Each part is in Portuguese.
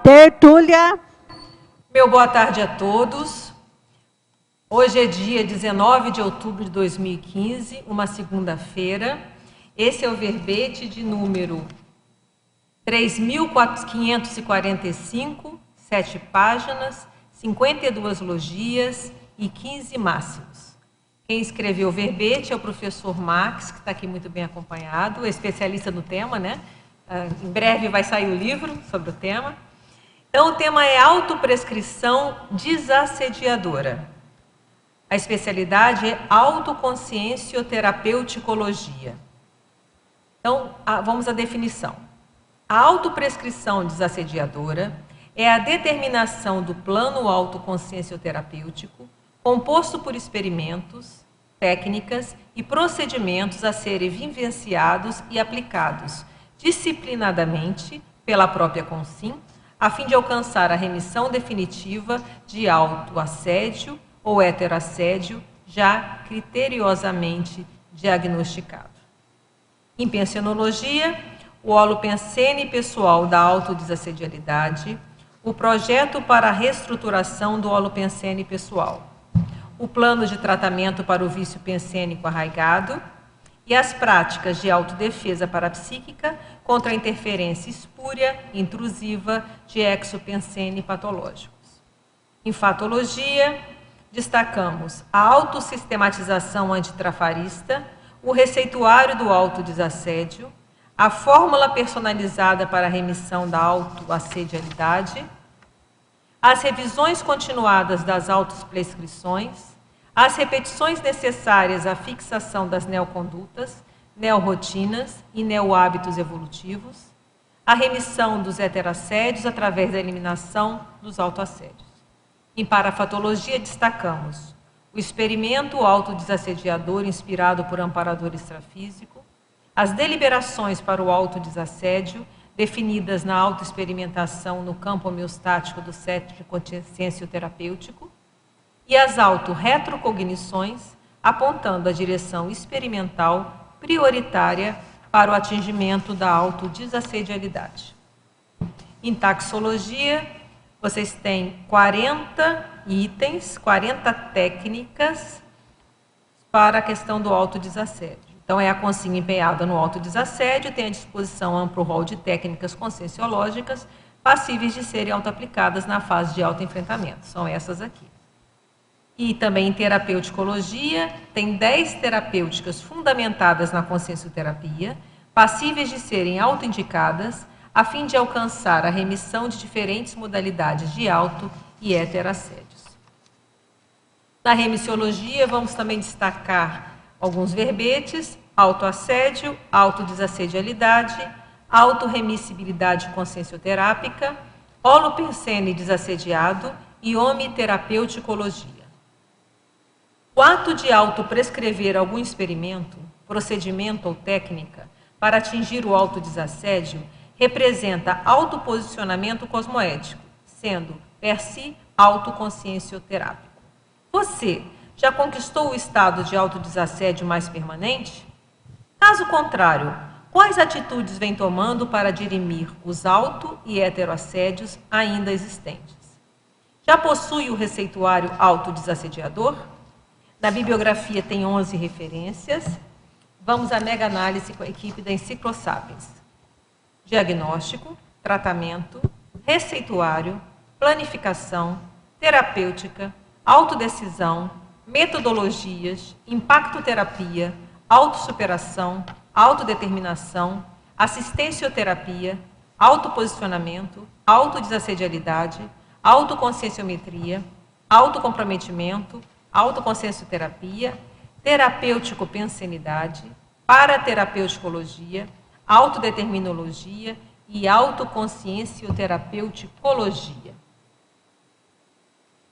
tertúlia. Meu boa tarde a todos. Hoje é dia 19 de outubro de 2015, uma segunda-feira. Esse é o verbete de número 3.545, 7 páginas, 52 logias e 15 máximos. Quem escreveu o verbete é o professor Max, que está aqui muito bem acompanhado, especialista no tema, né? Em breve vai sair o livro sobre o tema. Então, o tema é autoprescrição desassediadora. A especialidade é autoconsciencioterapeuticologia. Então, vamos à definição. A autoprescrição desassediadora é a determinação do plano autoconsciencioterapêutico composto por experimentos, técnicas e procedimentos a serem vivenciados e aplicados disciplinadamente pela própria Consim, a fim de alcançar a remissão definitiva de autoassédio ou heteroassédio já criteriosamente diagnosticado. Em pensionologia, o holopensene pessoal da autodesassedialidade, o projeto para a reestruturação do holopensene pessoal, o plano de tratamento para o vício pensênico arraigado e as práticas de autodefesa parapsíquica contra a interferência espúria, intrusiva de exopensene patológicos. Em fatologia, destacamos a autossistematização antitrafarista, o receituário do autodesassédio, a fórmula personalizada para a remissão da autoassedialidade, as revisões continuadas das autoprescrições, as repetições necessárias à fixação das neocondutas, neorotinas e neohábitos evolutivos, a remissão dos heterassédios através da eliminação dos autoassédios. Em parafatologia, destacamos o experimento autodesassediador inspirado por amparador extrafísico, as deliberações para o autodesassédio, definidas na autoexperimentação no campo homeostático do cético consciencioterapêutico, e as autorretrocognições, apontando a direção experimental prioritária para o atingimento da autodesassedialidade. Em taxologia, vocês têm 40 itens, 40 técnicas para a questão do autodesassédio. Então, é a Consim empenhada no autodesassédio, tem à disposição amplo rol de técnicas conscienciológicas passíveis de serem autoaplicadas na fase de autoenfrentamento. São essas aqui. E também em terapeuticologia, tem 10 terapêuticas fundamentadas na consciencioterapia, passíveis de serem autoindicadas, a fim de alcançar a remissão de diferentes modalidades de auto e heterassédios. Na remissiologia, vamos também destacar alguns verbetes: autoassédio, autodesassedialidade, autorremissibilidade consciencioterápica, holopensene desassediado e hometerapeuticologia. O ato de autoprescrever algum experimento, procedimento ou técnica para atingir o autodesassédio representa autoposicionamento cosmoético, sendo per si autoconsciencioterápico. Você já conquistou o estado de autodesassédio mais permanente? Caso contrário, quais atitudes vem tomando para dirimir os auto- e heteroassédios ainda existentes? Já possui o receituário autodesassediador? Na bibliografia tem 11 referências. Vamos à mega análise com a equipe da Enciclosapiens. Diagnóstico, tratamento, receituário, planificação, terapêutica, autodecisão, metodologias, impactoterapia, autossuperação, autodeterminação, assistencioterapia, autoposicionamento, autodesassedialidade, autoconscienciometria, autocomprometimento, autoconsciencioterapia, terapêutico-pensenidade, paraterapeuticologia, autodeterminologia e autoconsciencioterapeuticologia.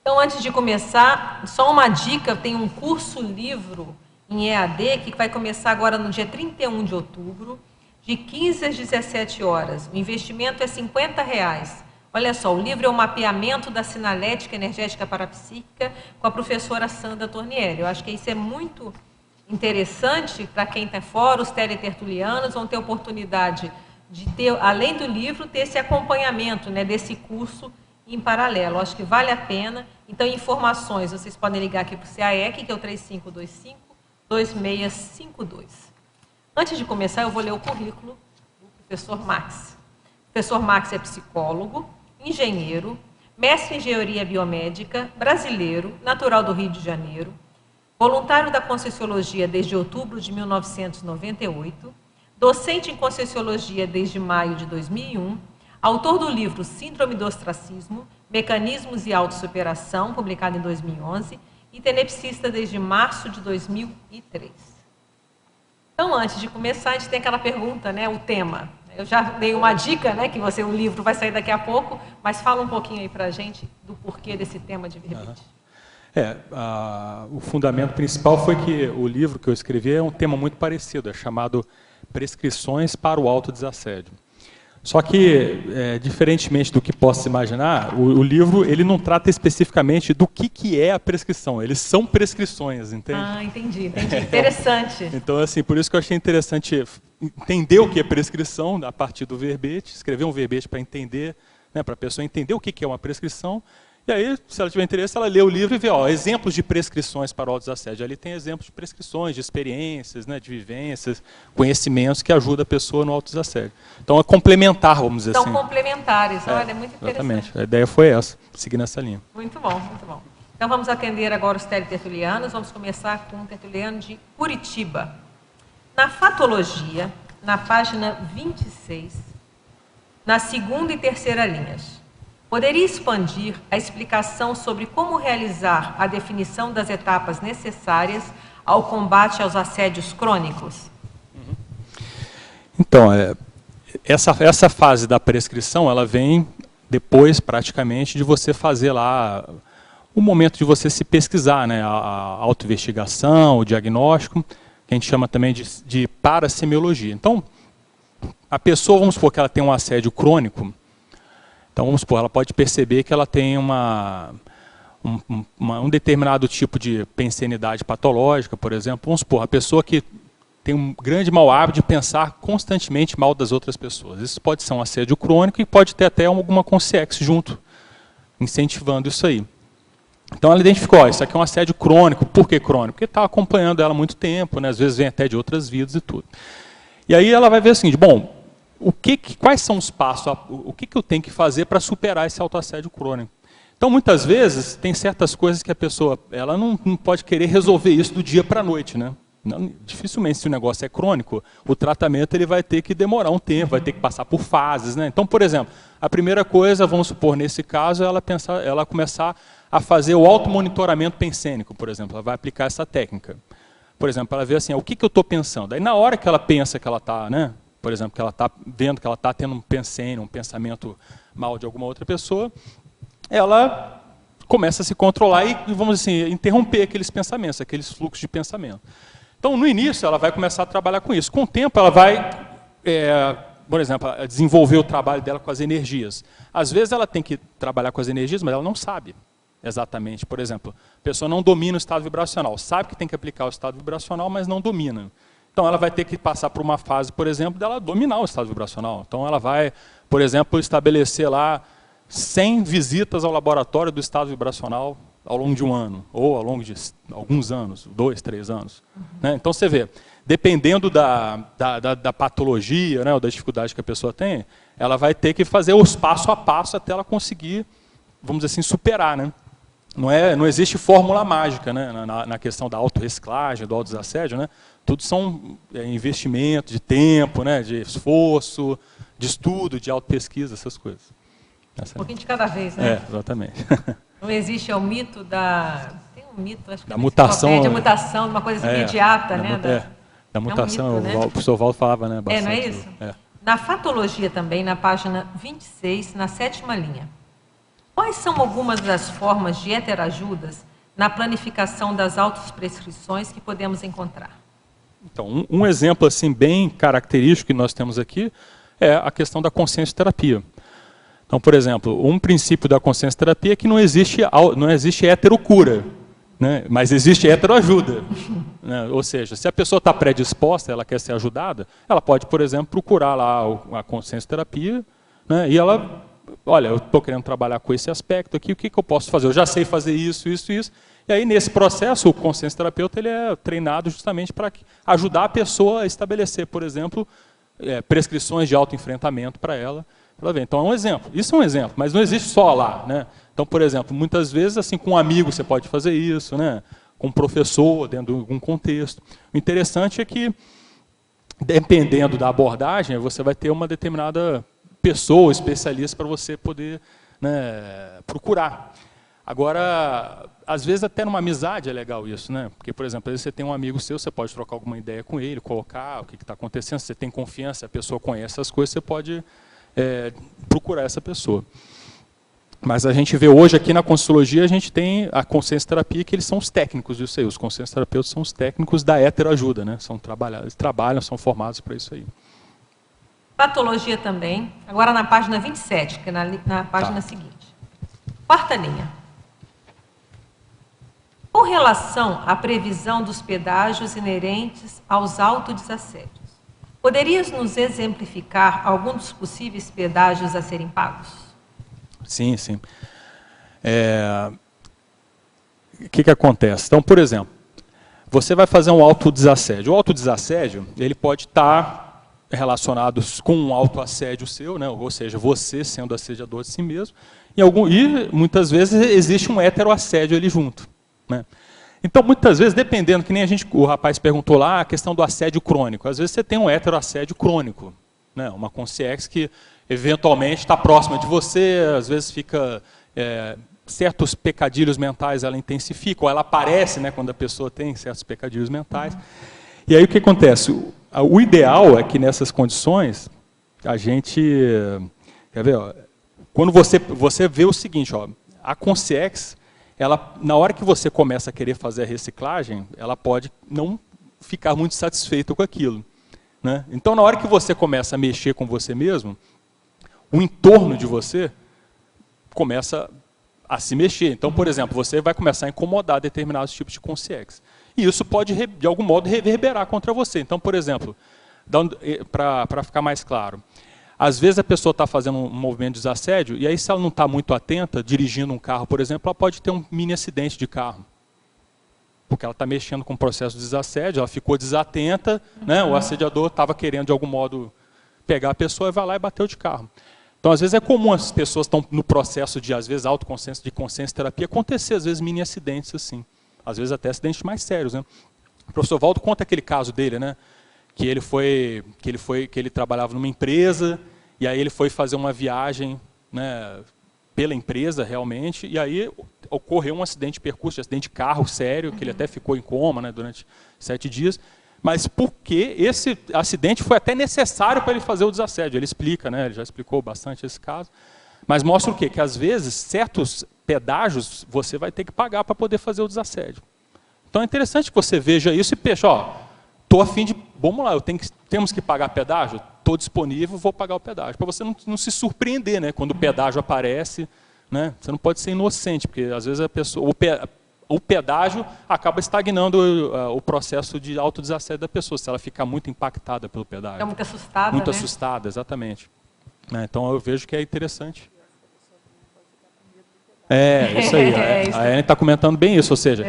Então, antes de começar, só uma dica: tem um curso-livro em EAD que vai começar agora no dia 31 de outubro, de 15 às 17 horas. O investimento é R$50. Olha só, o livro é o mapeamento da sinalética energética parapsíquica com a professora Sandra Tornielli. Eu acho que isso é muito interessante para quem está fora. Os teletertulianos vão ter oportunidade de ter, além do livro, ter esse acompanhamento, né, desse curso em paralelo. Acho que vale a pena. Então, informações, vocês podem ligar aqui para o CAEC, que é o 3525-2652. Antes de começar, eu vou ler o currículo do professor Max. O professor Max é psicólogo, engenheiro, mestre em engenharia biomédica, brasileiro, natural do Rio de Janeiro, voluntário da Conscienciologia desde outubro de 1998, docente em Conscienciologia desde maio de 2001, autor do livro Síndrome do Ostracismo, Mecanismos e Autossuperação, publicado em 2011, e tenepsista desde março de 2003. Então, antes de começar, a gente tem aquela pergunta, né, o tema. Eu já dei uma dica, né, que o livro vai sair daqui a pouco, mas fala um pouquinho aí para a gente do porquê desse tema de verbete. O fundamento principal foi que o livro que eu escrevi é um tema muito parecido, é chamado Prescrições para o Autodesassédio. Só que, diferentemente do que possa se imaginar, o livro ele não trata especificamente do que é a prescrição. Eles são prescrições, entende? Ah, entendi. Interessante. Então, assim, por isso que eu achei interessante entender o que é prescrição a partir do verbete, escrever um verbete para entender, né, para a pessoa entender o que é uma prescrição. E aí, se ela tiver interesse, ela lê o livro e vê, exemplos de prescrições para o autodesassédio. Ali tem exemplos de prescrições, de experiências, né, de vivências, conhecimentos que ajudam a pessoa no autodesassédio. Então, é complementar, vamos dizer assim. São complementares, olha, é muito interessante. Exatamente, a ideia foi essa, seguir nessa linha. Muito bom, muito bom. Então, vamos atender agora os teletertulianos. Vamos começar com um tertuliano de Curitiba. Na Fatologia, na página 26, na segunda e terceira linhas, poderia expandir a explicação sobre como realizar a definição das etapas necessárias ao combate aos assédios crônicos? Então, essa fase da prescrição, ela vem depois, praticamente, de você fazer lá o momento de você se pesquisar, né? A autoinvestigação, o diagnóstico, que a gente chama também de parasemiologia. Então, a pessoa, vamos supor que ela tem um assédio crônico. Então, vamos supor, ela pode perceber que ela tem um determinado tipo de pensenidade patológica, por exemplo. Vamos supor, a pessoa que tem um grande mau hábito de pensar constantemente mal das outras pessoas. Isso pode ser um assédio crônico e pode ter até alguma consciência junto, incentivando isso aí. Então, ela identificou, isso aqui é um assédio crônico. Por que crônico? Porque está acompanhando ela há muito tempo, né? Às vezes vem até de outras vidas e tudo. E aí ela vai ver o seguinte, bom, quais são os passos, o que eu tenho que fazer para superar esse autoassédio crônico? Então, muitas vezes, tem certas coisas que a pessoa ela não pode querer resolver isso do dia para a noite, né? Dificilmente, se o negócio é crônico, o tratamento ele vai ter que demorar um tempo, vai ter que passar por fases, né? Então, por exemplo, a primeira coisa, vamos supor, nesse caso, ela começar a fazer o automonitoramento pensênico, por exemplo, ela vai aplicar essa técnica. Por exemplo, ela vê assim, o que eu estou pensando? Aí, na hora que ela pensa que ela está, né? Por exemplo, que ela está vendo que ela está tendo um pensamento mal de alguma outra pessoa, ela começa a se controlar e, vamos dizer assim, interromper aqueles pensamentos, aqueles fluxos de pensamento. Então, no início, ela vai começar a trabalhar com isso. Com o tempo, ela vai, por exemplo, desenvolver o trabalho dela com as energias. Às vezes, ela tem que trabalhar com as energias, mas ela não sabe exatamente. Por exemplo, a pessoa não domina o estado vibracional, sabe que tem que aplicar o estado vibracional, mas não domina. Então, ela vai ter que passar por uma fase, por exemplo, dela dominar o estado vibracional. Então, ela vai, por exemplo, estabelecer lá 100 visitas ao laboratório do estado vibracional ao longo de um ano, ou ao longo de alguns anos, 2, 3 anos. Né? Então, você vê, dependendo da patologia, né, ou da dificuldade que a pessoa tem, ela vai ter que fazer os passo a passo até ela conseguir, vamos dizer assim, superar, né? Não existe fórmula mágica, né, na questão da autorreciclagem, do autodesassédio, né? Tudo são investimentos de tempo, né, de esforço, de estudo, de autopesquisa, essas coisas. Um pouquinho de cada vez, né? Exatamente. Não existe o mito da... Tem um mito, acho que da mutação. Da mutação, uma coisa assim, imediata, né? Da mutação, é um mito, o professor Valdo falava, né? Bastante, não é isso? Na Fatologia também, na página 26, na 7ª linha. Quais são algumas das formas de heteroajudas na planificação das autoprescrições que podemos encontrar? Então, um exemplo assim bem característico que nós temos aqui é a questão da consciencioterapia. Então, por exemplo, um princípio da consciencioterapia é que não existe heterocura. né? Mas existe heteroajuda, né? Ou seja, se a pessoa está predisposta, ela quer ser ajudada, ela pode, por exemplo, procurar lá a consciência terapia, né? E ela, olha, eu estou querendo trabalhar com esse aspecto aqui, o que eu posso fazer? Eu já sei fazer isso, isso, isso. E aí, nesse processo, o consciência terapeuta ele é treinado justamente para ajudar a pessoa a estabelecer, por exemplo, prescrições de autoenfrentamento para ela ver. Então, é um exemplo. Isso é um exemplo, mas não existe só lá, né? Então, por exemplo, muitas vezes, assim, com um amigo você pode fazer isso, né? Com um professor, dentro de algum contexto. O interessante é que, dependendo da abordagem, você vai ter uma determinada pessoa, especialista, para você poder, né, procurar. Agora, às vezes até numa amizade é legal isso, né? Porque, por exemplo, às vezes você tem um amigo seu, você pode trocar alguma ideia com ele, colocar o que está acontecendo, se você tem confiança, a pessoa conhece as coisas, você pode procurar essa pessoa. Mas a gente vê hoje aqui na Conscienciologia, a gente tem a consciência terapia, que eles são os técnicos disso aí. Os consciência terapeutas são os técnicos da heteroajuda, né? Eles trabalham, são formados para isso aí. Patologia também, agora na página 27, que é na página seguinte. Quarta linha. Com relação à previsão dos pedágios inerentes aos autodesassédios, poderias nos exemplificar algum dos possíveis pedágios a serem pagos? Sim, sim. O que acontece? Então, por exemplo, você vai fazer um autodesassédio. O autodesassédio, ele pode estar relacionado com um autoassédio seu, né? Ou seja, você sendo assediador de si mesmo, e muitas vezes existe um heteroassédio ali junto, né? Então, muitas vezes, dependendo, que nem o rapaz perguntou lá, a questão do assédio crônico. Às vezes você tem um heteroassédio crônico, né? Uma consciência que eventualmente está próxima de você, às vezes fica certos pecadilhos mentais, ela intensifica, ou ela aparece, né, quando a pessoa tem certos pecadilhos mentais. E aí o que acontece? O ideal é que nessas condições, a gente... Quer ver? Ó, quando você vê o seguinte, ó, a consciência, ela, na hora que você começa a querer fazer a reciclagem, ela pode não ficar muito satisfeita com aquilo, né? Então, na hora que você começa a mexer com você mesmo, o entorno de você começa a se mexer. Então, por exemplo, você vai começar a incomodar determinados tipos de consciência. E isso pode, de algum modo, reverberar contra você. Então, por exemplo, para ficar mais claro, às vezes a pessoa está fazendo um movimento de desassédio, e aí se ela não está muito atenta, dirigindo um carro, por exemplo, ela pode ter um mini acidente de carro. Porque ela está mexendo com o processo de desassédio, ela ficou desatenta, né? O assediador estava querendo, de algum modo, pegar a pessoa e vai lá e bateu de carro. Então, às vezes é comum as pessoas estão no processo de, às vezes, autoconsciência, de consciência terapia, acontecer, às vezes, mini acidentes assim. Às vezes até acidentes mais sérios, né? O professor Valdo conta aquele caso dele, né? Que ele trabalhava numa empresa, e aí ele foi fazer uma viagem, né, pela empresa realmente, e aí ocorreu um acidente de percurso, um acidente de carro sério, que ele até ficou em coma, né, durante 7 dias, mas porque esse acidente foi até necessário para ele fazer o desassédio. Ele explica, né, ele já explicou bastante esse caso, mas mostra o quê? Que às vezes certos pedágios você vai ter que pagar para poder fazer o desassédio. Então é interessante que você veja isso e pense, ó, estou a fim de, vamos lá, temos que pagar pedágio? Estou disponível, vou pagar o pedágio. Para você não se surpreender, né, quando o pedágio aparece, né, você não pode ser inocente, porque às vezes a pessoa, o pedágio acaba estagnando o processo de autodesassédio da pessoa, se ela ficar muito impactada pelo pedágio. Fica muito assustada, muito, né? assustada, exatamente. Então eu vejo que é interessante. Isso aí. A Ellen está comentando bem isso, ou seja,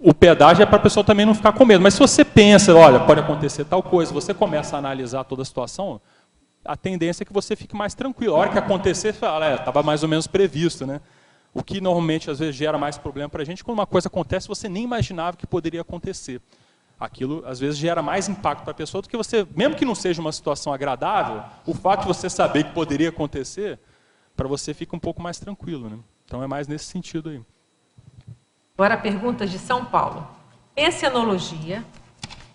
o pedágio é para a pessoa também não ficar com medo. Mas se você pensa, olha, pode acontecer tal coisa, você começa a analisar toda a situação, a tendência é que você fique mais tranquilo. A hora que acontecer, você fala, estava mais ou menos previsto, né? O que normalmente, às vezes, gera mais problema para a gente, quando uma coisa acontece, você nem imaginava que poderia acontecer. Aquilo, às vezes, gera mais impacto para a pessoa do que você, mesmo que não seja uma situação agradável, o fato de você saber que poderia acontecer, para você fica um pouco mais tranquilo, né? Então, é mais nesse sentido aí. Agora, perguntas de São Paulo. Pensionologia,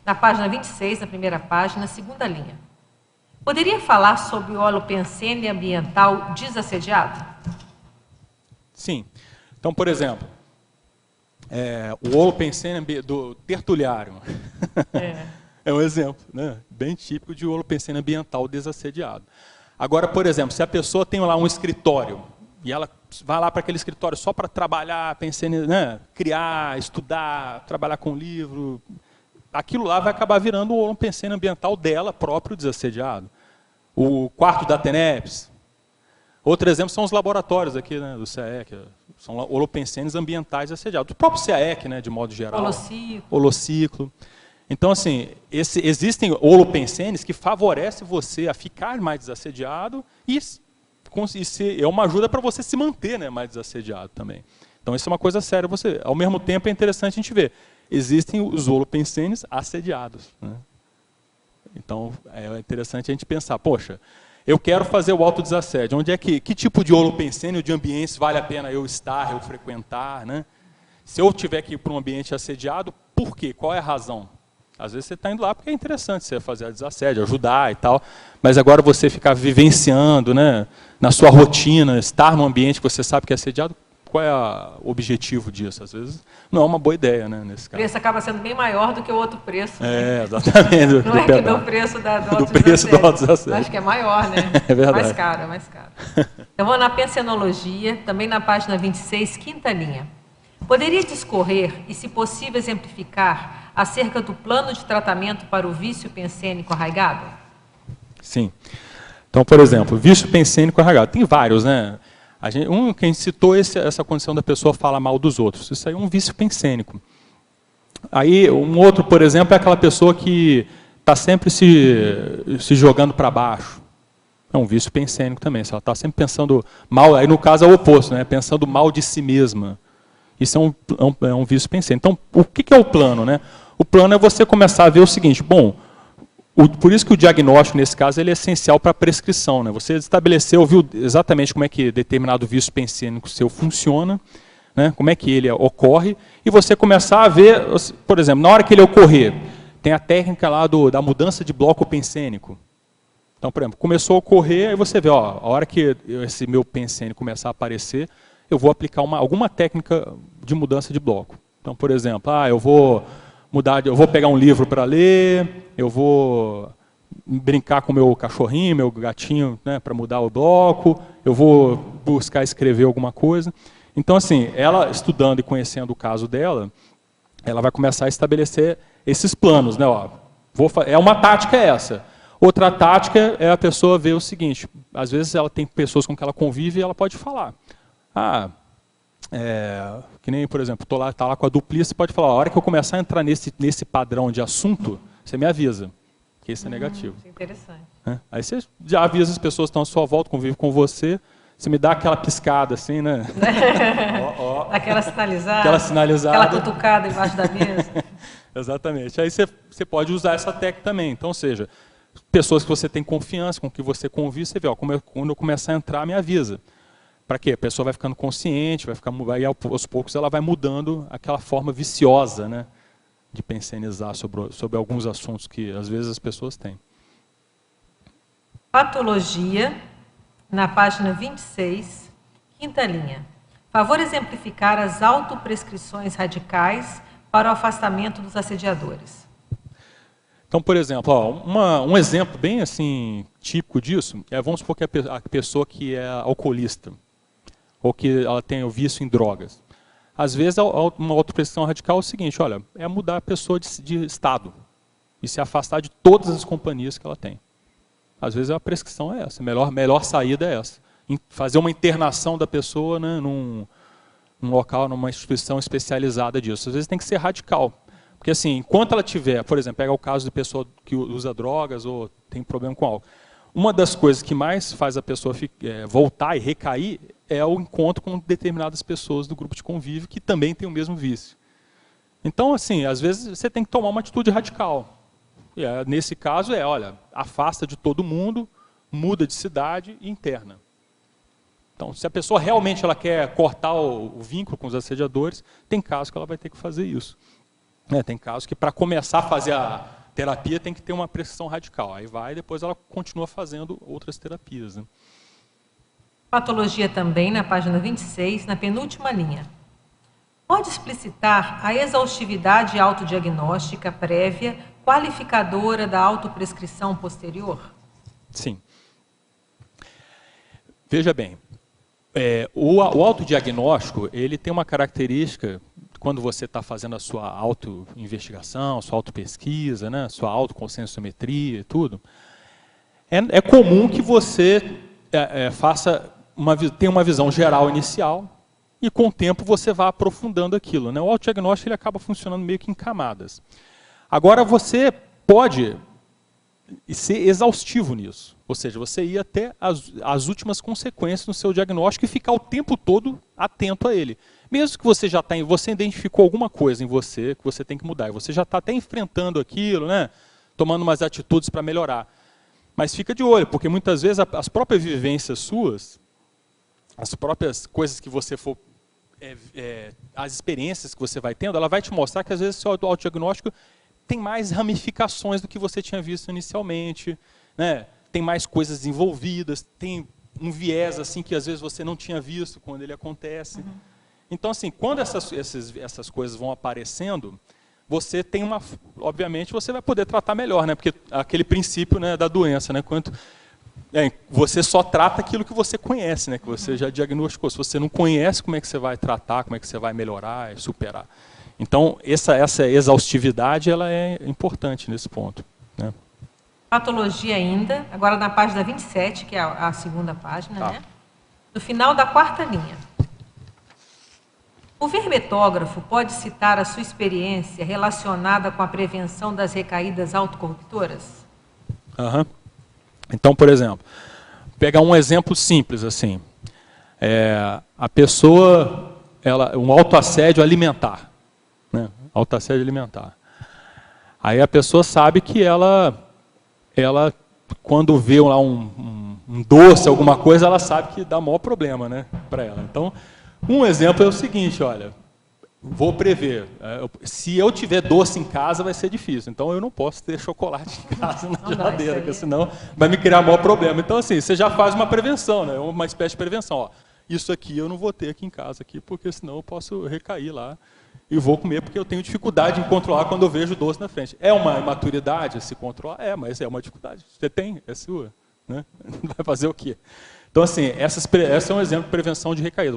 na página 26, na primeira página, segunda linha. Poderia falar sobre o holopensene ambiental desassediado? Sim. Então, por exemplo, o holopensene do Tertuliário é um exemplo, né, bem típico de holopensene ambiental desassediado. Agora, por exemplo, se a pessoa tem lá um escritório e ela vai lá para aquele escritório só para trabalhar, pensando, né, criar, estudar, trabalhar com livro, aquilo lá vai acabar virando o holopensene ambiental dela próprio desassediado. O quarto da TENEPS. Outro exemplo são os laboratórios aqui, né, do CAEC, são holopensenes ambientais assediados. O próprio CAEC, né, de modo geral. Holociclo. Então, assim, existem holopensenes que favorecem você a ficar mais desassediado e é uma ajuda para você se manter, né, mais desassediado também. Então, isso é uma coisa séria. Ao mesmo tempo, é interessante a gente ver. Existem os holopensenes assediados, né? Então, é interessante a gente pensar, poxa, eu quero fazer o autodesassédio. Onde é que tipo de holopensene ou de ambientes vale a pena eu estar, eu frequentar, né? Se eu tiver que ir para um ambiente assediado, por quê? Qual é a razão? Às vezes você está indo lá porque é interessante você fazer a desassédio, ajudar e tal, mas agora você ficar vivenciando, né, na sua rotina, estar num ambiente que você sabe que é assediado, qual é o objetivo disso? Às vezes não é uma boa ideia, né, nesse caso. O preço acaba sendo bem maior do que o outro preço. Né? Exatamente. Não é que do preço do preço do autodesassédio. Acho que é maior, né? É verdade. Mais caro, é mais caro. Então, vou na pensenologia, também na página 26, quinta linha. Poderia discorrer, e se possível exemplificar, acerca do plano de tratamento para o vício pensênico arraigado? Sim. Então, por exemplo, vício pensênico arraigado. Tem vários, né? Que a gente citou essa condição da pessoa falar mal dos outros. Isso aí é um vício pensênico. Aí, um outro, por exemplo, é aquela pessoa que está sempre se jogando para baixo. É um vício pensênico também. Se ela está sempre pensando mal, aí no caso é o oposto, né? Pensando mal de si mesma. Isso é um vício pensênico. Então, o que é o plano, né? O plano é você começar a ver o seguinte, bom, por isso que o diagnóstico, nesse caso, ele é essencial para a prescrição, né? Você estabeleceu, viu exatamente como é que determinado vício pensênico seu funciona, né? Como é que ele ocorre, e você começar a ver, por exemplo, na hora que ele ocorrer, tem a técnica lá da mudança de bloco pensênico. Então, por exemplo, começou a ocorrer, aí você vê, ó, a hora que esse meu pensênico começar a aparecer, eu vou aplicar alguma técnica de mudança de bloco. Então, por exemplo, eu vou pegar um livro para ler, eu vou brincar com o meu cachorrinho, meu gatinho, né, para mudar o bloco, eu vou buscar escrever alguma coisa. Então, assim, ela estudando e conhecendo o caso dela, ela vai começar a estabelecer esses planos, né? Ó, uma tática é essa. Outra tática é a pessoa ver o seguinte, às vezes ela tem pessoas com que ela convive e ela pode falar. Que nem, por exemplo, tá lá com a duplia, você pode falar, a hora que eu começar a entrar nesse padrão de assunto, você me avisa, que isso é negativo. Isso é interessante. Aí você já avisa as pessoas que estão à sua volta, convivem com você me dá aquela piscada assim, né? Aquela sinalizada. Aquela sinalizada. Aquela cutucada embaixo da mesa. Exatamente. Aí você pode usar essa técnica também. Então, ou seja, pessoas que você tem confiança, com que você convive, você vê, quando eu começar a entrar, me avisa. Para quê? A pessoa vai ficando consciente, aí aos poucos ela vai mudando aquela forma viciosa, né, de pensenizar sobre alguns assuntos que às vezes as pessoas têm. Patologia, na página 26, quinta linha. Favor exemplificar as autoprescrições radicais para o afastamento dos assediadores. Então, por exemplo, um exemplo bem assim típico disso, vamos supor que a pessoa que é alcoolista, ou que ela tem o vício em drogas. Às vezes, uma autoprescrição radical é o seguinte, olha, é mudar a pessoa de estado e se afastar de todas as companhias que ela tem. Às vezes, a prescrição é essa, a melhor saída é essa. Fazer uma internação da pessoa, né, num local, numa instituição especializada disso. Às vezes, tem que ser radical. Porque, assim, enquanto ela tiver, por exemplo, pega o caso de pessoa que usa drogas ou tem problema com álcool, uma das coisas que mais faz a pessoa voltar e recair é o encontro com determinadas pessoas do grupo de convívio que também tem o mesmo vício. Então, assim, às vezes você tem que tomar uma atitude radical. E, nesse caso olha, afasta de todo mundo, muda de cidade e interna. Então, se a pessoa realmente ela quer cortar o vínculo com os assediadores, tem casos que ela vai ter que fazer isso. Tem casos que para começar a fazer a terapia tem que ter uma prescrição radical. Aí depois ela continua fazendo outras terapias. Né? Patologia também, na página 26, na penúltima linha. Pode explicitar a exaustividade autodiagnóstica prévia qualificadora da autoprescrição posterior? Sim. Veja bem, O autodiagnóstico, ele tem uma característica, quando você está fazendo a sua auto-investigação, sua auto-pesquisa, né, sua autoconscienciometria e tudo, é comum que você tenha uma visão geral inicial e com o tempo você vá aprofundando aquilo, né? O autodiagnóstico ele acaba funcionando meio que em camadas. Agora você pode ser exaustivo nisso, ou seja, você ir até as últimas consequências no seu diagnóstico e ficar o tempo todo atento a ele. Mesmo que você você identificou alguma coisa em você que você tem que mudar, e você já está até enfrentando aquilo, né? Tomando umas atitudes para melhorar. Mas fica de olho, porque muitas vezes as próprias vivências suas, as próprias coisas que você for, as experiências que você vai tendo, ela vai te mostrar que às vezes o seu autodiagnóstico tem mais ramificações do que você tinha visto inicialmente, né? Tem mais coisas envolvidas, tem um viés assim que às vezes você não tinha visto quando ele acontece. Uhum. Então, assim, quando essas coisas vão aparecendo, você tem obviamente, você vai poder tratar melhor, né? Porque aquele princípio, né, da doença, né? Você só trata aquilo que você conhece, né? Que você já diagnosticou. Se você não conhece, como é que você vai tratar, como é que você vai melhorar e superar? Então, essa exaustividade ela é importante nesse ponto, né? Patologia ainda, agora na página 27, que é a segunda página, tá, né? No final da quarta linha. O verbetógrafo pode citar a sua experiência relacionada com a prevenção das recaídas autocorruptoras? Uhum. Então, por exemplo, pegar um exemplo simples assim. A pessoa, um autoassédio alimentar. Né? Autoassédio alimentar. Aí a pessoa sabe que ela quando vê lá um doce, alguma coisa, ela sabe que dá maior problema, né, para ela. Então, um exemplo é o seguinte, olha, vou prever, se eu tiver doce em casa vai ser difícil, então eu não posso ter chocolate em casa na geladeira, porque senão vai me criar maior problema. Então, assim, você já faz uma prevenção, né, uma espécie de prevenção. Ó, isso aqui eu não vou ter aqui em casa, porque senão eu posso recair lá e vou comer, porque eu tenho dificuldade em controlar quando eu vejo doce na frente. É uma imaturidade se controlar? Mas é uma dificuldade. Você tem, é sua. Né? Vai fazer o quê? Então, assim, esse é um exemplo de prevenção de recaída.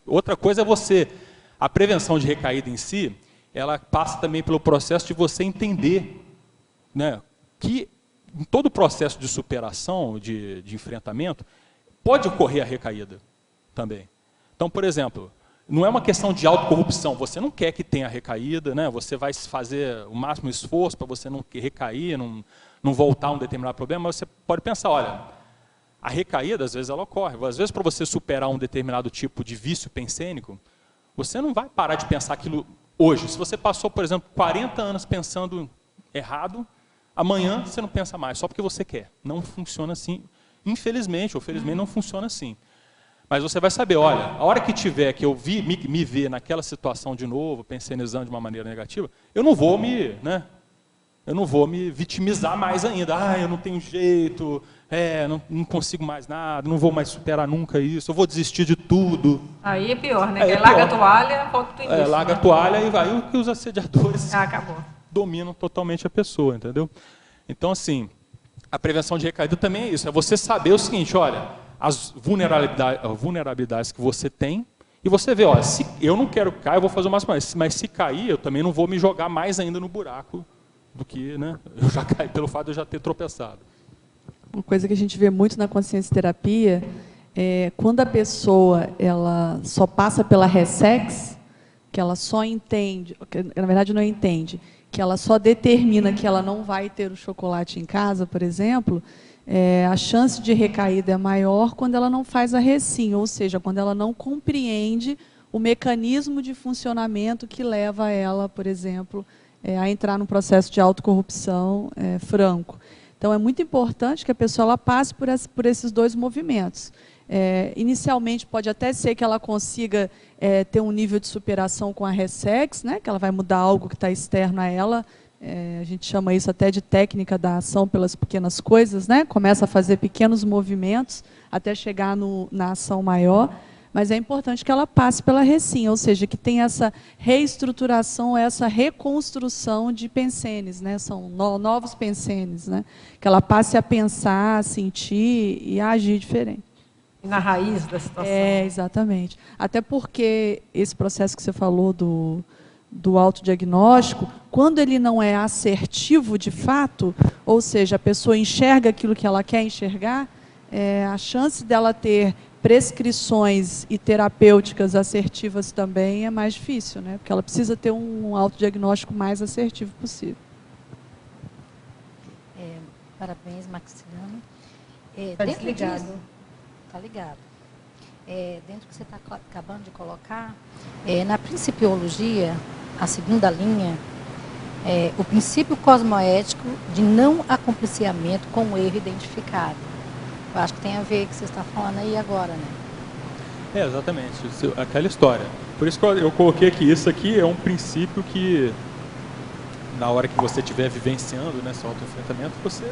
Outra coisa é a prevenção de recaída em si, ela passa também pelo processo de você entender, né, que em todo o processo de superação, de enfrentamento, pode ocorrer a recaída também. Então, por exemplo, não é uma questão de autocorrupção, você não quer que tenha recaída, né? Você vai fazer o máximo esforço para você não recair, não voltar a um determinado problema, mas você pode pensar, olha, a recaída, às vezes, ela ocorre. Às vezes, para você superar um determinado tipo de vício pensênico, você não vai parar de pensar aquilo hoje. Se você passou, por exemplo, 40 anos pensando errado, amanhã você não pensa mais, só porque você quer. Não funciona assim. Infelizmente, ou felizmente, não funciona assim. Mas você vai saber, olha, a hora que tiver que eu me ver naquela situação de novo, pensionizando de uma maneira negativa, eu não vou me vitimizar mais ainda. Eu não tenho jeito, não consigo mais nada, não vou mais superar nunca isso, eu vou desistir de tudo. Aí é pior, né? Larga a toalha, volta do início. Larga a toalha e vai. O que os assediadores acabou. Dominam totalmente a pessoa, entendeu? Então, assim, a prevenção de recaída também é isso, é você saber o seguinte, olha, as vulnerabilidades que você tem, e você vê, olha, se eu não quero cair, eu vou fazer o máximo, mas se cair, eu também não vou me jogar mais ainda no buraco do que, né, eu já caí pelo fato de eu já ter tropeçado. Uma coisa que a gente vê muito na consciência terapia é quando a pessoa ela só passa pela ressex, que ela só entende, na verdade não entende, que ela só determina que ela não vai ter o chocolate em casa, por exemplo, a chance de recaída é maior quando ela não faz a recim, ou seja, quando ela não compreende o mecanismo de funcionamento que leva ela, por exemplo, a entrar num processo de autocorrupção franco. Então, é muito importante que a pessoa ela passe por esses dois movimentos. Inicialmente, pode até ser que ela consiga ter um nível de superação com a ressex, né, que ela vai mudar algo que está externo a ela. A gente chama isso até de técnica da ação pelas pequenas coisas, né? Começa a fazer pequenos movimentos até chegar na ação maior, mas é importante que ela passe pela recim, ou seja, que tenha essa reestruturação, essa reconstrução de pensenes, né? São novos pensenes, né? Que ela passe a pensar, a sentir e a agir diferente. E na raiz da situação. Exatamente. Até porque esse processo que você falou do autodiagnóstico, quando ele não é assertivo de fato, ou seja, a pessoa enxerga aquilo que ela quer enxergar, a chance dela ter prescrições e terapêuticas assertivas também é mais difícil, né? Porque ela precisa ter um autodiagnóstico mais assertivo possível. Parabéns, Maxiliano. Está desligado. Está ligado. Dentro do que você está acabando de colocar, na principiologia, a segunda linha, o princípio cosmoético de não acompliciamento com o erro identificado. Eu acho que tem a ver com o que você está falando aí agora, né? Exatamente. Aquela história. Por isso que eu coloquei aqui, isso aqui é um princípio que, na hora que você estiver vivenciando, né, seu autoenfrentamento, você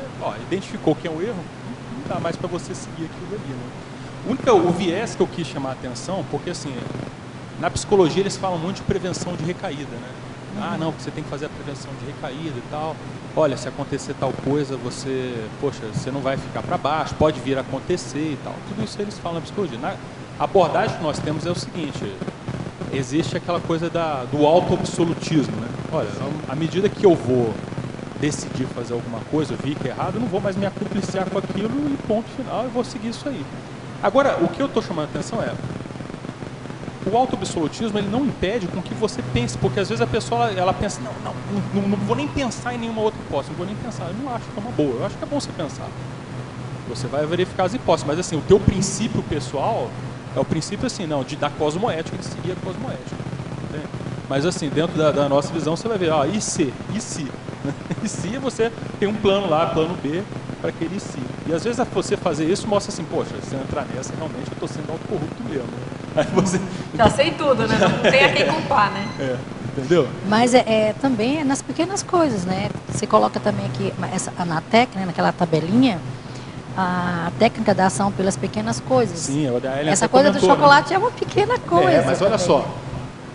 identificou que é um erro, não dá mais para você seguir aquilo ali, né? O viés que eu quis chamar a atenção, porque assim, na psicologia eles falam muito de prevenção de recaída, né? Não, você tem que fazer a prevenção de recaída e tal. Olha, se acontecer tal coisa, você não vai ficar para baixo, pode vir a acontecer e tal. Tudo isso eles falam na psicologia. A abordagem que nós temos é o seguinte, existe aquela coisa do auto-absolutismo, né? Olha, à medida que eu vou decidir fazer alguma coisa, eu vi que é errado, eu não vou mais me acompliciar com aquilo e ponto final, eu vou seguir isso aí. Agora, o que eu estou chamando a atenção é, o auto-absolutismo, ele não impede com que você pense, porque às vezes a pessoa, ela pensa, não vou nem pensar em nenhuma outra hipótese, não vou nem pensar, eu não acho que é uma boa, eu acho que é bom você pensar. Você vai verificar as hipóteses, mas assim, o teu princípio pessoal é o princípio assim, da cosmoética, de seguir a cosmoética. Entende? Mas assim, dentro da nossa visão, você vai ver, e se? E se? E se você tem um plano lá, plano B, para aquele e se. E às vezes você fazer isso mostra assim, poxa, se eu entrar nessa, realmente eu estou sendo autocorrupto mesmo. Aí você... Já sei tudo, né? Não tem a quem culpar, né? Entendeu? Mas também nas pequenas coisas, né? Você coloca também aqui, na técnica, naquela tabelinha, a técnica da ação pelas pequenas coisas. Sim, essa coisa do chocolate, né? É uma pequena coisa. Mas olha só,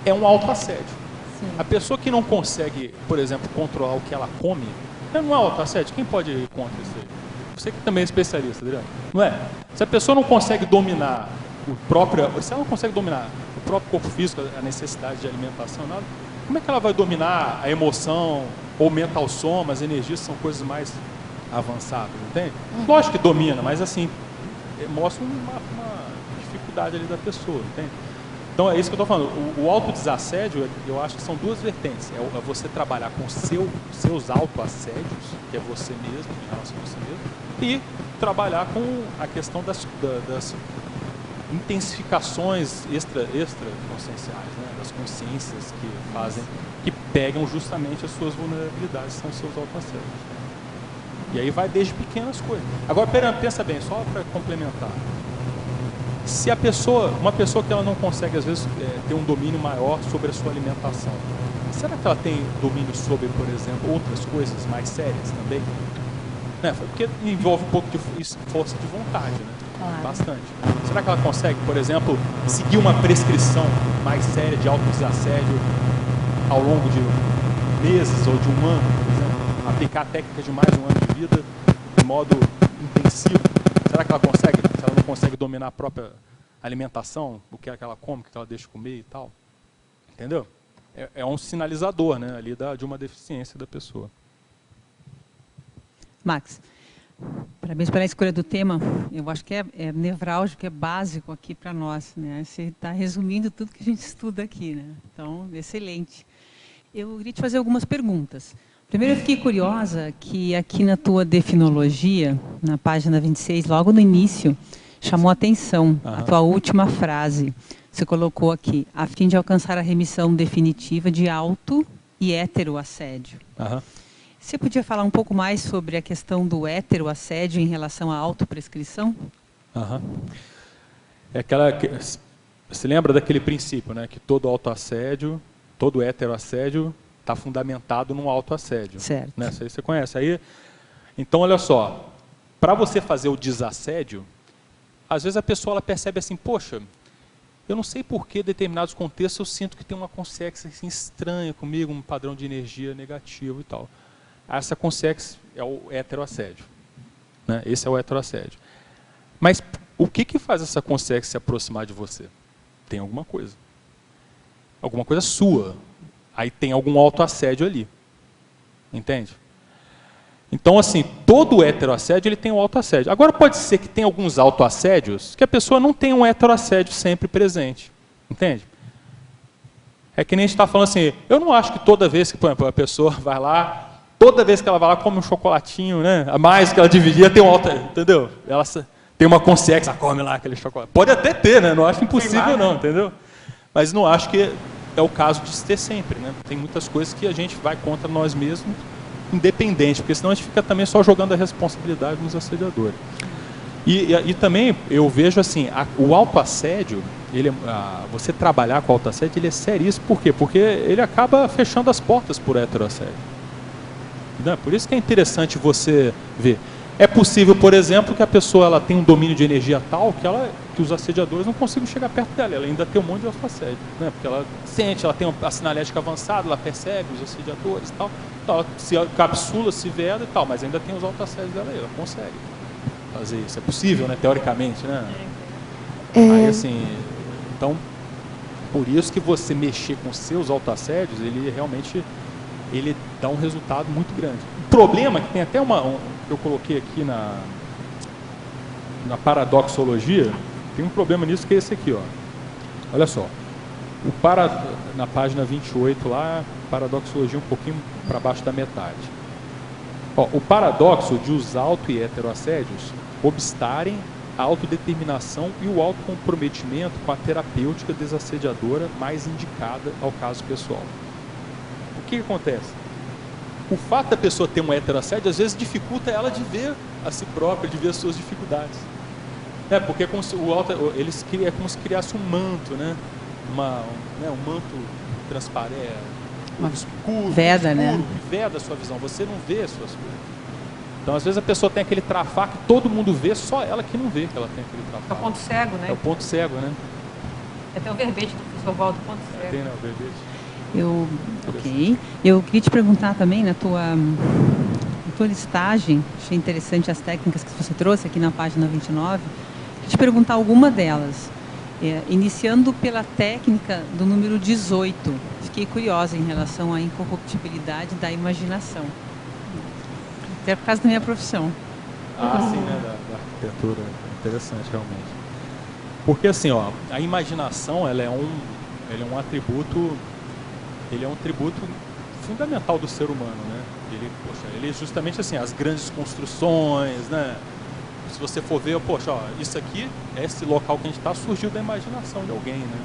é um autoassédio. Sim. A pessoa que não consegue, por exemplo, controlar o que ela come, não é autoassédio. Quem pode ir contra isso aí? Você que também é especialista, Adriano. Não é? Se a pessoa não consegue dominar se ela não consegue dominar o próprio corpo físico, a necessidade de alimentação, nada, como é que ela vai dominar a emoção, ou mental soma, as energias são coisas mais avançadas, entende? Lógico que domina, mas assim, mostra uma dificuldade ali da pessoa, entende? Então é isso que eu estou falando. O autodesassédio, eu acho que são duas vertentes. É você trabalhar com seus autoassédios, que é você mesmo, em relação a você mesmo, e trabalhar com a questão das intensificações extra-conscienciais, né? Das consciências que pegam justamente as suas vulnerabilidades, são os seus autoassédios. E aí vai desde pequenas coisas. Agora, pensa bem, só para complementar. Se uma pessoa que ela não consegue, às vezes, ter um domínio maior sobre a sua alimentação, será que ela tem domínio sobre, por exemplo, outras coisas mais sérias também? Né? Porque envolve um pouco de força de vontade, né? Claro. Bastante. Será que ela consegue, por exemplo, seguir uma prescrição mais séria de autodesassédio ao longo de meses ou de um ano, por exemplo? Aplicar a técnica de mais de um ano de vida de modo intensivo? Será que ela consegue? Se ela não consegue dominar a própria alimentação, o que é que ela come, o que ela deixa comer e tal? Entendeu? É um sinalizador, né, ali de uma deficiência da pessoa. Max, parabéns pela escolha do tema. Eu acho que é nevrálgico, é básico aqui para nós, né? Você está resumindo tudo que a gente estuda aqui, né? Então, excelente. Eu queria te fazer algumas perguntas. Primeiro, eu fiquei curiosa que aqui na tua definologia, na página 26, logo no início, chamou a atenção a tua última frase. Você colocou aqui, a fim de alcançar a remissão definitiva de auto e heteroassédio. Você podia falar um pouco mais sobre a questão do heteroassédio em relação à autoprescrição? Você lembra daquele princípio, né? Que todo autoassédio, todo heteroassédio está fundamentado num autoassédio. Certo. Né? Isso aí você conhece. Então, olha só, para você fazer o desassédio, às vezes a pessoa ela percebe assim, poxa, eu não sei por que em determinados contextos eu sinto que tem uma consciência assim, estranha comigo, um padrão de energia negativo e tal. Essa consciência é o heteroassédio. Né? Esse é o heteroassédio. Mas O que faz essa consciência se aproximar de você? Tem alguma coisa. Alguma coisa sua. Aí tem algum autoassédio ali. Entende? Então, assim, todo heteroassédio ele tem um autoassédio. Agora, pode ser que tem alguns autoassédios que a pessoa não tem um heteroassédio sempre presente. Entende? É que nem a gente está falando assim, eu não acho que toda vez que, por exemplo, a pessoa vai lá, toda vez que ela vai lá, come um chocolatinho, né? A mais que ela dividia, tem um alto, entendeu? Ela tem uma consciência, ela come lá aquele chocolate. Pode até ter, né? Não acho impossível não, entendeu? Mas não acho que é o caso de ter sempre, né? Tem muitas coisas que a gente vai contra nós mesmos, independente, porque senão a gente fica também só jogando a responsabilidade nos assediadores. E também eu vejo assim, o autoassédio, você trabalhar com autoassédio, ele é seríssimo. Por quê? Porque ele acaba fechando as portas por heteroassédio. Né? Por isso que é interessante você ver. É possível, por exemplo, que a pessoa ela tem um domínio de energia tal que os assediadores não consigam chegar perto dela. Ela ainda tem um monte de autoassédio. Né? Porque ela sente, ela tem a sinalética avançada, ela percebe os assediadores e tal. Então ela se capsula, se veda e tal, mas ainda tem os autoassédios dela aí, ela consegue fazer isso. É possível, né? Teoricamente, né? Aí, assim, então, por isso que você mexer com seus autoassédios, ele realmente dá um resultado muito grande. O problema é que tem até que eu coloquei aqui na paradoxologia, tem um problema nisso que é esse aqui, ó. Olha só. Na página 28 lá, paradoxologia um pouquinho para baixo da metade. Ó, o paradoxo de os auto e heteroassédios obstarem a autodeterminação e o autocomprometimento com a terapêutica desassediadora mais indicada ao caso pessoal. O que acontece? O fato da pessoa ter um heteroassédio, às vezes, dificulta ela de ver a si própria, de ver as suas dificuldades. Porque é como se é como se criasse um manto, né? Um manto transparente, escuro, veda, né? Que veda a sua visão. Você não vê as suas coisas. Então, às vezes, a pessoa tem aquele trafar que todo mundo vê, só ela que não vê que ela tem aquele trafar. É o ponto cego, né? É o ponto cego, né? Tem o verbete do professor Waldo, ponto cego. Tem, né, o verbete. Ok. Eu queria te perguntar também, na tua listagem, achei interessante as técnicas que você trouxe aqui na página 29, queria te perguntar alguma delas. Iniciando pela técnica do número 18, fiquei curiosa em relação à incorruptibilidade da imaginação. Até por causa da minha profissão. Sim, né, da arquitetura, interessante realmente. Porque assim, ó, a imaginação, ela é um atributo fundamental do ser humano, né? Ele é justamente assim, as grandes construções, né? Se você for ver, isso aqui, esse local que a gente está, surgiu da imaginação de alguém, né?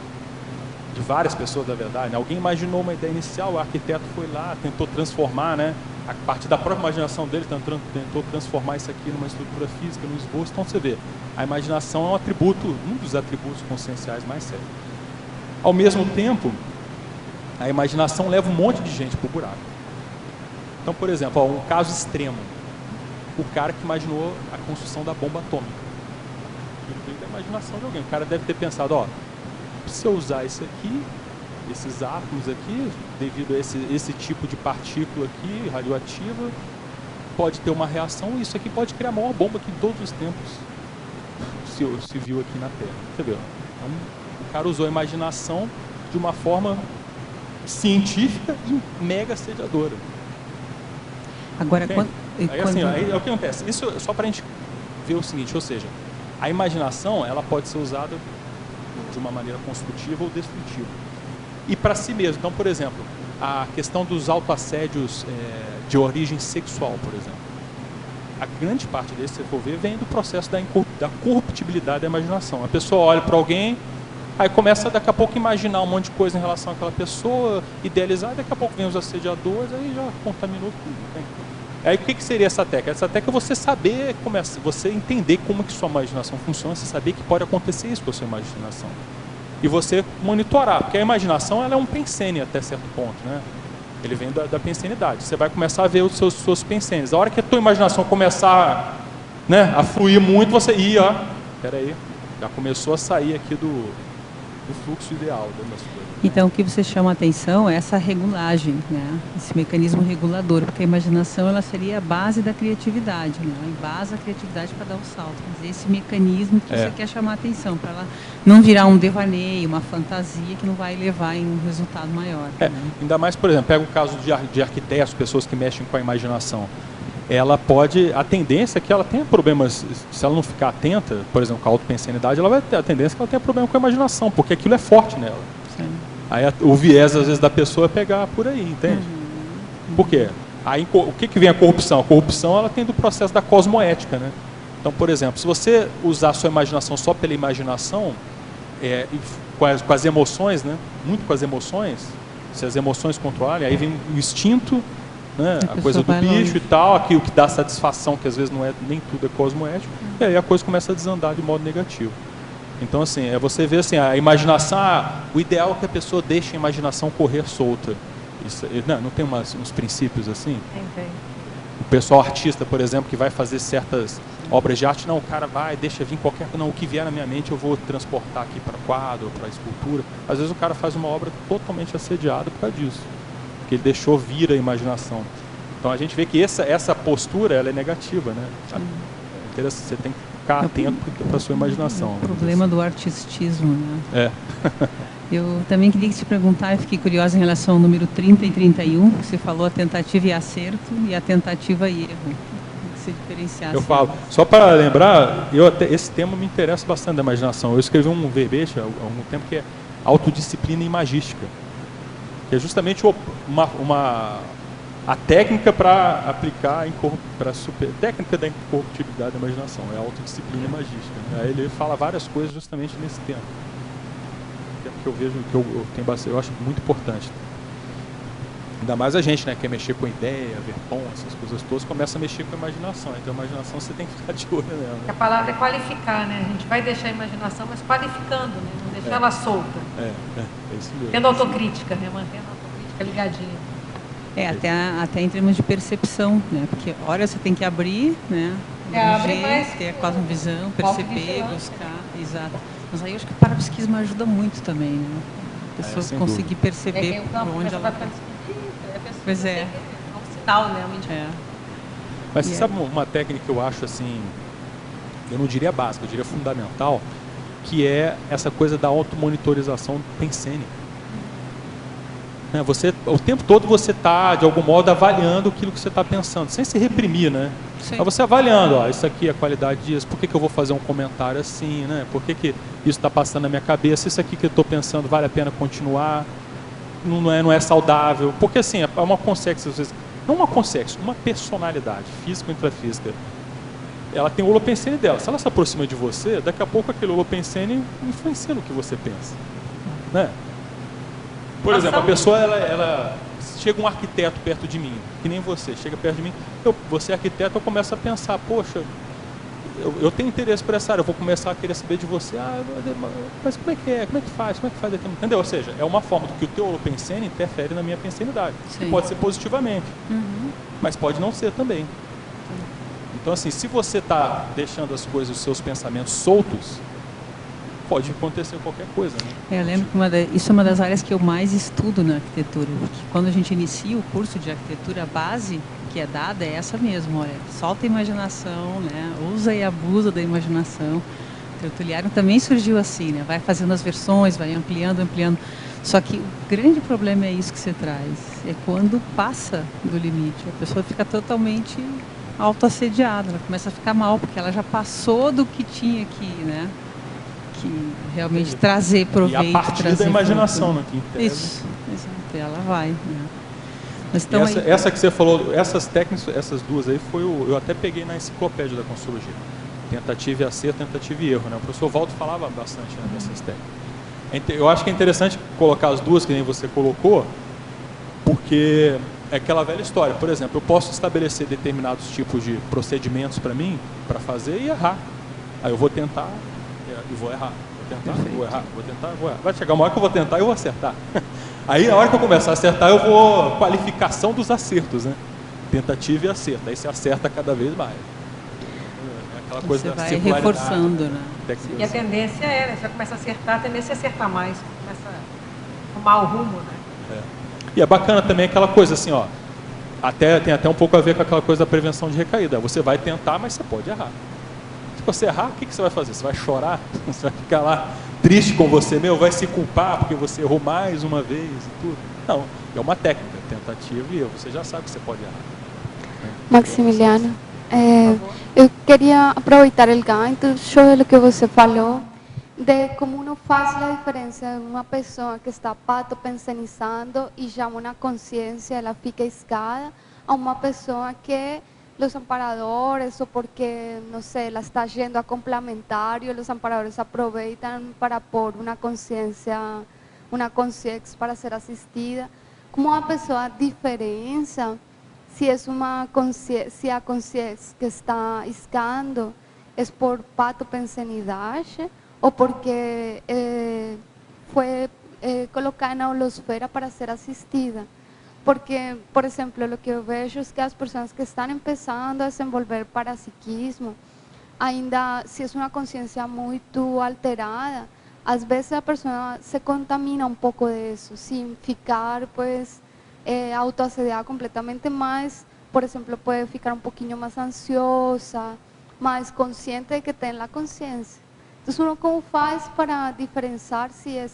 De várias pessoas, na verdade. Alguém imaginou uma ideia inicial, o arquiteto foi lá, tentou transformar, né? A partir da própria imaginação dele, tentou transformar isso aqui numa estrutura física, num esboço. Então você vê, a imaginação é um dos atributos conscienciais mais sérios. Ao mesmo tempo, a imaginação leva um monte de gente para o buraco. Então, por exemplo, um caso extremo. O cara que imaginou a construção da bomba atômica. Ele veio da imaginação de alguém. O cara deve ter pensado, se eu usar isso aqui, esses átomos aqui, devido a esse tipo de partícula aqui, radioativa, pode ter uma reação e isso aqui pode criar a maior bomba que em todos os tempos se viu aqui na Terra. Entendeu? Então, o cara usou a imaginação de uma forma científica e mega assediadora. Agora, aí é o que acontece. Isso só para a gente ver o seguinte, ou seja, a imaginação ela pode ser usada de uma maneira construtiva ou destrutiva. E para si mesmo. Então, por exemplo, a questão dos autoassédios de origem sexual, por exemplo. A grande parte desse, se for ver, vem do processo da corruptibilidade da imaginação. A pessoa olha para alguém, aí começa daqui a pouco a imaginar um monte de coisa em relação àquela pessoa, idealizar, daqui a pouco vem os assediadores, aí já contaminou tudo. Né? Aí o que seria essa técnica? Essa técnica é você saber, você entender como que sua imaginação funciona, você saber que pode acontecer isso com a sua imaginação. E você monitorar, porque a imaginação ela é um pensene até certo ponto, né? Ele vem da pensenidade. Você vai começar a ver os seus pensenes. A hora que a tua imaginação começar, né, a fluir muito, você peraí, já começou a sair aqui do fluxo ideal das coisas. Então, o que você chama a atenção é essa regulagem, né? Esse mecanismo regulador, porque a imaginação ela seria a base da criatividade, né? Ela embasa a criatividade para dar o salto. Mas esse mecanismo que você quer chamar a atenção, para ela não virar um devaneio, uma fantasia que não vai levar em um resultado maior. Né? Ainda mais, por exemplo, pega o caso de arquitetos, pessoas que mexem com a imaginação. Ela pode, a tendência é que ela tenha problemas, se ela não ficar atenta, por exemplo, com a autopensanidade, ela vai ter a tendência que ela tenha problema com a imaginação, porque aquilo é forte nela. Sim. Aí o viés, às vezes, da pessoa é pegar por aí, entende? Por quê? Aí, o que vem a corrupção? A corrupção, ela tem do processo da cosmoética, né? Então, por exemplo, se você usar a sua imaginação só pela imaginação, com as emoções, né? Muito com as emoções, se as emoções controlarem, aí vem o instinto, né? A coisa do bicho e tal, aquilo que dá satisfação, que às vezes não é, nem tudo é cosmoético, e aí a coisa começa a desandar de modo negativo. Então, assim, você vê assim, a imaginação, o ideal é que a pessoa deixe a imaginação correr solta. Isso, não tem uns princípios assim? Tem. O pessoal artista, por exemplo, que vai fazer certas obras de arte, não, o cara vai, deixa vir qualquer coisa, não, o que vier na minha mente eu vou transportar aqui para quadro, para escultura. Às vezes o cara faz uma obra totalmente assediada por causa disso, porque ele deixou vir a imaginação. Então a gente vê que essa postura, ela é negativa, né? Você tem que ficar atento para a sua imaginação. O problema do artistismo, né? Eu também queria te perguntar, eu fiquei curiosa em relação ao número 30 e 31, que você falou a tentativa e acerto e a tentativa e erro. Que você diferenciasse. Eu falo, só para lembrar, esse tema me interessa bastante da imaginação. Eu escrevi um verbete há algum tempo que é autodisciplina imagística, que é justamente a técnica para aplicar técnica da incorruptibilidade da imaginação, é a autodisciplina imagística. Né? Aí ele fala várias coisas justamente nesse tema. Que eu vejo que eu tenho bastante, eu acho muito importante. Ainda mais a gente, né, que quer mexer com ideia, ver tom, essas coisas todas, começa a mexer com a imaginação. Então a imaginação você tem que ficar de olho nela. Né? A palavra é qualificar, né? A gente vai deixar a imaginação, mas qualificando, né? Não deixar ela solta. É isso mesmo. Tendo autocrítica, né? Mantendo a autocrítica ligadinha. Até em termos de percepção, né? Porque hora você tem que abrir, né? Ter a cosmovisão, perceber, buscar, exato. Mas aí eu acho que o parapsiquismo ajuda muito também, né? A pessoa conseguir perceber por onde ela está. Pois é. É um sinal, né? Mas você sabe uma técnica que eu acho assim, eu não diria básica, eu diria fundamental, que é essa coisa da automonitorização pensênica. O tempo todo você está, de algum modo, avaliando aquilo que você está pensando, sem se reprimir, né? Sim. Mas você avaliando, isso aqui é a qualidade disso, por que eu vou fazer um comentário assim, né? Por que isso está passando na minha cabeça, isso aqui que eu estou pensando vale a pena continuar, não é saudável, porque assim, é uma consciência, às vezes, não uma consciência, uma personalidade, física ou intrafísica. Ela tem o holopensene dela, se ela se aproxima de você, daqui a pouco aquele holopensene influencia no que você pensa, né? Por exemplo, a pessoa, ela chega um arquiteto perto de mim, que nem você, chega perto de mim, você é arquiteto, eu começo a pensar, poxa, eu tenho interesse por essa área, eu vou começar a querer saber de você, mas como é que faz, entendeu? Ou seja, é uma forma do que o teu holopensene interfere na minha pensenidade, que pode ser positivamente, mas pode não ser também. Então assim, se você está deixando as coisas, os seus pensamentos soltos, pode acontecer qualquer coisa, né? Eu lembro que isso é uma das áreas que eu mais estudo na arquitetura, porque quando a gente inicia o curso de arquitetura, a base que é dada é essa mesmo, olha, solta a imaginação, né? Usa e abusa da imaginação. O Tertuliano também surgiu assim, né? Vai fazendo as versões, vai ampliando. Só que o grande problema é isso que você traz, é quando passa do limite, a pessoa fica totalmente autoassediada, ela começa a ficar mal, porque ela já passou do que tinha que, né? Que realmente trazer proveito. E a partir da imaginação, né? Isso, exato, ela vai. Né? Mas então, essa que você falou, essas técnicas, essas duas aí, eu até peguei na enciclopédia da Consciologia. Tentativa e acerto, tentativa e erro. Né? O professor Waldo falava bastante, né, dessas técnicas. Eu acho que é interessante colocar as duas, que nem você colocou, porque é aquela velha história. Por exemplo, eu posso estabelecer determinados tipos de procedimentos para mim, para fazer e errar. Aí eu vou tentar e vou errar. Vou tentar, vou errar. Vai chegar uma hora que eu vou tentar e eu vou acertar. Aí, na hora que eu começar a acertar, eu vou... Qualificação dos acertos, né? Tentativa e acerto. Aí você acerta cada vez mais. É aquela coisa você da vai reforçando, né? E a tendência né? Você começa a acertar, a tendência é acertar mais. Começa a mau rumo, né? E é bacana também aquela coisa assim, ó, tem até um pouco a ver com aquela coisa da prevenção de recaída. Você vai tentar, mas você pode errar. Se você errar, o que você vai fazer? Você vai chorar? Você vai ficar lá triste com você mesmo? Vai se culpar porque você errou mais uma vez e tudo? Não, é uma técnica, tentativa e erro. Você já sabe que você pode errar. Maximiliano, eu queria aproveitar o gancho sobre o que você falou, de como uno faz a diferença de uma pessoa que está patopensionizando e já uma consciência, ela fica escada, a uma pessoa que los amparadores, o porque, no sé, la está yendo a complementario, los amparadores aproveitan para pôr uma consciência para ser assistida. Como a pessoa diferença se a consciência que está escando é por patopensenidade ou porque foi colocada na holosfera para ser assistida. Porque, por exemplo, o que eu vejo é que as pessoas que estão começando a desenvolver parapsiquismo, ainda se é uma consciência muito alterada, às vezes a pessoa se contamina um pouco disso, sem ficar, pues, autoassediada completamente, mas, por exemplo, pode ficar um pouquinho mais ansiosa, mais consciente de que tem a consciência. Então, como faz para diferenciar se é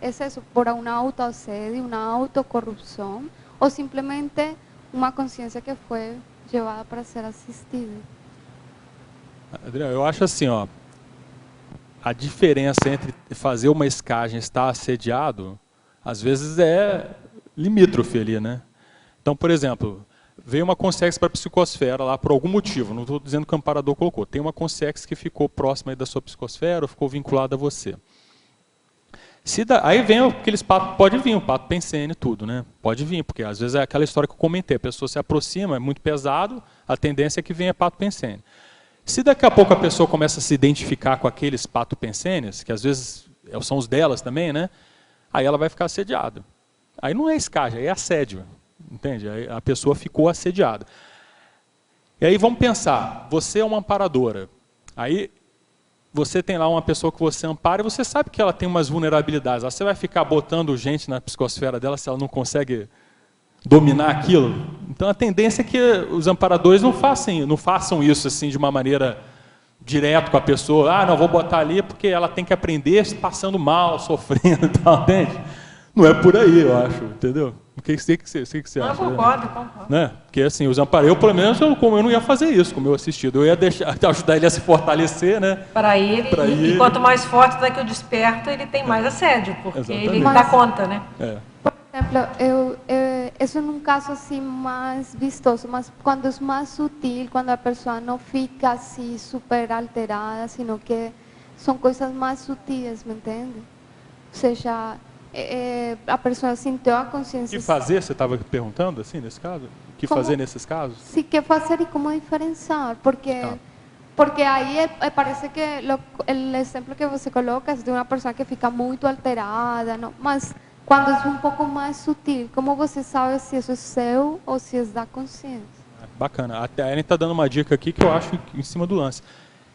isso por uma autoassedio, uma autocorrupção, ou simplesmente uma consciência que foi levada para ser assistida? Adriano, eu acho assim, ó, a diferença entre fazer uma escagem e estar assediado, às vezes é limítrofe ali, né? Então, por exemplo, veio uma consciência para a psicosfera lá por algum motivo, não estou dizendo que o amparador colocou, tem uma consciência que ficou próxima aí da sua psicosfera ou ficou vinculada a você. Aí vem aqueles papos, pode vir, o pato pensene, tudo, né? Pode vir, porque às vezes é aquela história que eu comentei, a pessoa se aproxima, é muito pesado, a tendência é que venha pato pensene. Se daqui a pouco a pessoa começa a se identificar com aqueles pato pensenes, que às vezes são os delas também, né? Aí ela vai ficar assediada. Aí não é escagem, aí é assédio, entende? Aí a pessoa ficou assediada. E aí vamos pensar, você é uma amparadora, aí você tem lá uma pessoa que você ampara e você sabe que ela tem umas vulnerabilidades. Você vai ficar botando gente na psicosfera dela se ela não consegue dominar aquilo? Então a tendência é que os amparadores não façam isso assim de uma maneira direta com a pessoa. Ah, não, vou botar ali porque ela tem que aprender passando mal, sofrendo e tal, entende? Não é por aí, eu acho, entendeu? O que você acha? Eu concordo. Né? Porque assim, os amparadores, eu pelo menos eu não ia fazer isso com o meu assistido. Eu ia ajudar ele a se fortalecer, né? Para ele, e quanto mais forte daqui o desperto, ele tem mais assédio, porque Exatamente. ele dá conta, né? Por exemplo, isso é um caso assim mais vistoso, mas quando é mais sutil, quando a pessoa não fica assim super alterada, sino que são coisas mais sutis, me entende? Ou seja, a pessoa sentiu a consciência. O que fazer, você estava perguntando, assim, nesse caso? O que fazer nesses casos? Sim, que fazer e como diferenciar, porque aí parece que o exemplo que você coloca é de uma pessoa que fica muito alterada, não? Mas quando é um pouco mais sutil, como você sabe se isso é seu ou se é da consciência? Bacana. Até a Ellen está dando uma dica aqui que eu acho em cima do lance.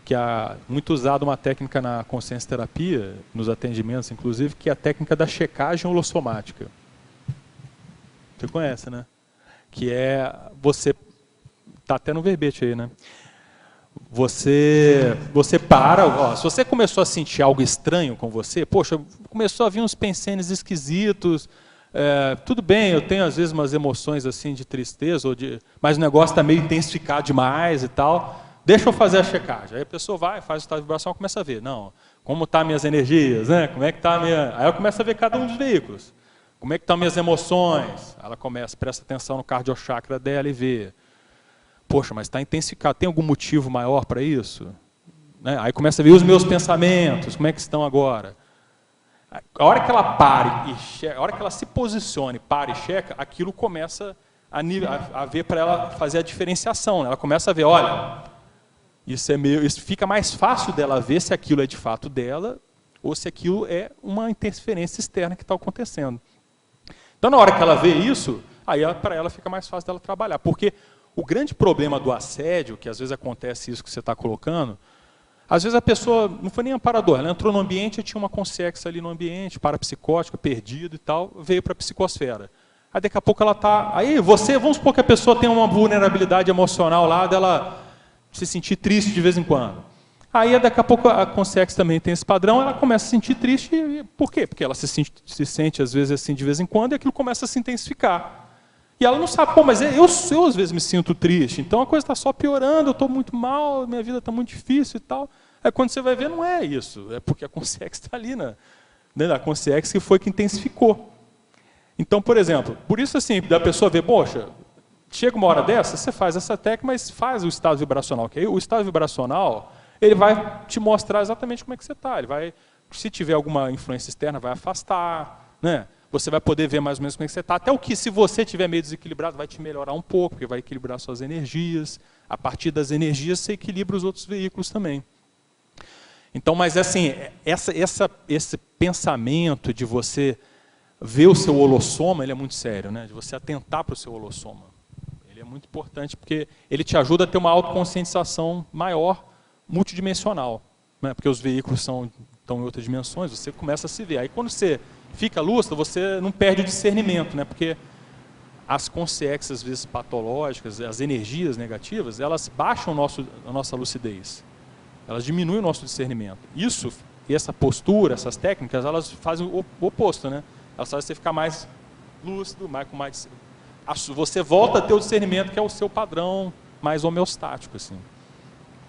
Que é muito usada uma técnica na consciência terapia, nos atendimentos inclusive, que é a técnica da checagem holossomática. Você conhece, né? Que é você, está até no verbete aí, né? Você para, ó, se você começou a sentir algo estranho com você, poxa, começou a vir uns pensenes esquisitos, tudo bem, eu tenho às vezes umas emoções assim de tristeza, mas o negócio está meio intensificado demais e tal. Deixa eu fazer a checagem. Aí a pessoa vai, faz o estado de vibração e começa a ver. Não, como estão minhas energias, né? Como é que está a minha... Aí ela começa a ver cada um dos veículos. Como é que estão minhas emoções? Ela começa, presta atenção no cardiochakra dela e vê. Poxa, mas está intensificado. Tem algum motivo maior para isso? Né? Aí começa a ver os meus pensamentos. Como é que estão agora? A hora que ela pare, a hora que ela se posicione, para e checa, aquilo começa a ver para ela fazer a diferenciação. Né? Ela começa a ver, olha... Isso fica mais fácil dela ver se aquilo é de fato dela ou se aquilo é uma interferência externa que está acontecendo. Então, na hora que ela vê isso, aí para ela fica mais fácil dela trabalhar. Porque o grande problema do assédio, que às vezes acontece isso que você está colocando, Às vezes a pessoa, não foi nem amparador, ela entrou no ambiente e tinha uma consciência ali no ambiente, parapsicótica, perdida e tal, veio para a psicosfera. Aí daqui a pouco ela está... Aí vamos supor que a pessoa tem uma vulnerabilidade emocional lá, dela se sentir triste de vez em quando. Aí daqui a pouco a consciência também tem esse padrão, ela começa a se sentir triste. Por quê? Porque ela se sente às vezes assim de vez em quando e aquilo começa a se intensificar. E ela não sabe, pô, mas eu às vezes me sinto triste, então a coisa está só piorando, eu estou muito mal, minha vida está muito difícil e tal. Aí quando você vai ver, não é isso, é porque a consciência está ali, a consciência que foi que intensificou. Então, por exemplo, por isso assim, da pessoa ver, poxa, chega uma hora dessa, você faz essa técnica, mas faz o estado vibracional, que aí o estado vibracional, ele vai te mostrar exatamente como é que você está, ele vai, se tiver alguma influência externa, vai afastar, né? Você vai poder ver mais ou menos como é que você está. Até o que, se você estiver meio desequilibrado, vai te melhorar um pouco, porque vai equilibrar suas energias. A partir das energias, você equilibra os outros veículos também. Então, mas assim, esse pensamento de você ver o seu holossoma, ele é muito sério, né? De você atentar para o seu holossoma. Ele é muito importante, porque ele te ajuda a ter uma autoconscientização maior, multidimensional. Né? Porque os veículos estão em outras dimensões, você começa a se ver. Aí quando você fica lúcido, você não perde o discernimento, né? Porque as consciências, às vezes, patológicas, as energias negativas, elas baixam a nossa lucidez. Elas diminuem o nosso discernimento. Isso, essa postura, essas técnicas, elas fazem o oposto, né? Elas fazem você ficar mais lúcido, com mais... Você volta a ter o discernimento, que é o seu padrão mais homeostático, assim.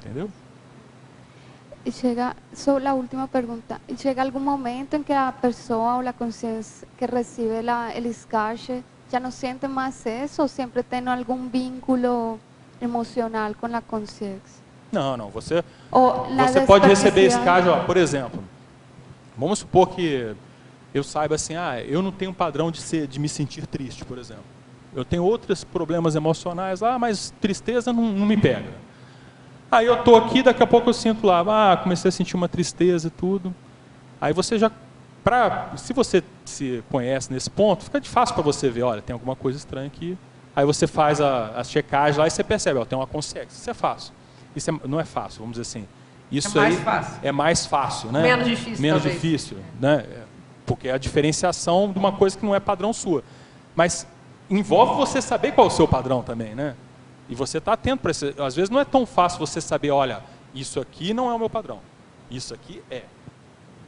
Entendeu? Y llega, solo la última pregunta, ¿y llega algún momento en que la persona o la conciencia que recibe el ISCASH ya no siente más eso, o siempre tiene algún vínculo emocional con la conciencia? Não, você Você pode receber ISCASH, por exemplo, vamos supor que eu saiba assim, eu não tenho um padrão de me sentir triste, por exemplo. Eu tenho outros problemas emocionais, mas tristeza não me pega. Aí eu estou aqui, daqui a pouco eu sinto lá, comecei a sentir uma tristeza e tudo. Aí você já, se você se conhece nesse ponto, fica fácil para você ver, olha, tem alguma coisa estranha aqui. Aí você faz a checagem lá e você percebe, tem uma consciência. Isso é fácil. Isso não é fácil, vamos dizer assim. Isso é mais fácil. É mais fácil, né? Menos difícil, Menos talvez. difícil, né? Porque é a diferenciação de uma coisa que não é padrão sua. Mas envolve você saber qual é o seu padrão também, né? E você está atento para isso. Às vezes não é tão fácil você saber, olha, isso aqui não é o meu padrão. Isso aqui é.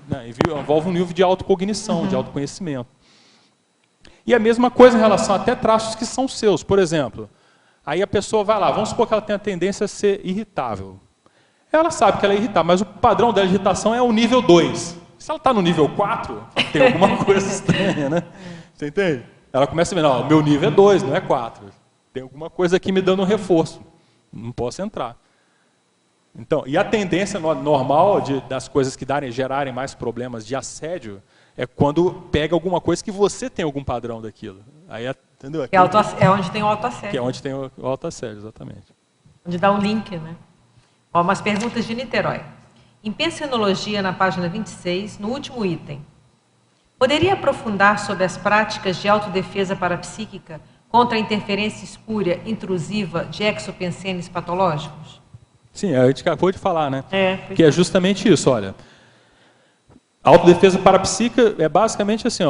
Né? Envolve um nível de autocognição, de autoconhecimento. E a mesma coisa em relação até traços que são seus. Por exemplo, aí a pessoa vai lá, vamos supor que ela tem a tendência a ser irritável. Ela sabe que ela é irritável, mas o padrão dela de irritação é o nível 2. Se ela está no nível 4, tem alguma coisa estranha, né? Você entende? Ela começa a ver, não, o meu nível é 2, não é 4. Tem alguma coisa aqui me dando um reforço. Não posso entrar. Então, e a tendência normal das coisas que gerarem mais problemas de assédio é quando pega alguma coisa que você tem algum padrão daquilo. Aí, entendeu? É onde tem o autoassédio. Que é onde tem o autoassédio, exatamente. Onde dá o link, né? Ó, umas perguntas de Niterói. Em Pensenologia, na página 26, no último item, poderia aprofundar sobre as práticas de autodefesa parapsíquica contra a interferência espúria intrusiva de exopensenes patológicos? Sim, a gente acabou de falar, né? Que é. É justamente isso, olha. A autodefesa parapsíquica é basicamente assim,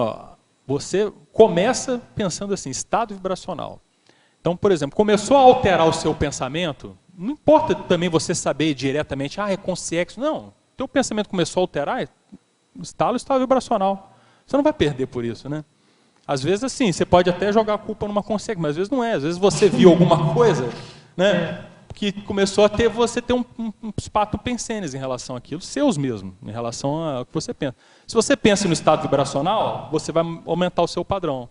você começa pensando assim, estado vibracional. Então, por exemplo, começou a alterar o seu pensamento, não importa também você saber diretamente, é consciência. Não, teu pensamento começou a alterar, estado vibracional. Você não vai perder por isso, né? Às vezes, assim, você pode até jogar a culpa numa consciência, mas às vezes não é. Às vezes você viu alguma coisa, né, que começou a você ter uns pato-pensenes em relação àquilo, seus mesmo, em relação ao que você pensa. Se você pensa no estado vibracional, você vai aumentar o seu padrão,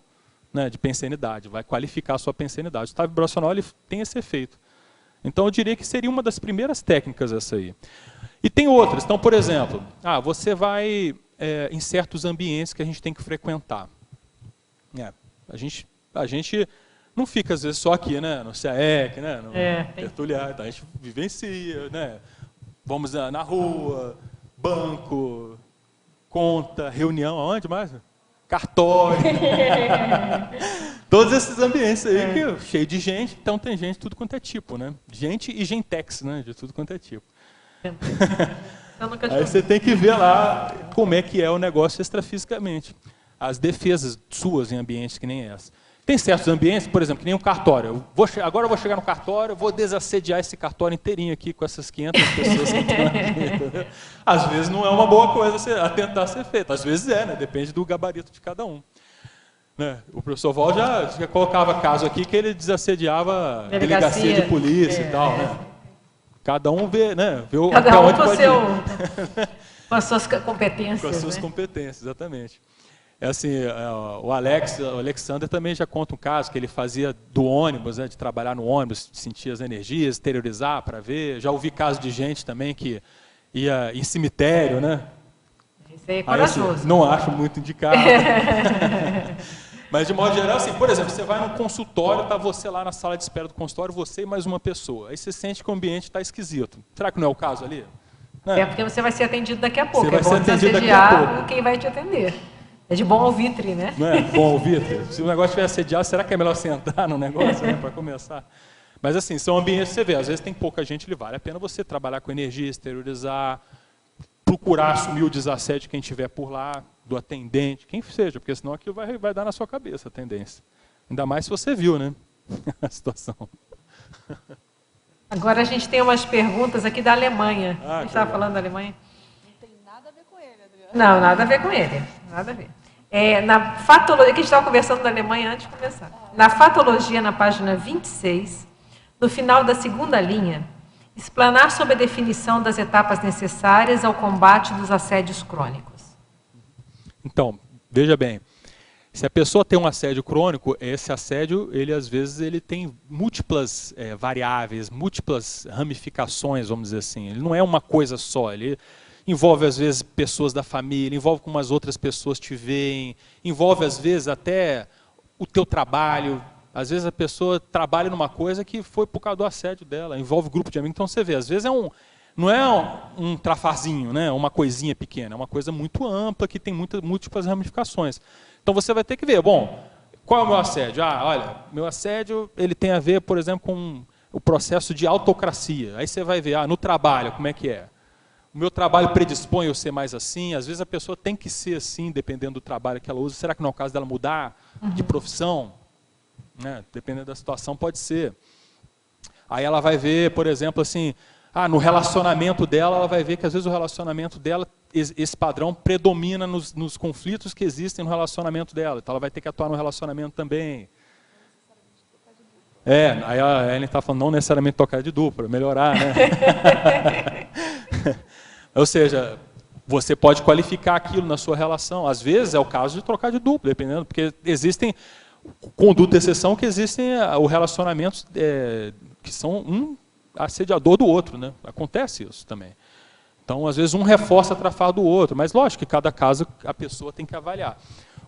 né, de pensenidade, vai qualificar a sua pensenidade. O estado vibracional ele tem esse efeito. Então, eu diria que seria uma das primeiras técnicas essa aí. E tem outras. Então, por exemplo, você vai em certos ambientes que a gente tem que frequentar. A gente não fica, às vezes, só aqui, né? No CAEC, né? No Tertuliar, então a gente vivencia, né? Vamos na rua, banco, conta, reunião, aonde mais? Cartório. Todos esses ambientes aí, cheio de gente, então tem gente de tudo quanto é tipo, né? Gente e gentex, né? De tudo quanto é tipo. Aí você tem que ver lá como é que é o negócio extrafisicamente. As defesas suas em ambientes que nem essa. Tem certos ambientes, por exemplo, que nem um cartório. Agora eu vou chegar no cartório, vou desassediar esse cartório inteirinho aqui com essas 500 pessoas que estão aqui. Às vezes não é uma boa coisa a tentar ser feita. Às vezes é, né? Depende do gabarito de cada um. Né? O professor Val já colocava caso aqui que ele desassediava delegacia de polícia e tal. Né? Cada um vê, né? Vê cada um com as suas competências. Com as suas competências, exatamente. É assim, o Alexander também já conta um caso que ele fazia do ônibus, né, de trabalhar no ônibus, sentir as energias, exteriorizar para ver. Já ouvi casos de gente também que ia em cemitério, né? Isso aí é corajoso. Assim, não acho muito indicado. Mas, de modo geral, assim, por exemplo, você vai num consultório, está você lá na sala de espera do consultório, você e mais uma pessoa. Aí você sente que o ambiente está esquisito. Será que não é o caso ali? É porque você vai ser atendido daqui a pouco. Você vai ser atendido daqui a pouco. Quem vai te atender. É de bom alvitre, né? Não é? Bom alvitre. Se o negócio estiver assediado, será que é melhor sentar no negócio, né, para começar? Mas assim, são ambientes que você vê. Às vezes tem pouca gente, ele vale a pena você trabalhar com energia, exteriorizar, procurar assumir o desassédio de quem estiver por lá, do atendente, quem seja, porque senão aquilo vai dar na sua cabeça a tendência. Ainda mais se você viu, né? A situação. Agora a gente tem umas perguntas aqui da Alemanha. A gente estava falando da Alemanha. Não tem nada a ver com ele, Adriano. Não, nada a ver com ele. Nada a ver. Na fatologia, que a gente estava conversando da Alemanha antes de começar. Na fatologia, na página 26, no final da segunda linha, explanar sobre a definição das etapas necessárias ao combate dos assédios crônicos. Então, veja bem, se a pessoa tem um assédio crônico, esse assédio, às vezes, ele tem múltiplas variáveis, múltiplas ramificações, vamos dizer assim. Ele não é uma coisa só, ele envolve, às vezes, pessoas da família, envolve como as outras pessoas te veem, envolve, às vezes, até o teu trabalho. Às vezes a pessoa trabalha numa coisa que foi por causa do assédio dela, envolve grupo de amigos. Então você vê, às vezes não é um trafazinho, né? Uma coisinha pequena, é uma coisa muito ampla que tem múltiplas ramificações. Então você vai ter que ver, bom, qual é o meu assédio? Olha, meu assédio ele tem a ver, por exemplo, com o processo de autocracia. Aí você vai ver, no trabalho, como é que é? O meu trabalho predispõe eu ser mais assim, às vezes a pessoa tem que ser assim, dependendo do trabalho que ela usa. Será que não é o caso dela mudar de profissão? Né? Dependendo da situação, pode ser. Aí ela vai ver, por exemplo, assim, no relacionamento dela, ela vai ver que às vezes o relacionamento dela, esse padrão predomina nos conflitos que existem no relacionamento dela. Então ela vai ter que atuar no relacionamento também. Aí a Ellen está falando, não necessariamente tocar de dupla, melhorar, né? Ou seja, você pode qualificar aquilo na sua relação. Às vezes é o caso de trocar de dupla, dependendo, porque existem conduta de exceção que existem relacionamentos que são um assediador do outro, né? Acontece isso também. Então, às vezes, um reforça a trafar do outro, mas lógico que cada caso a pessoa tem que avaliar.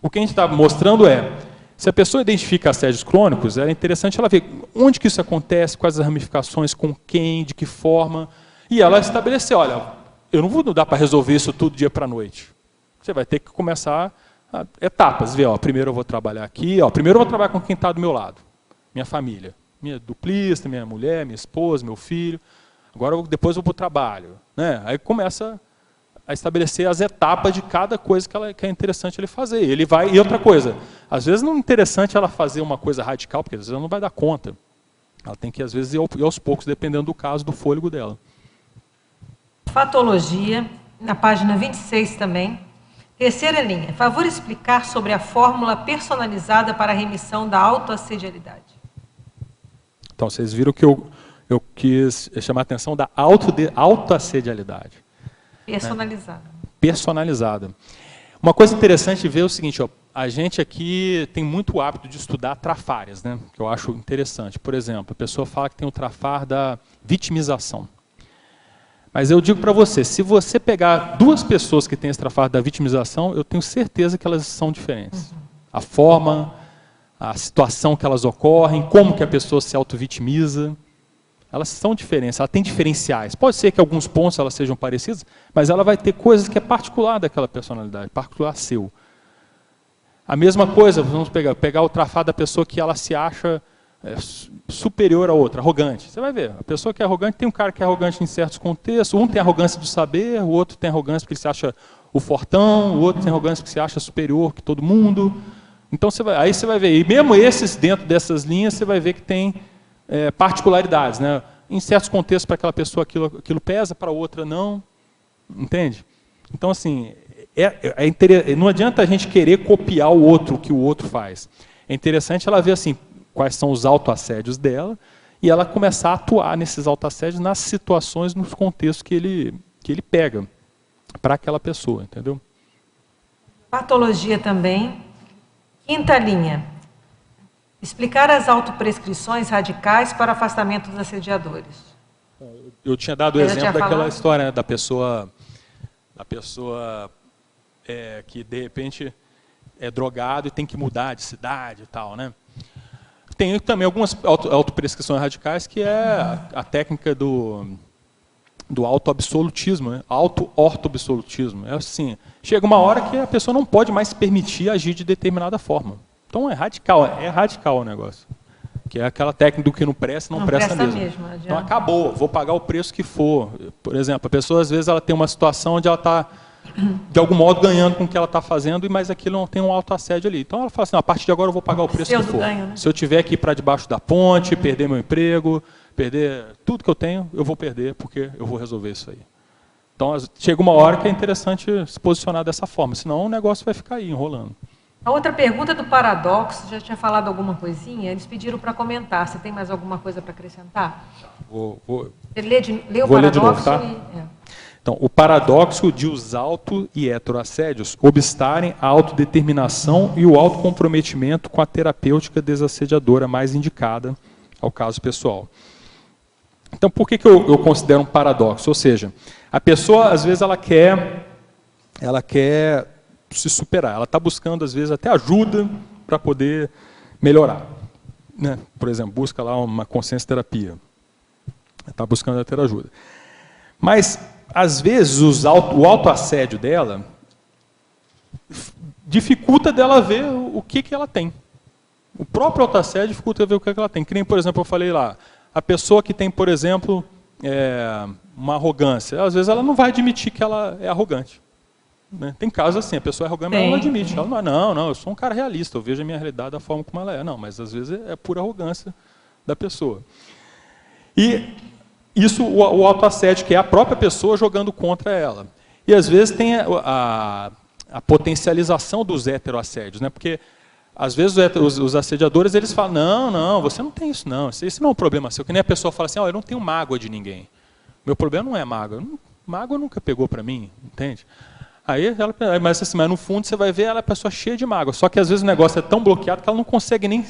O que a gente está mostrando se a pessoa identifica assédios crônicos, é interessante ela ver onde que isso acontece, quais as ramificações, com quem, de que forma, e ela estabelecer, olha, eu não vou dar para resolver isso tudo dia para a noite. Você vai ter que começar etapas, ver, primeiro eu vou trabalhar aqui, primeiro eu vou trabalhar com quem está do meu lado, minha família, minha duplista, minha mulher, minha esposa, meu filho, agora depois eu vou para o trabalho. Né? Aí começa a estabelecer as etapas de cada coisa que é interessante ele fazer. E outra coisa, às vezes não é interessante ela fazer uma coisa radical, porque às vezes ela não vai dar conta. Ela tem que, às vezes, ir aos poucos, dependendo do caso, do fôlego dela. Fatologia, na página 26 também. Terceira linha, favor explicar sobre a fórmula personalizada para a remissão da autoassedialidade. Então, vocês viram que eu quis chamar a atenção da autoassedialidade. Personalizada. Né? Personalizada. Uma coisa interessante de ver é o seguinte, a gente aqui tem muito hábito de estudar trafárias, né? Que eu acho interessante. Por exemplo, a pessoa fala que tem o trafar da vitimização. Mas eu digo para você, se você pegar duas pessoas que têm esse trafar da vitimização, eu tenho certeza que elas são diferentes. A forma, a situação que elas ocorrem, como que a pessoa se autovitimiza, elas são diferentes, ela tem diferenciais. Pode ser que alguns pontos elas sejam parecidos, mas ela vai ter coisas que é particular daquela personalidade, particular seu. A mesma coisa, vamos pegar o trafar da pessoa que ela se acha superior a outra, arrogante. Você vai ver, a pessoa que é arrogante, tem um cara que é arrogante em certos contextos, um tem arrogância do saber, o outro tem arrogância porque ele se acha o fortão, o outro tem arrogância porque se acha superior que todo mundo. Então aí você vai ver, e mesmo esses, dentro dessas linhas, você vai ver que tem particularidades, né? Em certos contextos, para aquela pessoa aquilo pesa, para outra não, entende? Então, assim, não adianta a gente querer copiar o que o outro faz. É interessante ela ver assim, quais são os autoassédios dela, e ela começar a atuar nesses autoassédios nas situações, nos contextos que ele pega para aquela pessoa, entendeu? Patologia também. Quinta linha. Explicar as autoprescrições radicais para afastamento dos assediadores. Eu tinha dado o exemplo daquela história, né, da pessoa que de repente é drogado e tem que mudar de cidade e tal, né? Tem também algumas autoprescrições radicais, que é a técnica do autoabsolutismo, né? Auto-ortoabsolutismo. É assim, chega uma hora que a pessoa não pode mais se permitir agir de determinada forma. Então é radical o negócio. Que é aquela técnica do que não presta, não presta mesmo. Então acabou, vou pagar o preço que for. Por exemplo, a pessoa às vezes ela tem uma situação onde ela está, de algum modo, ganhando com o que ela está fazendo, mas aquilo não tem um autoassédio ali. Então ela fala assim, a partir de agora eu vou pagar o preço que for. Ganho, né? Se eu tiver que ir para debaixo da ponte, perder meu emprego, perder tudo que eu tenho, eu vou perder, porque eu vou resolver isso aí. Então chega uma hora que é interessante se posicionar dessa forma, senão o negócio vai ficar aí, enrolando. A outra pergunta do paradoxo, já tinha falado alguma coisinha, eles pediram para comentar. Você tem mais alguma coisa para acrescentar? Vou lê o paradoxo de novo, tá? Então, o paradoxo de os auto e heteroassédios obstarem a autodeterminação e o autocomprometimento com a terapêutica desassediadora mais indicada ao caso pessoal. Então, por que eu considero um paradoxo? Ou seja, a pessoa, às vezes, ela quer se superar. Ela está buscando, às vezes, até ajuda para poder melhorar. Né? Por exemplo, busca lá uma consciência terapia. Está buscando até ajuda. Mas, às vezes, o autoassédio dela dificulta dela ver o que ela tem. O próprio autoassédio dificulta ver o que ela tem. Que nem, por exemplo, eu falei lá, a pessoa que tem, por exemplo, uma arrogância, às vezes ela não vai admitir que ela é arrogante. Né? Tem casos assim, a pessoa é arrogante, mas ela não admite. Ela não, eu sou um cara realista, eu vejo a minha realidade da forma como ela é. Não, mas às vezes é pura arrogância da pessoa. E isso, o autoassédio, que é a própria pessoa jogando contra ela. E às vezes tem a potencialização dos heteroassédios, né? Porque às vezes os assediadores eles falam, não, você não tem isso não, esse não é um problema seu. Que nem a pessoa fala assim, eu não tenho mágoa de ninguém. Meu problema não é mágoa. Mágoa nunca pegou para mim, entende? Mas no fundo você vai ver ela é a pessoa cheia de mágoa. Só que às vezes o negócio é tão bloqueado que ela não consegue nem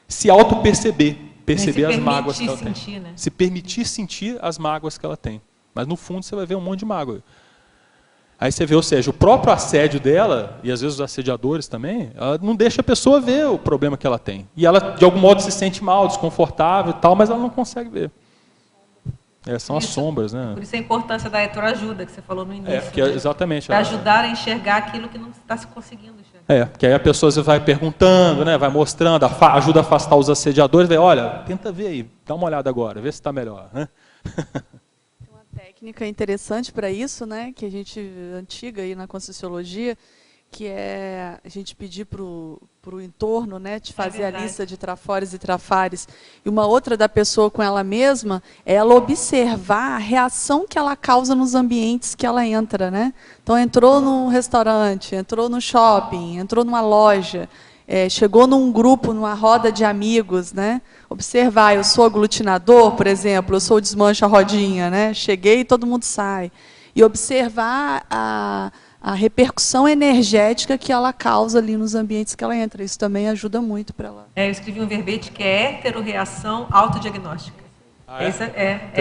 se auto-perceber. Perceber as mágoas que ela tem. Né? Se permitir sentir as mágoas que ela tem. Mas no fundo você vai ver um monte de mágoa. Aí você vê, ou seja, o próprio assédio dela, e às vezes os assediadores também, ela não deixa a pessoa ver o problema que ela tem. E ela, de algum modo, se sente mal, desconfortável e tal, mas ela não consegue ver. São as sombras, né? Por isso a importância da heteroajuda, que você falou no início. Porque, exatamente. Para ajudar a enxergar aquilo que não está se conseguindo enxergar. Porque aí a pessoa vai perguntando, né, vai mostrando, ajuda a afastar os assediadores, vai, olha, tenta ver aí, dá uma olhada agora, vê se está melhor. Né? Tem uma técnica interessante para isso, né, que a gente, antiga aí na Conscienciologia, que é a gente pedir para o entorno, né, de fazer a lista de trafores e trafares. E uma outra da pessoa com ela mesma é ela observar a reação que ela causa nos ambientes que ela entra. Né? Então, entrou num restaurante, entrou no shopping, entrou numa loja, chegou num grupo, numa roda de amigos. Né? Observar, eu sou aglutinador, por exemplo, eu sou o desmancha rodinha, né? Cheguei e todo mundo sai. E observar a repercussão energética que ela causa ali nos ambientes que ela entra. Isso também ajuda muito para ela. Eu escrevi um verbete que é heterorreação autodiagnóstica.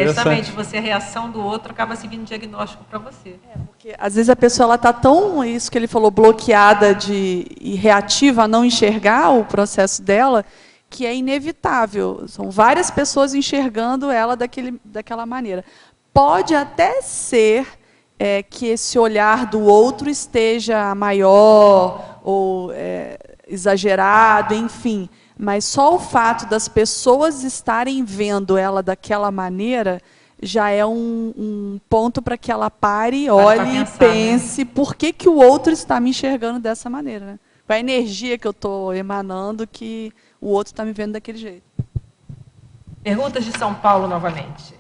Justamente, a reação do outro acaba seguindo diagnóstico para você. Porque às vezes a pessoa está tão, isso que ele falou, bloqueada e reativa a não enxergar o processo dela, que é inevitável. São várias pessoas enxergando ela daquela maneira. Pode até ser que esse olhar do outro esteja maior ou exagerado, enfim. Mas só o fato das pessoas estarem vendo ela daquela maneira já é um ponto para que ela pare, olhe e pense, né? Por que o outro está me enxergando dessa maneira, né? Qual a energia que eu estou emanando que o outro está me vendo daquele jeito. Perguntas de São Paulo novamente.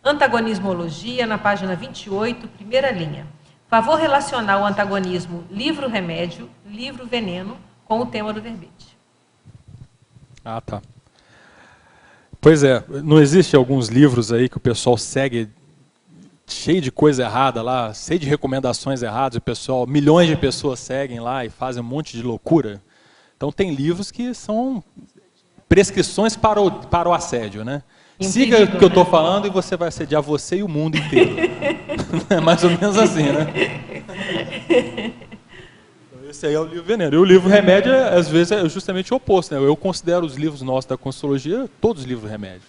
Antagonismologia, na página 28, primeira linha. Favor relacionar o antagonismo livro-remédio, livro-veneno, com o tema do verbete. Ah, tá. Pois é, não existe alguns livros aí que o pessoal segue cheio de coisa errada lá, cheio de recomendações erradas, o pessoal, milhões de pessoas seguem lá e fazem um monte de loucura. Então tem livros que são prescrições para o assédio, né? Siga o que eu estou falando e você vai assediar você e o mundo inteiro. É mais ou menos assim, né? Esse aí é o livro veneno. E o livro remédio, às vezes, é justamente o oposto, né? Eu considero os livros nossos da Consciologia todos livros remédio.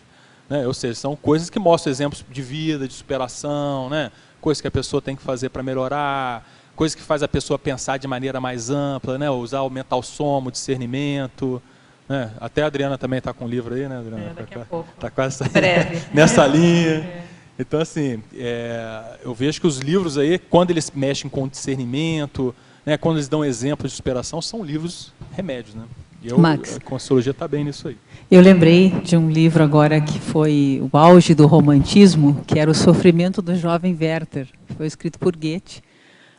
Né? Ou seja, são coisas que mostram exemplos de vida, de superação, né? Coisas que a pessoa tem que fazer para melhorar, coisas que faz a pessoa pensar de maneira mais ampla, né? Usar o mental soma, o discernimento. Né? Até a Adriana também está com um livro aí, né, Adriana? Daqui a pouco. Está quase breve. Nessa linha. Então, assim, eu vejo que os livros aí, quando eles mexem com discernimento, né, quando eles dão exemplos de superação, são livros remédios, né? E Max, a Consciologia está bem nisso aí. Eu lembrei de um livro agora que foi o auge do romantismo, que era O Sofrimento do Jovem Werther, que foi escrito por Goethe.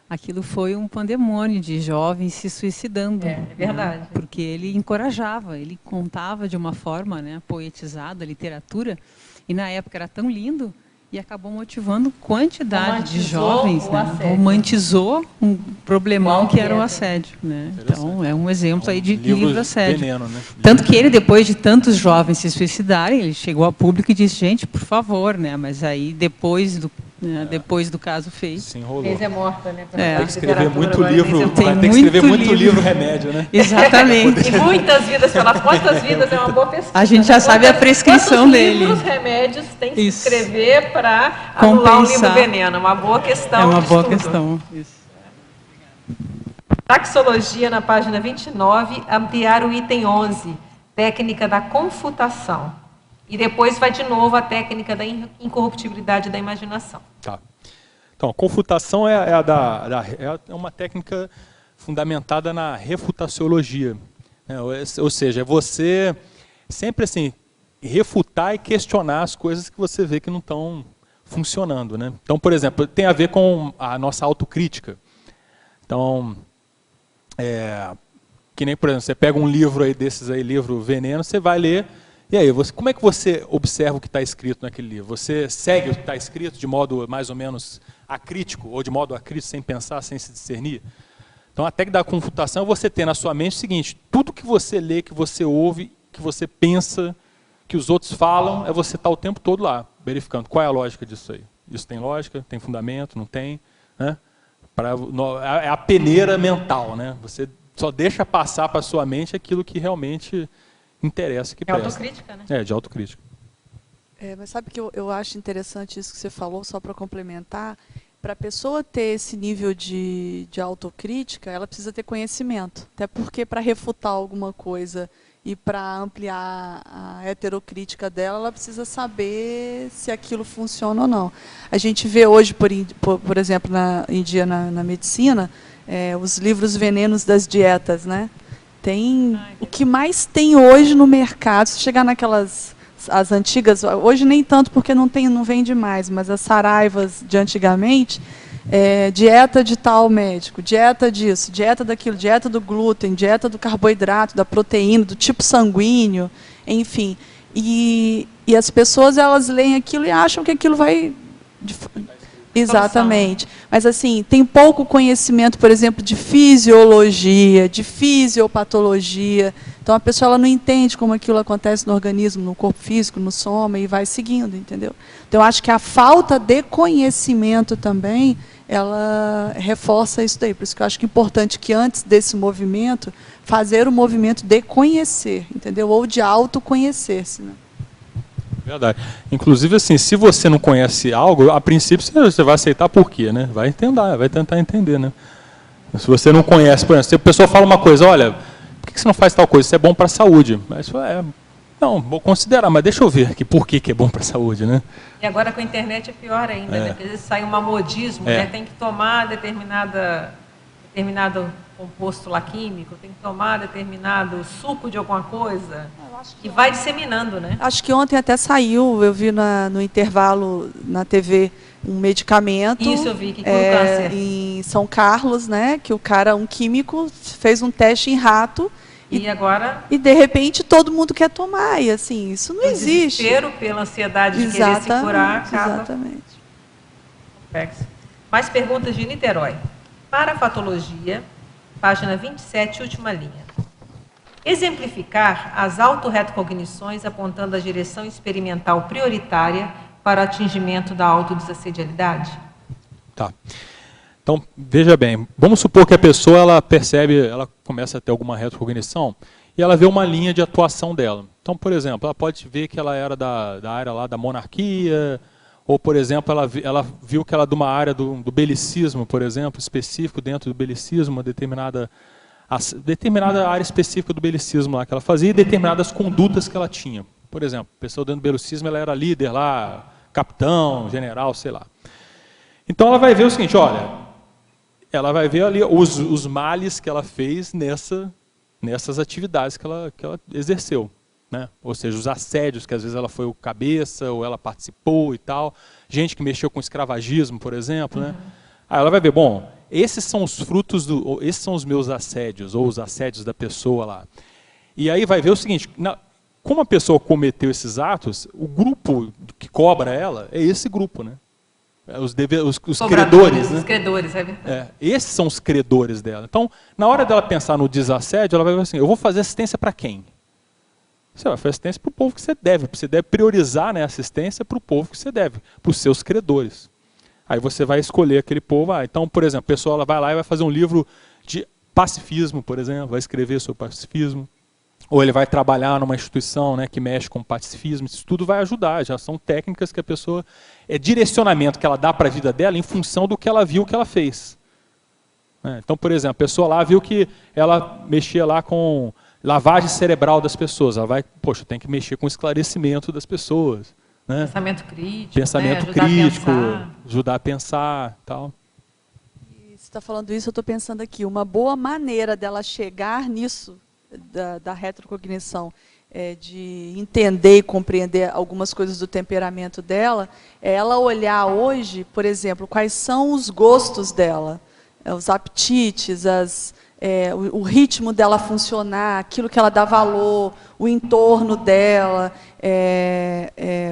Aquilo foi um pandemônio de jovens se suicidando. É verdade. Né? Porque ele encorajava, ele contava de uma forma, né, poetizada, a literatura, e na época era tão lindo, e acabou motivando quantidade de jovens, né? Romantizou um problemão que era o assédio, né? Então é um exemplo aí de livro assédio. Veneno, né? Tanto que ele, depois de tantos jovens se suicidarem, ele chegou ao público e disse: gente, por favor, né? Mas aí depois do caso fez. Se enrolou. Fez é morta, né? Tem que escrever muito livro, vai ter que escrever muito livro remédio, né? Exatamente. E muitas vidas, pelas quantas vidas é uma boa pesquisa. A gente já sabe a prescrição dele. Quantos livros remédios tem que escrever para anular um livro veneno? Uma boa questão. É uma boa questão. Isso. Taxologia, na página 29, ampliar o item 11, técnica da confutação. E depois vai de novo a técnica da incorruptibilidade da imaginação. Tá. Então, a confutação é uma técnica fundamentada na refutaciologia. Né? Ou seja, é você sempre assim, refutar e questionar as coisas que você vê que não estão funcionando. Né? Então, por exemplo, tem a ver com a nossa autocrítica. Então, que nem, por exemplo, você pega um livro aí desses aí, livro veneno, você vai ler. E aí, como é que você observa o que está escrito naquele livro? Você segue o que está escrito de modo mais ou menos acrítico, ou de modo acrítico, sem pensar, sem se discernir? Então, a técnica da confutação é você ter na sua mente o seguinte: tudo que você lê, que você ouve, que você pensa, que os outros falam, é você estar o tempo todo lá, verificando qual é a lógica disso aí. Isso tem lógica? Tem fundamento? Não tem? Né? É a peneira mental, né? Você só deixa passar para a sua mente aquilo que realmente interessa, que presta. Autocrítica, né? De autocrítica. Mas sabe que eu acho interessante isso que você falou, só para complementar. Para a pessoa ter esse nível de autocrítica, ela precisa ter conhecimento. Até porque para refutar alguma coisa e para ampliar a heterocrítica dela, ela precisa saber se aquilo funciona ou não. A gente vê hoje, por exemplo, em dia na medicina, os livros venenos das dietas, né? O que mais tem hoje no mercado, se chegar naquelas as antigas, hoje nem tanto porque não vende mais, mas as saraivas de antigamente, dieta de tal médico, dieta disso, dieta daquilo, dieta do glúten, dieta do carboidrato, da proteína, do tipo sanguíneo, enfim. E as pessoas, elas leem aquilo e acham que aquilo vai... Exatamente. Mas, assim, tem pouco conhecimento, por exemplo, de fisiologia, de fisiopatologia. Então, a pessoa ela não entende como aquilo acontece no organismo, no corpo físico, no soma, e vai seguindo, entendeu? Então, eu acho que a falta de conhecimento também, ela reforça isso daí. Por isso que eu acho que é importante que, antes desse movimento, fazer o movimento de conhecer, entendeu? Ou de autoconhecer-se, né? Verdade. Inclusive, assim, se você não conhece algo, a princípio você vai aceitar por quê, né? Vai tentar entender, né? Se você não conhece, por exemplo, se a pessoa fala uma coisa, olha, por que você não faz tal coisa? Isso é bom para a saúde. Mas não, vou considerar, mas deixa eu ver aqui por que é bom para a saúde, né? E agora com a internet é pior ainda, né? Porque às vezes sai um modismo, né? Tem que tomar determinado composto lá químico, tem que tomar determinado suco de alguma coisa, e vai disseminando, né? Acho que ontem até saiu, eu vi no intervalo na TV, um medicamento. Isso eu vi, que cura o câncer. Em São Carlos, né? Que o cara, um químico, fez um teste em rato. E agora? E de repente todo mundo quer tomar. E assim, isso não existe. O desespero pela ansiedade de querer se curar acaba. Exatamente. Complexo. Mais perguntas de Niterói. Parafatologia, página 27, última linha. Exemplificar as autorretrocognições apontando a direção experimental prioritária para o atingimento da autodesassedialidade? Tá. Então, veja bem, vamos supor que a pessoa ela percebe, ela começa a ter alguma retrocognição e ela vê uma linha de atuação dela. Então, por exemplo, ela pode ver que ela era da área lá da monarquia, ou, por exemplo, ela viu que ela é de uma área do belicismo, por exemplo, específico dentro do belicismo, uma determinada área específica do belicismo lá que ela fazia e determinadas condutas que ela tinha. Por exemplo, a pessoa dentro do belicismo ela era líder lá, capitão, general, sei lá. Então ela vai ver o seguinte, olha, ela vai ver ali os males que ela fez nessas atividades que ela exerceu. Né? Ou seja, os assédios que às vezes ela foi o cabeça ou ela participou e tal. Gente que mexeu com escravagismo, por exemplo. Né? Aí ela vai ver, bom, esses são os frutos, esses são os meus assédios, ou os assédios da pessoa lá. E aí vai ver o seguinte, como a pessoa cometeu esses atos, o grupo que cobra ela é esse grupo, né? Os credores, né? Os credores, é verdade. Esses são os credores dela. Então, na hora dela pensar no desassédio, ela vai ver assim, eu vou fazer assistência para quem? Você vai fazer assistência para o povo que você deve priorizar, né, a assistência para o povo que você deve, para os seus credores. Aí você vai escolher aquele povo. Então, por exemplo, a pessoa ela vai lá e vai fazer um livro de pacifismo, por exemplo, vai escrever sobre pacifismo. Ou ele vai trabalhar numa instituição, né, que mexe com pacifismo. Isso tudo vai ajudar, já são técnicas que a pessoa... É direcionamento que ela dá para a vida dela em função do que ela viu que ela fez. Então, por exemplo, a pessoa lá viu que ela mexia lá com lavagem cerebral das pessoas. Ela vai, poxa, tem que mexer com o esclarecimento das pessoas. Né? Pensamento crítico, pensamento crítico, ajudar a pensar, tal. E você está falando isso, eu estou pensando aqui, uma boa maneira dela chegar nisso, da retrocognição, de entender e compreender algumas coisas do temperamento dela, é ela olhar hoje, por exemplo, quais são os gostos dela, os apetites, o ritmo dela funcionar, aquilo que ela dá valor, o entorno dela,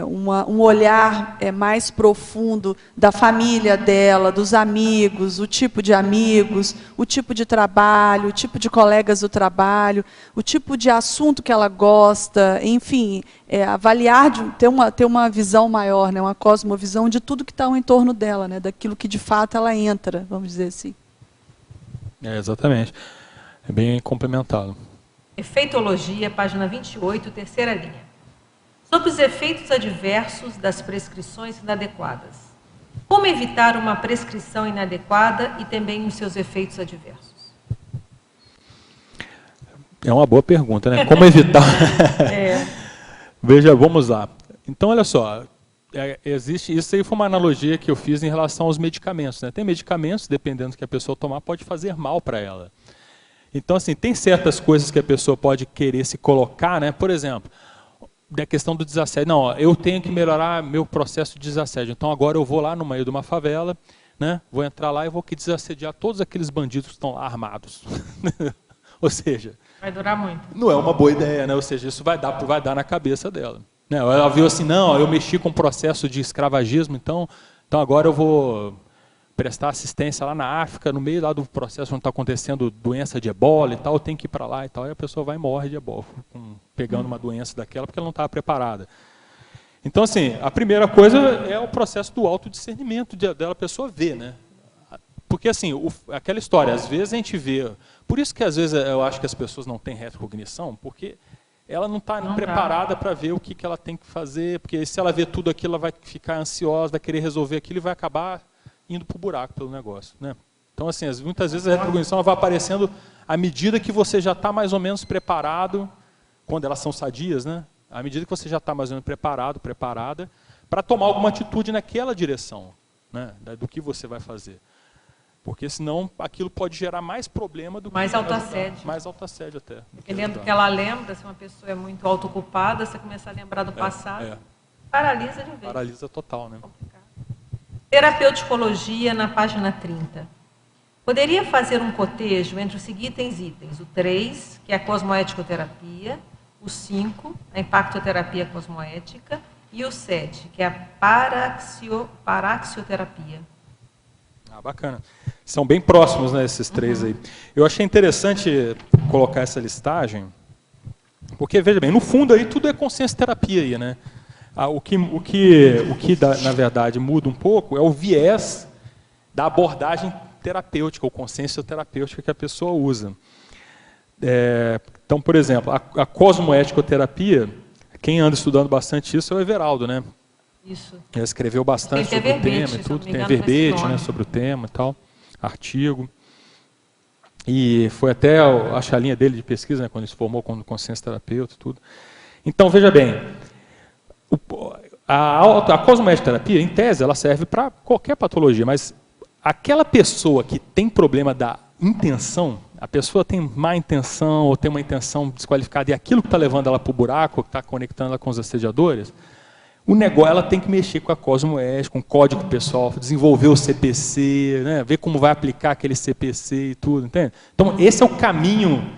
um olhar mais profundo da família dela, dos amigos, o tipo de amigos, o tipo de trabalho, o tipo de colegas do trabalho, o tipo de assunto que ela gosta, enfim, avaliar, ter uma visão maior, né, uma cosmovisão de tudo que está ao entorno dela, né, daquilo que de fato ela entra, vamos dizer assim. Exatamente. É bem complementado. Efeitologia, página 28, terceira linha. Sobre os efeitos adversos das prescrições inadequadas. Como evitar uma prescrição inadequada e também os seus efeitos adversos? É uma boa pergunta, né? Como evitar? Veja, vamos lá. Então, olha só. Existe, isso aí foi uma analogia que eu fiz em relação aos medicamentos. Né? Tem medicamentos, dependendo do que a pessoa tomar, pode fazer mal para ela. Então, assim, tem certas coisas que a pessoa pode querer se colocar, né? Por exemplo, da questão do desassédio. Não, eu tenho que melhorar meu processo de desassédio. Então, agora eu vou lá no meio de uma favela, né? Vou entrar lá e vou desassediar todos aqueles bandidos que estão lá armados. Ou seja... Vai durar muito. Não é uma boa ideia, né? Ou seja, isso vai dar na cabeça dela. Ela viu assim, não, eu mexi com o processo de escravagismo, então agora eu vou prestar assistência lá na África, no meio lá do processo onde está acontecendo doença de ebola e tal, eu tenho que ir para lá e tal, e a pessoa vai e morre de ebola, pegando uma doença daquela porque ela não estava preparada. Então, assim, a primeira coisa é o processo do autodiscernimento dela, a pessoa ver, né? Porque, assim, aquela história, às vezes a gente vê, por isso que às vezes eu acho que as pessoas não têm retrocognição, porque... ela não está preparada para ver o que ela tem que fazer, porque se ela vê tudo aquilo, ela vai ficar ansiosa, vai querer resolver aquilo e vai acabar indo para o buraco pelo negócio. Né? Então, assim, muitas vezes a retrocognição vai aparecendo à medida que você já está mais ou menos preparado, quando elas são sadias, né? À medida que você já está mais ou menos preparado, preparada, para tomar alguma atitude naquela direção, né? Do que você vai fazer. Porque senão aquilo pode gerar mais problema do que... Mais autoassédio. Mais autoassédio até. Dependendo do que ela lembra, se uma pessoa é muito autoocupada, você começar a lembrar do passado, paralisa de vez. Paralisa total, né? Complicado. Terapeuticologia, na página 30. Poderia fazer um cotejo entre os seguintes itens. O 3, que é a cosmoéticoterapia. O 5, a impactoterapia cosmoética. E o 7, que é a paraxioterapia. Ah, bacana. São bem próximos, né, esses três aí. Eu achei interessante colocar essa listagem, porque, veja bem, no fundo aí tudo é consciência terapia aí, né? O que na verdade muda um pouco é o viés da abordagem terapêutica ou consciência terapêutica que a pessoa usa. Então, por exemplo, a cosmoéticoterapia, quem anda estudando bastante isso é o Everaldo, né? Isso. Ele escreveu bastante sobre o tema e tudo, tem verbete, né, sobre o tema e tal, artigo. E foi até, acho, a linha dele de pesquisa, né, quando ele se formou como consciência terapeuta e tudo. Então, veja bem, a cosmoéticoterapia, em tese, ela serve para qualquer patologia, mas aquela pessoa que tem problema da intenção, a pessoa tem má intenção ou tem uma intenção desqualificada e aquilo que está levando ela para o buraco, que está conectando ela com os assediadores, o negócio, ela tem que mexer com a cosmoética, com o código pessoal, desenvolver o CPC, né, ver como vai aplicar aquele CPC e tudo, entende? Então, esse é o caminho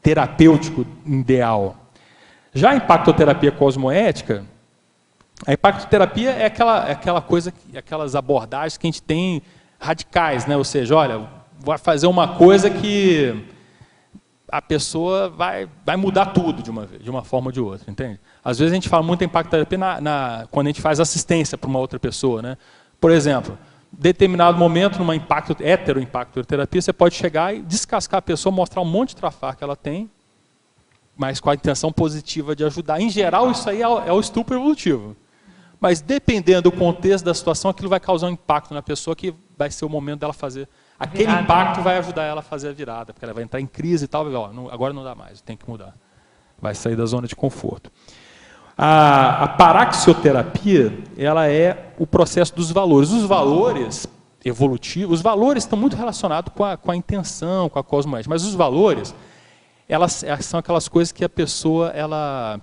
terapêutico ideal. Já a impactoterapia cosmoética, a impactoterapia é aquela coisa, aquelas abordagens que a gente tem radicais, né? Ou seja, olha, vai fazer uma coisa que a pessoa vai mudar tudo de uma vez, de uma forma ou de outra, entende? Às vezes a gente fala muito em impactoterapia quando a gente faz assistência para uma outra pessoa, né? Por exemplo, em determinado momento, numa heteroimpactoterapia, você pode chegar e descascar a pessoa, mostrar um monte de trafar que ela tem, mas com a intenção positiva de ajudar. Em geral, isso aí é o estupro evolutivo. Mas dependendo do contexto da situação, aquilo vai causar um impacto na pessoa que vai ser o momento dela fazer. Aquele impacto vai ajudar ela a fazer a virada, porque ela vai entrar em crise e tal, agora não dá mais, tem que mudar. Vai sair da zona de conforto. A paraxioterapia, ela é o processo dos valores. Os valores evolutivos, os valores estão muito relacionados com a intenção, com a cosmoética, mas os valores, elas são aquelas coisas que a pessoa,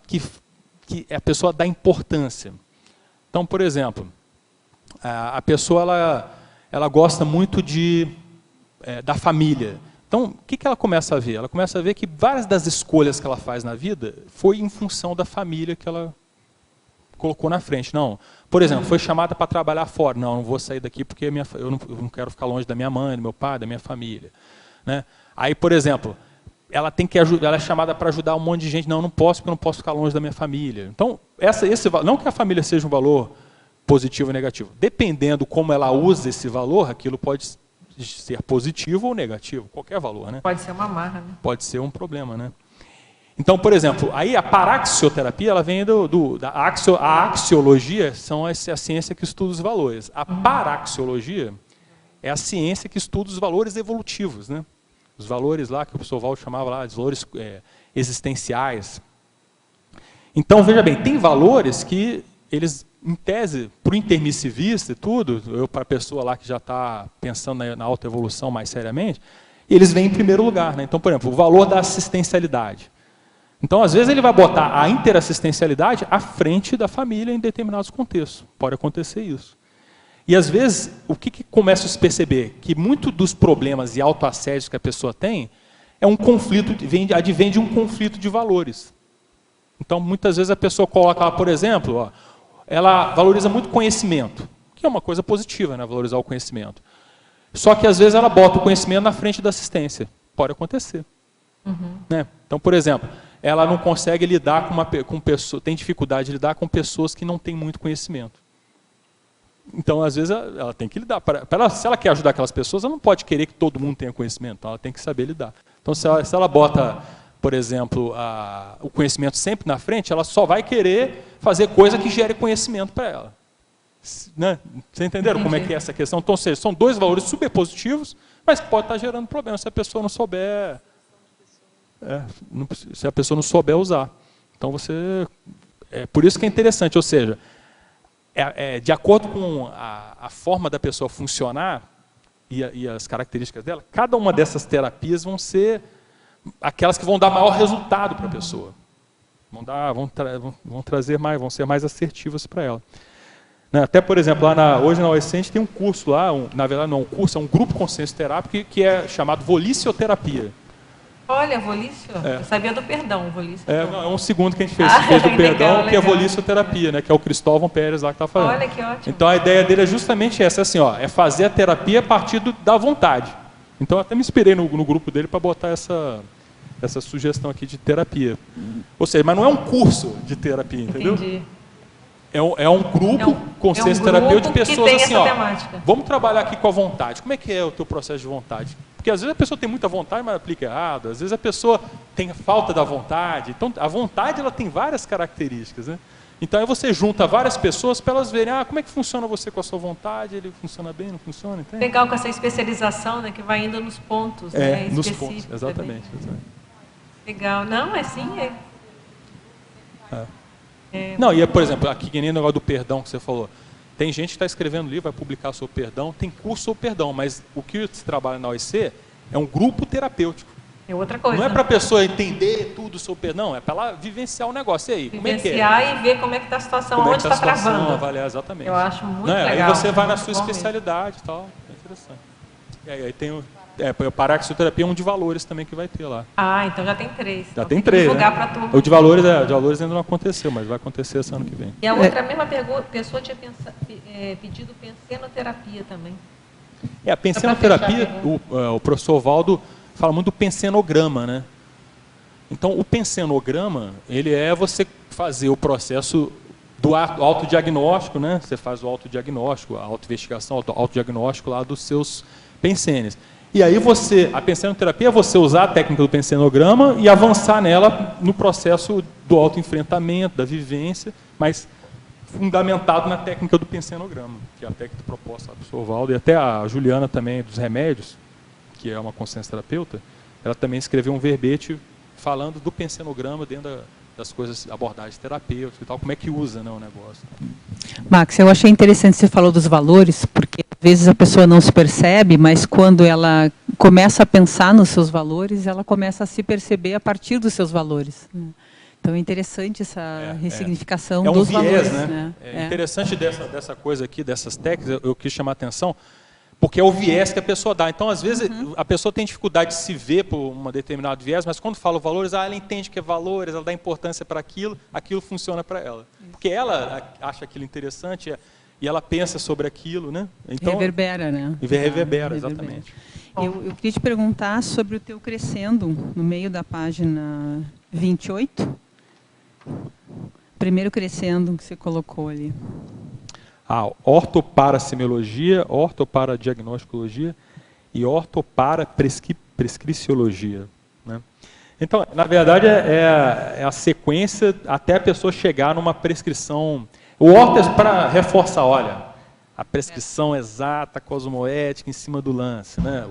que a pessoa dá importância. Então, por exemplo, a pessoa ela gosta muito da família. Então, o que ela começa a ver? Ela começa a ver que várias das escolhas que ela faz na vida foi em função da família que ela colocou na frente. Não, por exemplo, foi chamada para trabalhar fora. Não vou sair daqui porque eu não quero ficar longe da minha mãe, do meu pai, da minha família. Né? Aí, por exemplo, ela é chamada para ajudar um monte de gente. Não posso porque eu não posso ficar longe da minha família. Então, não que a família seja um valor positivo ou negativo. Dependendo como ela usa esse valor, aquilo pode ser positivo ou negativo, qualquer valor, né? Pode ser uma marra, né? Pode ser um problema, né? Então, por exemplo, aí a paraxioterapia, ela vem a axiologia são a ciência que estuda os valores. A paraxiologia é a ciência que estuda os valores evolutivos, né? Os valores lá que o professor Valdo chamava lá, os valores existenciais. Então, veja bem, tem valores que eles, em tese, para o intermissivista e tudo, para a pessoa lá que já está pensando na autoevolução mais seriamente, eles vêm em primeiro lugar. Né? Então, por exemplo, o valor da assistencialidade. Então, às vezes, ele vai botar a interassistencialidade à frente da família em determinados contextos. Pode acontecer isso. E, às vezes, o que começa a se perceber? Que muito dos problemas e autoassédios que a pessoa tem é um conflito, advém de um conflito de valores. Então, muitas vezes, a pessoa coloca lá, por exemplo, ela valoriza muito conhecimento, que é uma coisa positiva, né, valorizar o conhecimento. Só que, às vezes, ela bota o conhecimento na frente da assistência. Pode acontecer. Né? Então, por exemplo, ela não consegue lidar com pessoas, tem dificuldade de lidar com pessoas que não têm muito conhecimento. Então, às vezes, ela tem que lidar. Se ela quer ajudar aquelas pessoas, ela não pode querer que todo mundo tenha conhecimento, então ela tem que saber lidar. Então, se ela bota, por exemplo, o conhecimento sempre na frente, ela só vai querer fazer coisa que gere conhecimento para ela. Né? Vocês entenderam como é que é essa questão? Então, ou seja, são dois valores super positivos, mas pode estar gerando problema se a pessoa não souber, se a pessoa não souber usar. Então por isso que é interessante, ou seja, de acordo com a forma da pessoa funcionar e as características dela, cada uma dessas terapias vão ser aquelas que vão dar maior resultado para a pessoa. Vão trazer mais, vão ser mais assertivas para ela. Até, por exemplo, hoje na OEC a gente tem um curso lá, na verdade não é um curso, é um grupo consciência terápico que é chamado Volicioterapia. Olha, Volício, eu sabia do perdão, Volício. É um segundo que a gente fez do perdão, legal. Que é Volicioterapia, né, que é o Cristóvão Pérez lá que está fazendo. Olha, que ótimo. Então a ideia dele é justamente essa, assim, é fazer a terapia a partir da vontade. Então eu até me inspirei no grupo dele para botar essa sugestão aqui de terapia. Ou seja, mas não é um curso de terapia, entendeu? Entendi. É um grupo consciência terapêutica de pessoas assim, vamos trabalhar aqui com a vontade. Como é que é o teu processo de vontade? Porque às vezes a pessoa tem muita vontade, mas aplica errado. Às vezes a pessoa tem falta da vontade. Então a vontade ela tem várias características, né? Então aí você junta várias pessoas para elas verem, como é que funciona você com a sua vontade, ele funciona bem, não funciona, entende? Legal com essa especialização, né, que vai indo nos pontos, né, nos pontos, exatamente. Legal, não, assim Não, e por exemplo, aqui que nem o negócio do perdão que você falou. Tem gente que está escrevendo livro, vai publicar sobre perdão, tem curso sobre perdão, mas o que se trabalha na OEC é um grupo terapêutico. É outra coisa. Não é para a pessoa entender tudo sobre perdão, é para ela vivenciar o negócio. E aí, vivenciar e ver como é que está a situação, onde está travando. Avaliar, exatamente. Eu acho muito legal. Aí você vai na sua especialidade e tal, é interessante. E aí tem o paraxioterapia é um de valores também que vai ter lá. Então já tem 3. Já tem 3. Divulgar para todo mundo. O de valores ainda não aconteceu, mas vai acontecer esse ano que vem. E a outra mesma pessoa tinha pedido pensenoterapia também. A pensenoterapia, o professor Ovaldo fala muito do pensenograma, né? Então, o pensenograma, ele é você fazer o processo do autodiagnóstico, né? Você faz o autodiagnóstico, a autoinvestigação, o autodiagnóstico lá dos seus pensenes. E aí a pensenoterapia é você usar a técnica do pensenograma e avançar nela no processo do autoenfrentamento, da vivência, mas fundamentado na técnica do pensenograma, que é a técnica proposta do professor Ovaldo, e até a Juliana também, dos remédios, que é uma consciência terapeuta, ela também escreveu um verbete falando do pensenograma dentro das coisas, abordagens terapêuticas e tal, como é que usa, né, o negócio. Max, eu achei interessante você falou dos valores, porque às vezes a pessoa não se percebe, mas quando ela começa a pensar nos seus valores, ela começa a se perceber a partir dos seus valores. Então é interessante essa ressignificação dos valores. Né? É interessante dessa coisa aqui, dessas técnicas, eu quis chamar a atenção, porque é o viés que a pessoa dá. Então, às vezes, a pessoa tem dificuldade de se ver por um determinado viés, mas quando fala valores, ela entende que é valores, ela dá importância para aquilo funciona para ela. Porque ela acha aquilo interessante e ela pensa sobre aquilo, né? Então, reverbera, né? Reverbera, exatamente. Eu queria te perguntar sobre o teu crescendo, no meio da página 28. Primeiro crescendo que você colocou ali. Ortoparasemiologia, ortoparadiagnosticologia e ortoparaprescriciologia. Né? Então, na verdade, é a sequência até a pessoa chegar numa prescrição. O orto é para reforçar, olha, a prescrição exata, cosmoética, em cima do lance. Né?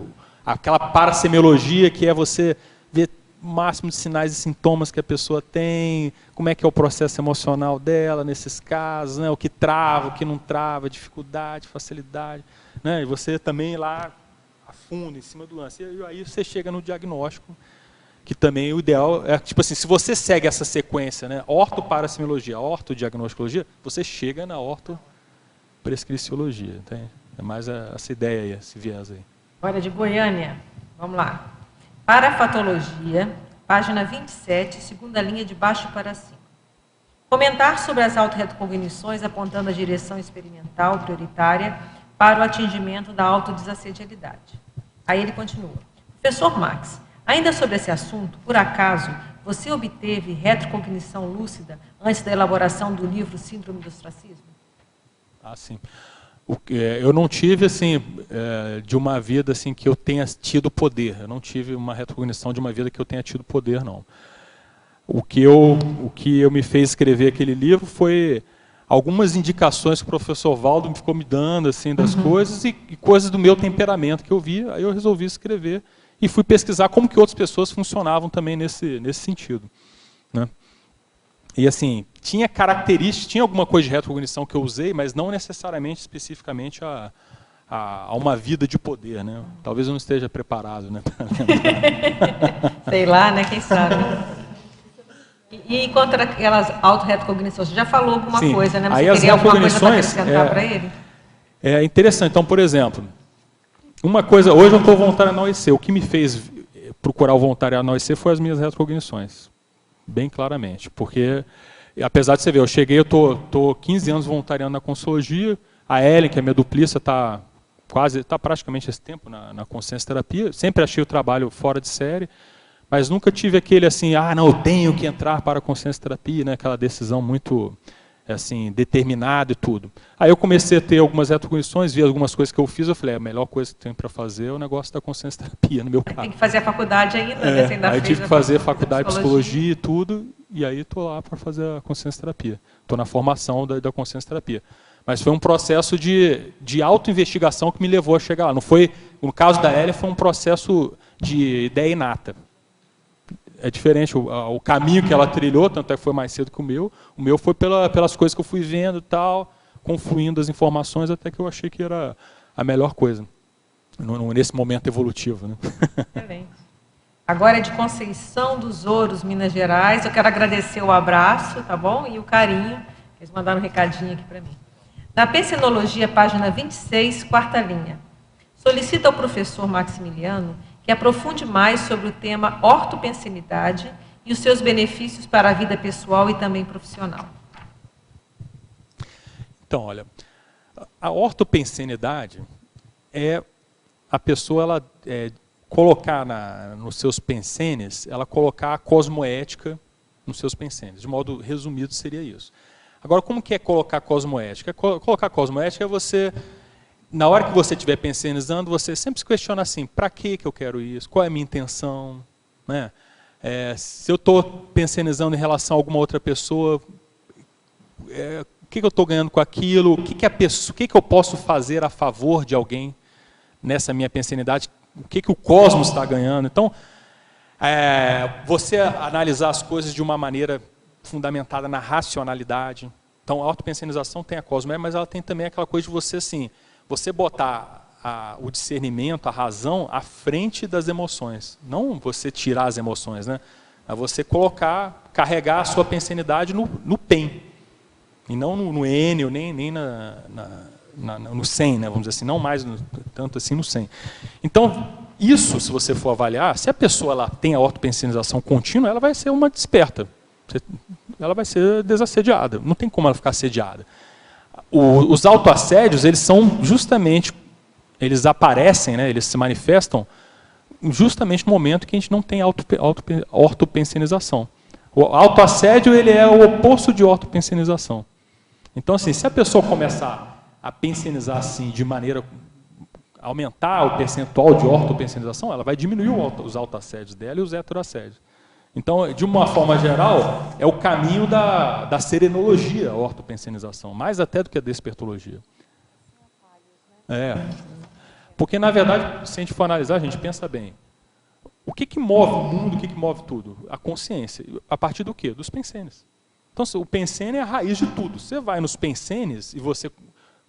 Aquela parasemiologia que é você ver o máximo de sinais e sintomas que a pessoa tem, como é que é o processo emocional dela nesses casos, né? O que trava, o que não trava, dificuldade, facilidade. Né? E você também lá afunda em cima do lance. E aí você chega no diagnóstico, que também o ideal é, tipo assim, se você segue essa sequência, né? Ortoparasemiologia, ortodiagnosticologia, você chega na ortoprescriciologia. É mais essa ideia aí, esse viés aí. Olha, de Goiânia, vamos lá. Parafatologia, página 27, segunda linha de baixo para cima. Comentar sobre as autorrecognições apontando a direção experimental prioritária para o atingimento da autodesassedialidade. Aí ele continua. Professor Max, ainda sobre esse assunto, por acaso, você obteve retrocognição lúcida antes da elaboração do livro Síndrome do Ostracismo? Sim. Eu não tive, assim, de uma vida assim, que eu tenha tido poder. Eu não tive uma retrocognição de uma vida que eu tenha tido poder, não. O que me fez escrever aquele livro foi algumas indicações que o professor Valdo ficou me dando assim, das coisas e coisas do meu temperamento que eu vi, aí eu resolvi escrever e fui pesquisar como que outras pessoas funcionavam também nesse sentido. Né? E assim, tinha características, tinha alguma coisa de retrocognição que eu usei, mas não necessariamente, especificamente, a uma vida de poder. Né? Talvez eu não esteja preparado. Né? Sei lá, né? Quem sabe. E contra aquelas autorretrocognições, você já falou alguma Sim. coisa, né? Mas Aí você as teria alguma coisa para retrocognições, acrescentar para ele? É interessante. Então, por exemplo, uma coisa, hoje eu estou voluntário na OEC. O que me fez procurar o voluntariado na OEC foi as minhas retrocognições. Bem claramente. Porque, apesar de você ver, eu cheguei, eu estou 15 anos voluntariando na Consciologia, a Ellen, que é minha duplista, está praticamente esse tempo na consciência terapia. Sempre achei o trabalho fora de série, mas nunca tive aquele assim, não, eu tenho que entrar para a consciência terapia, né, aquela decisão muito assim, determinada e tudo. Aí eu comecei a ter algumas retrocognições, vi algumas coisas que eu fiz, eu falei, a melhor coisa que tem para fazer é o negócio da consciência terapia, no meu caso. Tem que fazer a faculdade ainda, né? Você ainda Aí fez tive que a fazer faculdade de psicologia psicologia e tudo, e aí estou lá para fazer a consciência terapia. Estou na formação da consciência terapia. Mas foi um processo de auto-investigação que me levou a chegar lá. Não foi, no caso da Hélia, foi um processo de ideia inata. É diferente, o caminho que ela trilhou, tanto é que foi mais cedo que o meu foi pelas coisas que eu fui vendo e tal, confluindo as informações até que eu achei que era a melhor coisa, nesse momento evolutivo. Né? Excelente. Agora é de Conceição dos Ouros, Minas Gerais. Eu quero agradecer o abraço, tá bom? E o carinho. Eles mandaram um recadinho aqui para mim. Na Pensenologia, página 26, quarta linha. Solicito ao professor Maximiliano que aprofunde mais sobre o tema ortopensenidade e os seus benefícios para a vida pessoal e também profissional. Então, olha, a ortopensenidade é a pessoa colocar nos seus pensenes, ela colocar a cosmoética nos seus pensenes. De modo resumido, seria isso. Agora, como que é colocar cosmoética? Colocar cosmoética é você, na hora que você estiver pensenizando, você sempre se questiona assim, para que eu quero isso? Qual é a minha intenção? Né? Se eu estou pensenizando em relação a alguma outra pessoa, o que eu estou ganhando com aquilo? O que eu posso fazer a favor de alguém nessa minha pensenidade? O que o cosmos está ganhando? Então, você analisar as coisas de uma maneira fundamentada na racionalidade. Então, a autopensenização tem a cosmoética, mas ela tem também aquela coisa de você, assim, você botar o discernimento, a razão, à frente das emoções. Não você tirar as emoções, né? É você carregar a sua pensenidade no PEN, e não no N, ou nem no 100, né? Vamos dizer assim, não mais tanto assim no 100. Então, isso, se você for avaliar, se a pessoa ela tem a autopensenização contínua, ela vai ser uma desperta. Ela vai ser desassediada. Não tem como ela ficar assediada. Os autoassédios, eles são justamente, eles aparecem, né, eles se manifestam justamente no momento que a gente não tem ortopensenização. O autoassédio, ele é o oposto de ortopensenização. Então, assim, se a pessoa começar a pensenizar assim, de maneira a aumentar o percentual de ortopensenização, ela vai diminuir os autoassédios dela e os heteroassédios. Então, de uma forma geral, é o caminho da serenologia, a ortopensenização, mais até do que a despertologia. Porque, na verdade, se a gente for analisar, a gente pensa bem. O que move o mundo, o que move tudo? A consciência. A partir do quê? Dos pensenes. Então, o pensene é a raiz de tudo. Você vai nos pensenes e você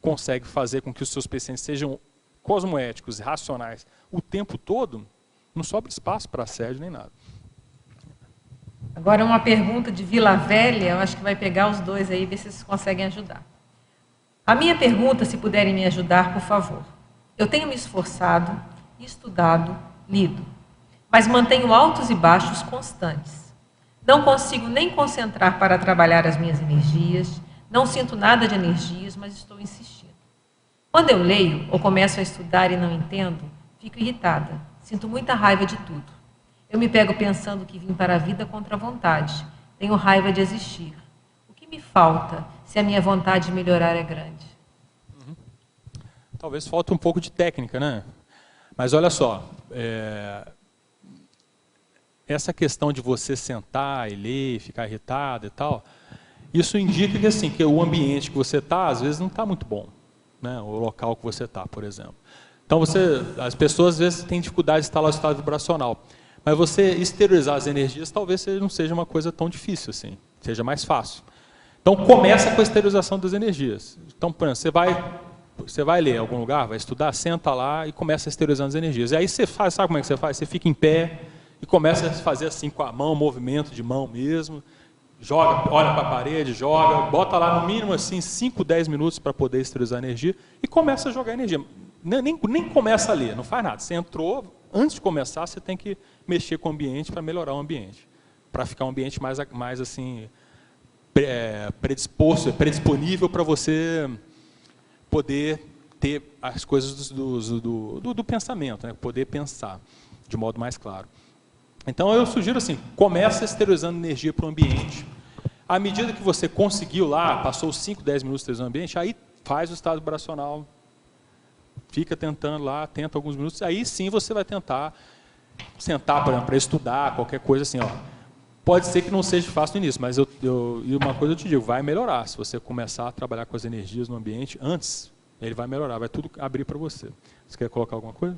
consegue fazer com que os seus pensenes sejam cosmoéticos e racionais o tempo todo, não sobra espaço para assédio nem nada. Agora uma pergunta de Vila Velha, eu acho que vai pegar os dois aí, ver se vocês conseguem ajudar. A minha pergunta, se puderem me ajudar, por favor. Eu tenho me esforçado, estudado, lido, mas mantenho altos e baixos constantes. Não consigo nem concentrar para trabalhar as minhas energias, não sinto nada de energias, mas estou insistindo. Quando eu leio ou começo a estudar e não entendo, fico irritada, sinto muita raiva de tudo. Eu me pego pensando que vim para a vida contra a vontade. Tenho raiva de existir. O que me falta se a minha vontade de melhorar é grande? Talvez falte um pouco de técnica, né? Mas olha só, essa questão de você sentar e ler, ficar irritado e tal, Isso indica que, assim, que o ambiente que você está, às vezes, não está muito bom, né? O local que você está, por exemplo. Então, as pessoas, às vezes, têm dificuldade de instalar o estado vibracional. Mas você exteriorizar as energias, talvez não seja uma coisa tão difícil assim, seja mais fácil. Então, começa com a exteriorização das energias. Então, por exemplo, você vai ler em algum lugar, vai estudar, senta lá e começa a exteriorizar as energias. E aí você faz, sabe como é que você faz? Você fica em pé e começa a fazer assim com a mão, movimento de mão mesmo, joga, olha para a parede, joga, bota lá no mínimo assim 5, 10 minutos para poder exteriorizar a energia e começa a jogar energia. Nem começa a ler, não faz nada. Você entrou, antes de começar, você tem que mexer com o ambiente para melhorar o ambiente, para ficar um ambiente mais assim, predisponível para você poder ter as coisas do pensamento, né? Poder pensar de modo mais claro. Então, eu sugiro assim, começa exteriorizando energia para o ambiente. À medida que você conseguiu lá, passou 5, 10 minutos exteriorizando o ambiente, aí faz o estado vibracional. Fica tentando lá, tenta alguns minutos, aí sim você vai tentar sentar, por exemplo, para estudar, qualquer coisa assim. Ó. Pode ser que não seja fácil no início, mas e uma coisa eu te digo, vai melhorar. Se você começar a trabalhar com as energias no ambiente antes, ele vai melhorar, vai tudo abrir para você. Você quer colocar alguma coisa?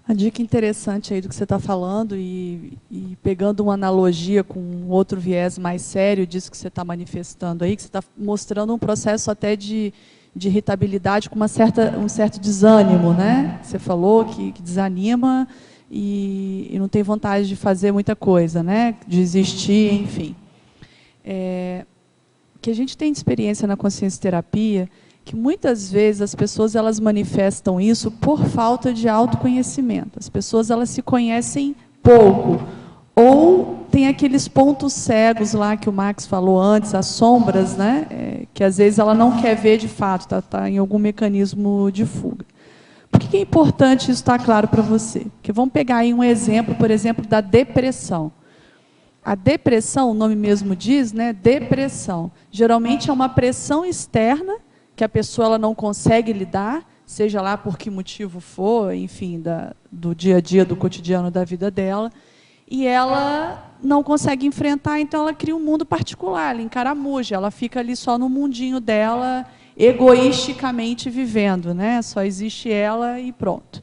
A dica interessante aí do que você está falando e pegando uma analogia com outro viés mais sério disso que você está manifestando aí, que você está mostrando um processo até de irritabilidade com um certo desânimo, né? Você falou que desanima e não tem vontade de fazer muita coisa, né? De existir, enfim. Que a gente tem de experiência na consciência terapia, que muitas vezes as pessoas elas manifestam isso por falta de autoconhecimento. As pessoas elas se conhecem pouco. Ou tem aqueles pontos cegos lá que o Max falou antes, as sombras, né? Que às vezes ela não quer ver de fato, está em algum mecanismo de fuga. Por que é importante isso estar claro para você? Porque vamos pegar aí um exemplo, por exemplo, da depressão. A depressão, o nome mesmo diz, né? Depressão. Geralmente é uma pressão externa que a pessoa ela não consegue lidar, seja lá por que motivo for, enfim, do dia a dia, do cotidiano da vida dela, e ela não consegue enfrentar, então ela cria um mundo particular, ela encaramuja, ela fica ali só no mundinho dela, egoisticamente vivendo, né? Só existe ela e pronto.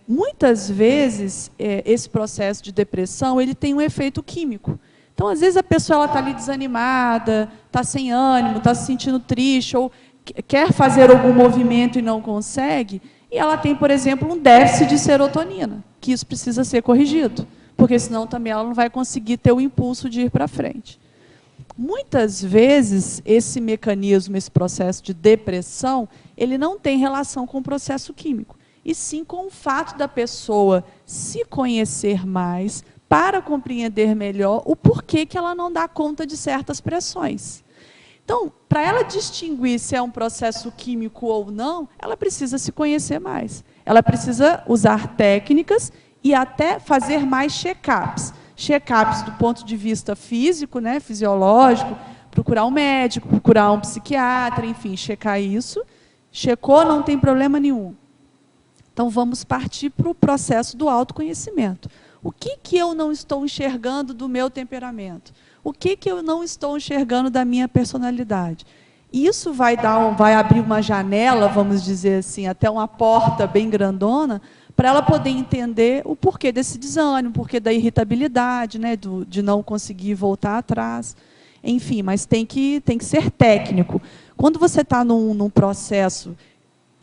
Muitas vezes, esse processo de depressão ele tem um efeito químico. Então, às vezes, a pessoa está ali desanimada, está sem ânimo, está se sentindo triste, ou quer fazer algum movimento e não consegue, e ela tem, por exemplo, um déficit de serotonina, que isso precisa ser corrigido, porque senão também ela não vai conseguir ter o impulso de ir para frente. Muitas vezes, esse mecanismo, esse processo de depressão, ele não tem relação com o processo químico, e sim com o fato da pessoa se conhecer mais, para compreender melhor o porquê que ela não dá conta de certas pressões. Então, para ela distinguir se é um processo químico ou não, ela precisa se conhecer mais. Ela precisa usar técnicas e até fazer mais check-ups. Check-ups do ponto de vista físico, né, fisiológico, procurar um médico, procurar um psiquiatra, enfim, checar isso. Checou, não tem problema nenhum. Então, vamos partir para o processo do autoconhecimento. O que eu não estou enxergando do meu temperamento? O que eu não estou enxergando da minha personalidade? Isso vai abrir uma janela, vamos dizer assim, até uma porta bem grandona, para ela poder entender o porquê desse desânimo, o porquê da irritabilidade, né, de não conseguir voltar atrás. Enfim, mas tem que ser técnico. Quando você está num processo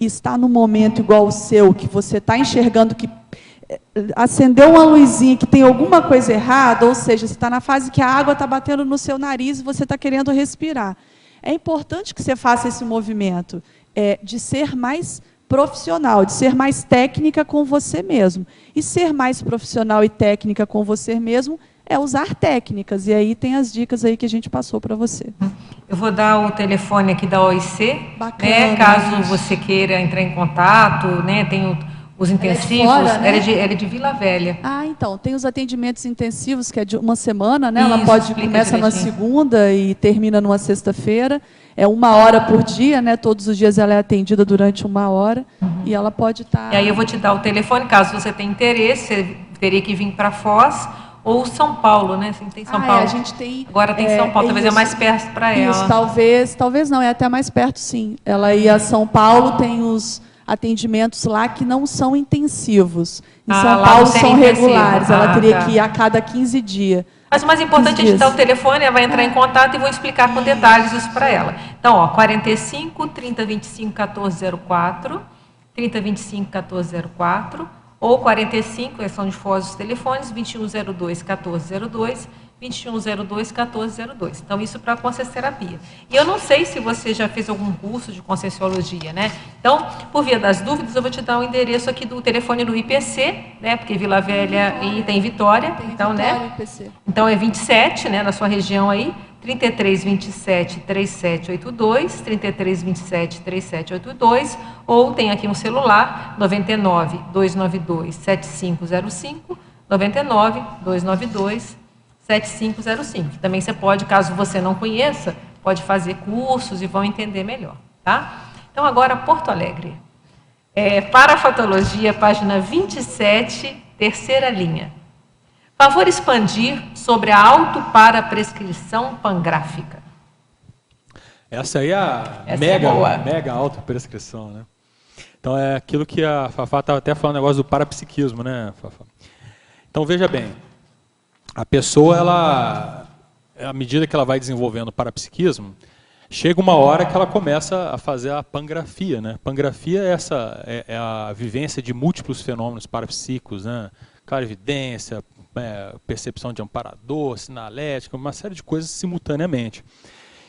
e está num momento igual o seu, que você está enxergando que acendeu uma luzinha que tem alguma coisa errada, ou seja, você está na fase que a água está batendo no seu nariz e você está querendo respirar. É importante que você faça esse movimento de ser mais profissional, de ser mais técnica com você mesmo. E ser mais profissional e técnica com você mesmo é usar técnicas. E aí tem as dicas aí que a gente passou para você. Eu vou dar o telefone aqui da OIC, Bacana, né, caso você queira entrar em contato, né, tem os intensivos, fora, né? ela é de Vila Velha. Ah, então, tem os atendimentos intensivos, que é de uma semana, né? Ela Isso, começa na direitinho. segunda e termina numa sexta-feira. É 1 hora por dia, né? Todos os dias ela é atendida durante 1 hora. E ela pode estar... E aí eu vou te dar o telefone, caso você tenha interesse, você teria que vir para Foz. Ou São Paulo, né? Assim, tem São Paulo. A gente tem... Agora tem São Paulo, talvez é mais perto para ela. Isso, talvez não, é até mais perto, sim. Ela ia a São Paulo, tem os atendimentos lá que não são intensivos. Em São lá Paulo não tem são intensivo. regulares, ela teria Tá. que ir a cada 15 dias. Mas o mais importante é digitar o telefone, ela vai entrar em contato e vou explicar com detalhes isso para ela. Então, ó, 45 3025 1404, 3025 1404, ou 45, são de fora os telefones, 2102 1402, 2102 1402. Então, isso para a consciencioterapia. E eu não sei se você já fez algum curso de conscienciologia, né? Então, por via das dúvidas, eu vou te dar o endereço aqui do telefone do IPC, né? Porque Vila Velha e tem Vitória, então, né? IPC. Então, é 27, né? Na sua região aí, 3327 3782, 3327 3782, ou tem aqui um celular, 99 292 7505, 99 292 7505. Também você pode, caso você não conheça, pode fazer cursos e vão entender melhor, tá? Então, agora, Porto Alegre. Parafatologia, página 27, terceira linha. Favor expandir sobre a autoparaprescrição pangráfica. Essa aí é a boa. mega autoprescrição, né? Então, é aquilo que a Fafá estava até falando, o negócio do parapsiquismo, né, Fafá? Então, veja bem. A pessoa, ela, à medida que ela vai desenvolvendo o parapsiquismo, chega uma hora que ela começa a fazer a pangrafia, né? Pangrafia é a vivência de múltiplos fenômenos parapsíquicos, né? Clarividência, percepção de amparador, sinalética, uma série de coisas simultaneamente.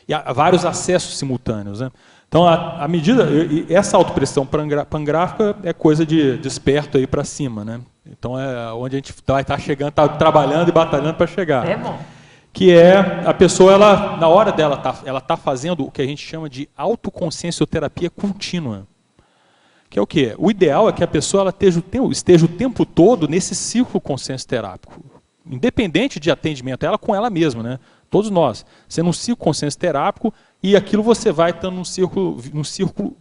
E há vários acessos simultâneos, né? Então, à medida, essa autopressão pangráfica é coisa de desperto aí para cima, né? Então, é onde a gente vai estar chegando, está trabalhando e batalhando para chegar. É bom. Que é a pessoa, ela, na hora dela, ela está fazendo o que a gente chama de autoconsciencioterapia contínua. Que é o quê? O ideal é que a pessoa ela esteja o tempo todo nesse ciclo consciencioterápico. Independente de atendimento, ela com ela mesma, né? Todos nós. Sendo um ciclo consciencioterápico e aquilo você vai estando num círculo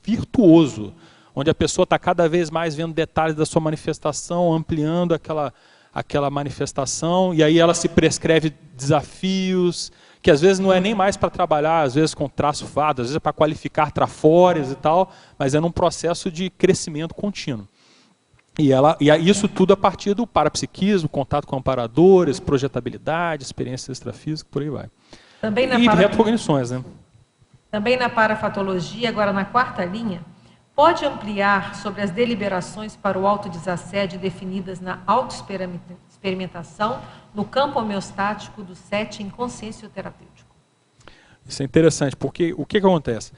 virtuoso, onde a pessoa está cada vez mais vendo detalhes da sua manifestação, ampliando aquela manifestação, e aí ela se prescreve desafios, que às vezes não é nem mais para trabalhar, às vezes com traço fado, às vezes é para qualificar trafores e tal, mas é num processo de crescimento contínuo. E isso tudo a partir do parapsiquismo, contato com amparadores, projetabilidade, experiências extrafísicas, por aí vai. Também e retrocognições, né? Também na parafatologia, agora na quarta linha, pode ampliar sobre as deliberações para o autodesassédio definidas na autoexperimentação no campo homeostático do setting consciencioterapêutico. Isso é interessante, porque o que acontece?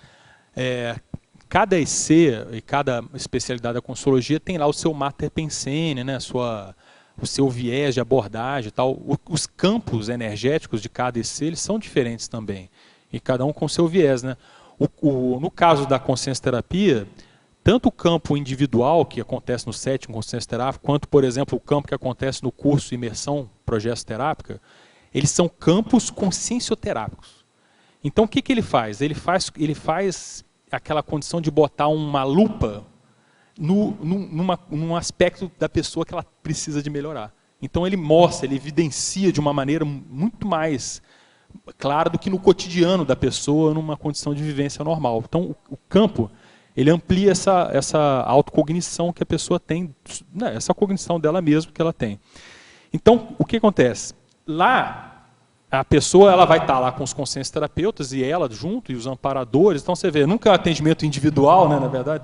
Cada IC e cada especialidade da consciologia tem lá o seu mater pensene, né, o seu viés de abordagem e tal. Os campos energéticos de cada IC eles são diferentes também, e cada um com seu viés, né? No caso da consciencioterapia, tanto o campo individual que acontece no setting consciencioterápico, quanto, por exemplo, o campo que acontece no curso Imersão Progestoterápica, eles são campos consciencioterápicos. Então, o que ele faz? Ele faz aquela condição de botar uma lupa num aspecto da pessoa que ela precisa de melhorar. Então, ele mostra, ele evidencia de uma maneira muito mais clara do que no cotidiano da pessoa, numa condição de vivência normal. Então, o campo, ele amplia essa autocognição que a pessoa tem, né, essa cognição dela mesma que ela tem. Então, o que acontece? Lá, a pessoa ela vai estar lá com os consciencioterapeutas e ela junto, e os amparadores. Então, você vê, nunca é atendimento individual, né, na verdade,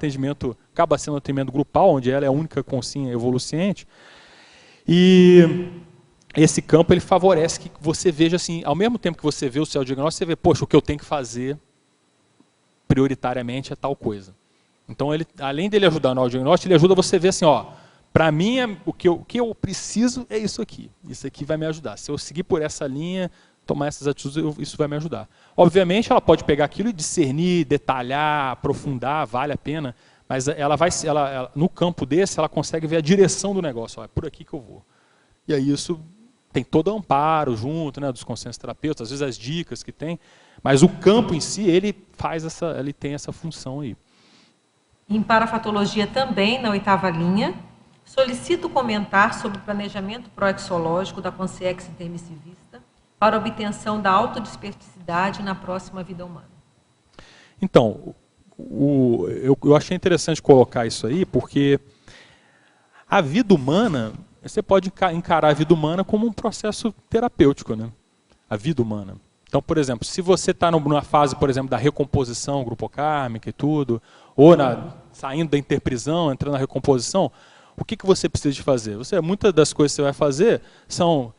acaba sendo atendimento grupal, onde ela é a única consciência evoluciente. E esse campo ele favorece que você veja assim, ao mesmo tempo que você vê o seu diagnóstico, você vê, poxa, o que eu tenho que fazer prioritariamente é tal coisa. Então, ele, além dele ajudar no diagnóstico, ele ajuda você a ver assim, ó, para mim, o que eu preciso é isso aqui. Isso aqui vai me ajudar. Se eu seguir por essa linha, tomar essas atitudes, isso vai me ajudar. Obviamente, ela pode pegar aquilo e discernir, detalhar, aprofundar, vale a pena, mas ela, no campo desse, ela consegue ver a direção do negócio. Ó, é por aqui que eu vou. E aí isso tem todo amparo junto, né, dos consciencioterapeutas, às vezes as dicas que tem, mas o campo em si, ele tem essa função aí. Em parafatologia também, na oitava linha, Solicito comentar sobre o planejamento proexológico da consciência intermissivista para obtenção da autodesperticidade na próxima vida humana. Então, eu achei interessante colocar isso aí, porque a vida humana, você pode encarar a vida humana como um processo terapêutico, né? A vida humana. Então, por exemplo, se você está numa fase, por exemplo, da recomposição grupocármica e tudo, ou saindo da interprisão, entrando na recomposição, o que você precisa de fazer? Muitas das coisas que você vai fazer são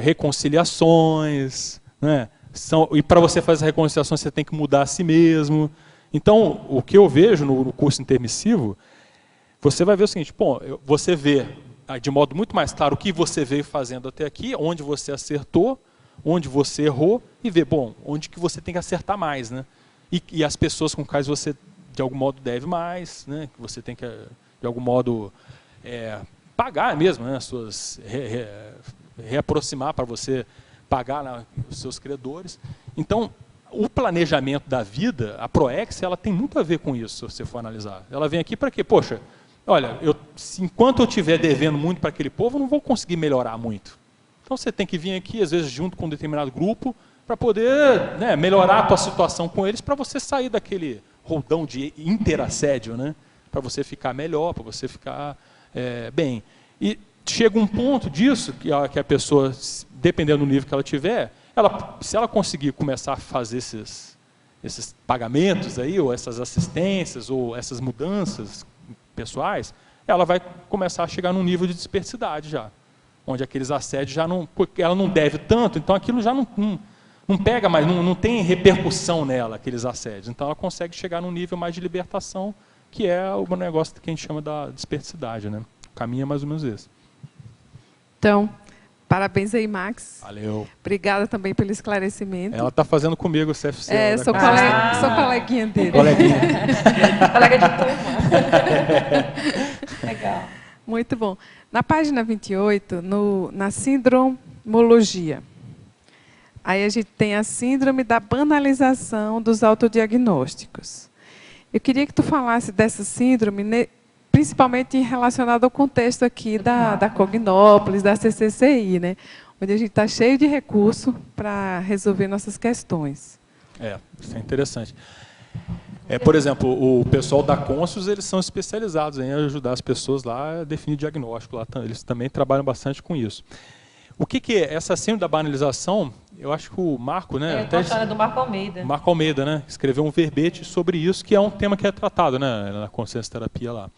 reconciliações, né? E para você fazer a reconciliação, você tem que mudar a si mesmo. Então, o que eu vejo no curso intermissivo, você vai ver o seguinte, bom, você vê de modo muito mais claro o que você veio fazendo até aqui, onde você acertou, onde você errou, e ver, bom, onde que você tem que acertar mais, né? E as pessoas com quais você, de algum modo, deve mais, né? Que você tem que, de algum modo, pagar mesmo, né? Reaproximar para você pagar os seus credores. Então, o planejamento da vida, a Proex, ela tem muito a ver com isso, se você for analisar. Ela vem aqui para quê? Poxa, olha, enquanto eu estiver devendo muito para aquele povo, eu não vou conseguir melhorar muito. Então você tem que vir aqui, às vezes, junto com um determinado grupo, para poder, né, melhorar a tua situação com eles, para você sair daquele roldão de interassédio, né? Para você ficar melhor, para você ficar bem. E chega um ponto disso, que a pessoa, dependendo do nível que ela tiver, se ela conseguir começar a fazer esses pagamentos aí, ou essas assistências, ou essas mudanças pessoais, ela vai começar a chegar num nível de dispersidade já, onde aqueles assédios já não, porque ela não deve tanto, então aquilo já não pega mais, não tem repercussão nela, aqueles assédios. Então ela consegue chegar num nível mais de libertação, que é o negócio que a gente chama da dispersidade, né? O caminho é mais ou menos esse. Então, parabéns aí, Max. Valeu. Obrigada também pelo esclarecimento. Ela está fazendo comigo o CFC. Sou coleguinha dele. Coleguinha. Colega de turma. Legal. Muito bom. Na página 28, na síndromologia, aí a gente tem a síndrome da banalização dos autodiagnósticos. Eu queria que tu falasse dessa síndrome, principalmente relacionada ao contexto aqui da Cognópolis, da CCCI, né? Onde a gente está cheio de recurso para resolver nossas questões. Isso é interessante. Por exemplo, o pessoal da Consus, eles são especializados em ajudar as pessoas lá a definir diagnóstico. Lá, eles também trabalham bastante com isso. O que é essa síndrome da banalização? Eu acho que o Marco, né? É do Marco Almeida. Marco Almeida, né? Escreveu um verbete sobre isso, que é um tema que é tratado, né, na consciência terapia lá.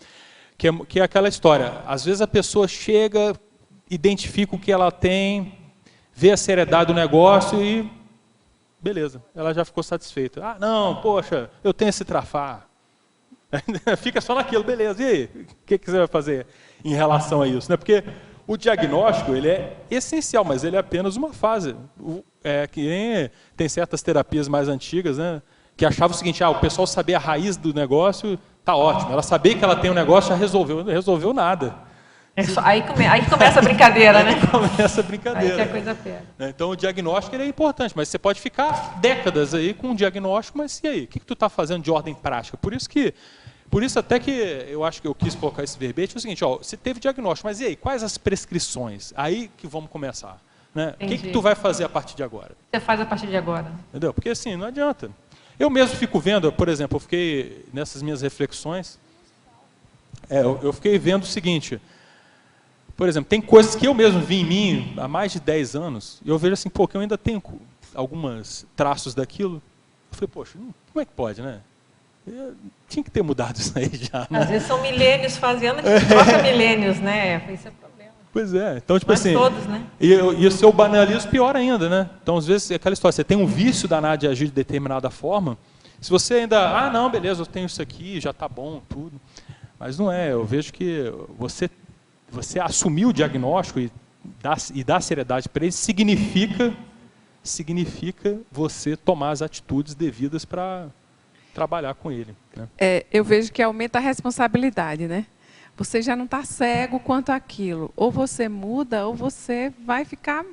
Que é aquela história. Às vezes a pessoa chega, identifica o que ela tem, vê a seriedade do negócio e beleza, ela já ficou satisfeita. Ah, não, poxa, eu tenho esse trafar. Fica só naquilo, beleza. E aí, o que você vai fazer em relação a isso? Porque o diagnóstico, ele é essencial, mas ele é apenas uma fase. Que nem tem certas terapias mais antigas, né, que achavam o seguinte, o pessoal saber a raiz do negócio, tá ótimo. Ela sabia que ela tem um negócio, já resolveu. Não resolveu nada. Aí começa a brincadeira, né? Aí começa a brincadeira. Aí que a coisa pega. Então o diagnóstico ele é importante, mas você pode ficar décadas aí com um diagnóstico, mas e aí? O que tu está fazendo de ordem prática? Por isso até que eu acho que eu quis colocar esse verbete, é o seguinte, você teve diagnóstico, mas e aí? Quais as prescrições? Aí que vamos começar. Né? O que tu vai fazer a partir de agora? Você faz a partir de agora. Entendeu? Porque assim, não adianta. Eu mesmo fico vendo, por exemplo, eu fiquei nessas minhas reflexões, eu fiquei vendo o seguinte, por exemplo, tem coisas que eu mesmo vi em mim há mais de 10 anos, e eu vejo assim, que eu ainda tenho alguns traços daquilo. Eu falei, poxa, como é que pode, né? Eu tinha que ter mudado isso aí já, né? Às vezes são milênios fazendo, a gente troca milênios, né? Esse é o problema. Pois é, então tipo Mas assim... todos, né? E se eu banalizo, pior ainda, né? Então, às vezes, é aquela história, você tem um vício danado de agir de determinada forma, se você ainda, não, beleza, eu tenho isso aqui, já está bom, tudo. Mas não é, eu vejo que você assumir o diagnóstico e dar seriedade para ele significa você tomar as atitudes devidas para trabalhar com ele. Né? Eu vejo que aumenta a responsabilidade, né? Você já não está cego quanto àquilo. Ou você muda, ou você vai ficar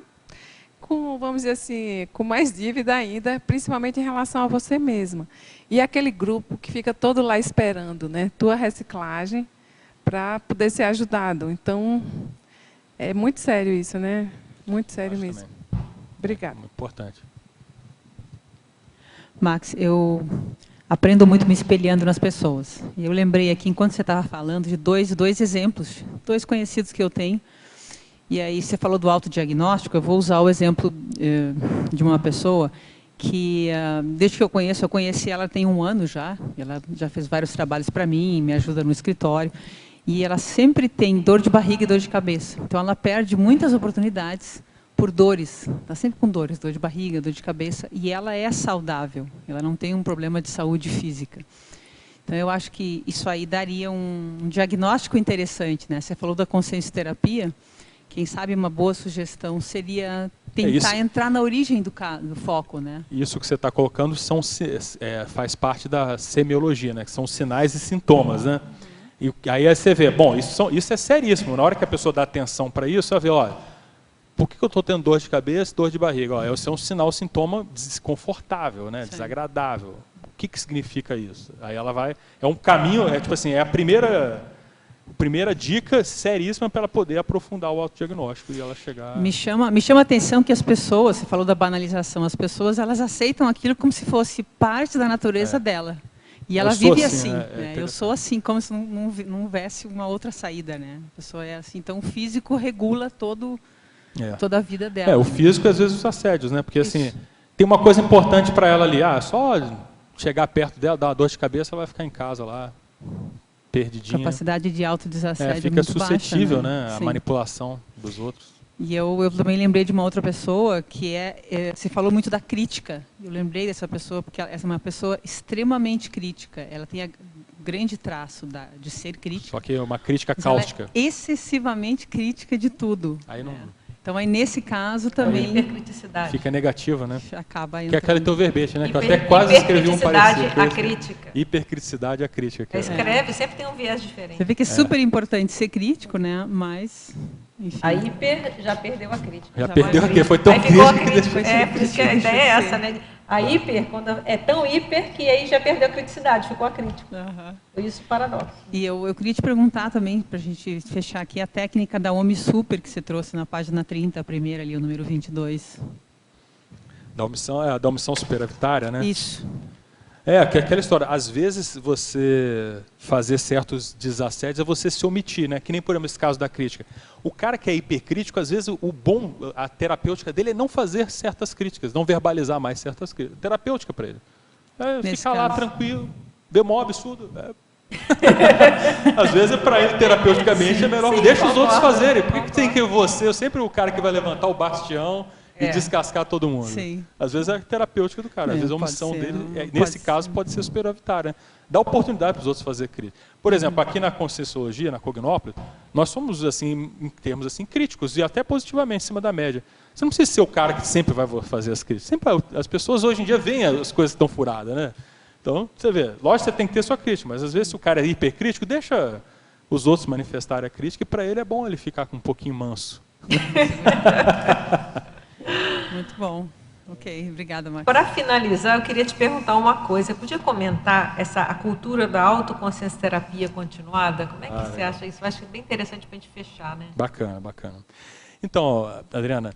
com, vamos dizer assim, com mais dívida ainda, principalmente em relação a você mesma. E aquele grupo que fica todo lá esperando, né? Tua reciclagem, para poder ser ajudado. Então, é muito sério isso, né? Muito sério mesmo. Também. Obrigada. Muito importante. Max, eu aprendo muito me espelhando nas pessoas. E eu lembrei aqui, enquanto você estava falando, de dois exemplos, dois conhecidos que eu tenho. E aí você falou do autodiagnóstico, eu vou usar o exemplo de uma pessoa que, desde que eu conheci ela tem 1 ano já. Ela já fez vários trabalhos para mim, me ajuda no escritório. E ela sempre tem dor de barriga e dor de cabeça. Então, ela perde muitas oportunidades por dores. Está sempre com dores, dor de barriga, dor de cabeça. E ela é saudável. Ela não tem um problema de saúde física. Então, eu acho que isso aí daria um diagnóstico interessante, né? Você falou da consciencioterapia. Quem sabe uma boa sugestão seria tentar entrar na origem do foco, né? Isso que você está colocando faz parte da semiologia, né? Que são sinais e sintomas, né? E aí você vê, bom, isso é seríssimo. Na hora que a pessoa dá atenção para isso, ela vê, olha, por que eu estou tendo dor de cabeça, dor de barriga? Olha, isso é um sinal, sintoma desconfortável, né? Desagradável. O que significa isso? Aí ela vai, é um caminho, tipo assim, é a primeira dica seríssima para ela poder aprofundar o autodiagnóstico e ela chegar... Me chama a atenção que as pessoas, você falou da banalização, as pessoas elas aceitam aquilo como se fosse parte da natureza dela. E ela vive assim. Eu sou assim, como se não houvesse uma outra saída, né? A pessoa é assim. Então, o físico regula toda a vida dela. O físico, às vezes, os assédios, né? Porque, assim, tem uma coisa importante para ela ali. Só chegar perto dela, dar uma dor de cabeça, ela vai ficar em casa lá, perdidinha. Capacidade de autodesassédio fica muito suscetível, baixa, né? À manipulação dos outros. E eu também lembrei de uma outra pessoa que você falou muito da crítica. Eu lembrei dessa pessoa porque essa é uma pessoa extremamente crítica. Ela tem grande traço de ser crítica. Só que é uma crítica cáustica. Ela é excessivamente crítica de tudo. Aí não... Então, aí nesse caso também... Hipercriticidade. Fica negativa, né? Acaba entrando. Que é aquele teu verbete, né? Que eu até quase escrevi um parecido. Hipercriticidade, a crítica. Hipercriticidade, a crítica. Escreve, sempre tem um viés diferente. Você vê que é super importante ser crítico, né? Mas... Enfim. A hiper já perdeu a crítica. Já perdeu a crítica, foi tão crítica que deixou por isso que a ideia é essa, né? A hiper, quando é tão hiper que aí já perdeu a criticidade, ficou a crítica. Por isso, paradoxo. E eu queria te perguntar também, para a gente fechar aqui, a técnica da OMI Super que você trouxe na página 30, a primeira ali, o número 22. Da omissão superavitária, né? Isso. Aquela história, às vezes você fazer certos desassédios é você se omitir, né? Que nem por exemplo esse caso da crítica. O cara que é hipercrítico, às vezes a terapêutica dele é não fazer certas críticas, não verbalizar mais certas críticas. Terapêutica para ele. Ficar lá tranquilo, bemol absurdo. Às vezes para ele terapeuticamente é melhor, deixa os outros fazerem. Por que tem que você, eu sempre o cara que vai levantar o bastião e descascar todo mundo. Sim. Às vezes é a terapêutica do cara, às vezes a omissão dele, nesse caso, pode ser superavitária. Né? Dá oportunidade para os outros fazer crítica. Por exemplo, aqui na Conscienciologia, na Cognópolis, nós somos, assim, em termos assim, críticos e até positivamente, em cima da média. Você não precisa ser o cara que sempre vai fazer as críticas. Sempre, as pessoas hoje em dia veem as coisas que estão furadas, né? Então, você vê, lógico que você tem que ter sua crítica, mas às vezes se o cara é hipercrítico, deixa os outros manifestarem a crítica e para ele é bom ele ficar com um pouquinho manso. Muito bom. Ok, obrigada, Max. Para finalizar, eu queria te perguntar uma coisa. Você podia comentar a cultura da autoconsciencioterapia continuada? Como é que você acha isso? Eu acho que é bem interessante para a gente fechar, né? Bacana, bacana. Então, Adriana,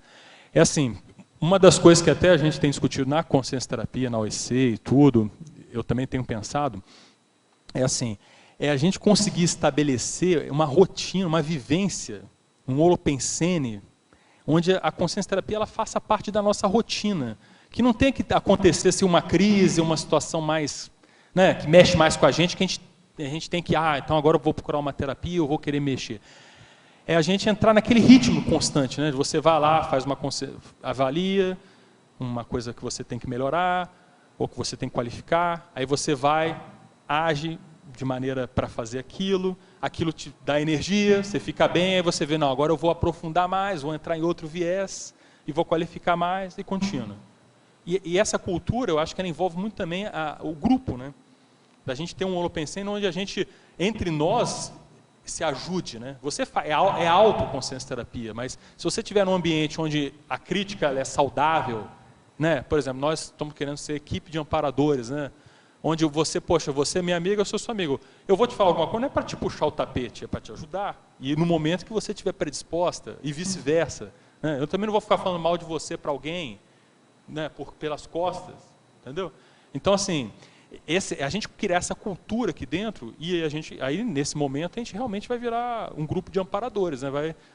é assim, uma das coisas que até a gente tem discutido na consciencioterapia, na OEC e tudo, eu também tenho pensado, é assim, a gente conseguir estabelecer uma rotina, uma vivência, um holopensene, onde a consciencioterapia ela faça parte da nossa rotina, que não tem que acontecer assim, uma crise, uma situação mais, né, que mexe mais com a gente tem que, então agora eu vou procurar uma terapia, eu vou querer mexer. É a gente entrar naquele ritmo constante, né? Você vai lá, faz avalia uma coisa que você tem que melhorar, ou que você tem que qualificar, aí você vai, age de maneira para fazer aquilo te dá energia, você fica bem, aí você vê, não, agora eu vou aprofundar mais, vou entrar em outro viés, e vou qualificar mais, e continua. E essa cultura, eu acho que ela envolve muito também o grupo, né? Da gente ter um holopensene onde a gente, entre nós, se ajude, né? É autoconsciencioterapia, mas se você estiver num ambiente onde a crítica ela é saudável, né? Por exemplo, nós estamos querendo ser equipe de amparadores, né? onde você, poxa, você é minha amiga, eu sou seu amigo. Eu vou te falar alguma coisa, não é para te puxar o tapete, é para te ajudar. E no momento que você estiver predisposta, e vice-versa, né? Eu também não vou ficar falando mal de você para alguém, né, pelas costas, entendeu? Então, assim, a gente criar essa cultura aqui dentro, e aí nesse momento a gente realmente vai virar um grupo de amparadores, né?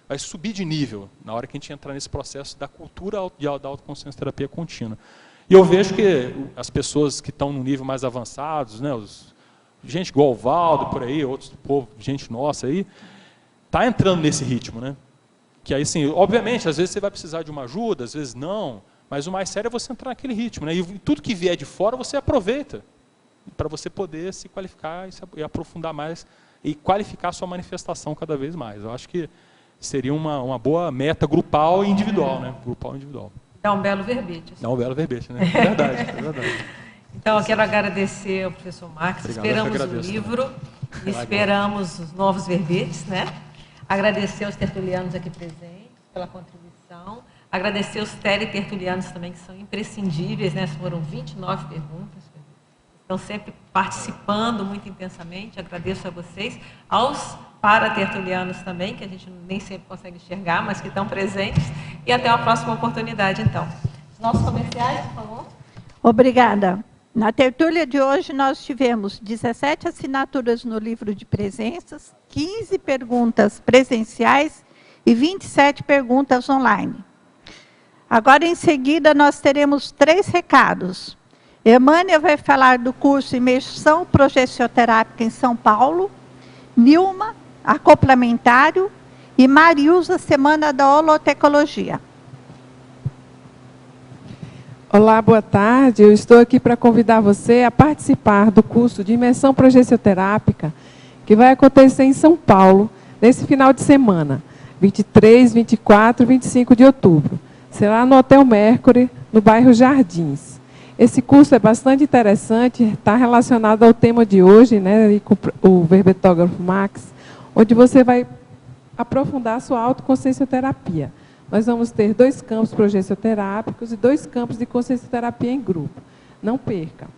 Vai subir de nível na hora que a gente entrar nesse processo da cultura da autoconsciência terapia contínua. E eu vejo que as pessoas que estão num nível mais avançados, né, gente igual o Valdo, por aí, outros povo, gente nossa aí, está entrando nesse ritmo, né? Que aí, assim, obviamente, às vezes você vai precisar de uma ajuda, às vezes não, mas o mais sério é você entrar naquele ritmo, né? E tudo que vier de fora você aproveita, para você poder se qualificar e aprofundar mais e qualificar a sua manifestação cada vez mais. Eu acho que seria uma boa meta grupal e individual, né? Grupal e individual. Dá um belo verbete. Dá um belo verbete, né? É verdade, é verdade. Então, eu quero agradecer ao professor Max, esperamos o livro, e esperamos os novos verbetes, né? Agradecer aos tertulianos aqui presentes pela contribuição, agradecer aos teletertulianos também, que são imprescindíveis, né? Foram 29 perguntas, estão sempre participando muito intensamente, agradeço a vocês, aos paratertulianos também, que a gente nem sempre consegue enxergar, mas que estão presentes, e até uma próxima oportunidade, então. Os nossos comerciais, por favor. Obrigada. Na tertúlia de hoje, nós tivemos 17 assinaturas no livro de presenças, 15 perguntas presenciais e 27 perguntas online. Agora, em seguida, nós teremos 3 recados. Emânia vai falar do curso Imersão Progessioterápica em São Paulo, Nilma, Acoplamentário, e Mariusa, Semana da Holotecnologia. Olá, boa tarde. Eu estou aqui para convidar você a participar do curso de Imersão Progessioterápica, que vai acontecer em São Paulo, nesse final de semana, 23, 24 e 25 de outubro. Será no Hotel Mercury, no bairro Jardins. Esse curso é bastante interessante, está relacionado ao tema de hoje, né, e com o verbetógrafo Max, onde você vai aprofundar a sua autoconsciencioterapia. Nós vamos ter 2 campos progessioterápicos e 2 campos de consciencioterapia em grupo. Não perca.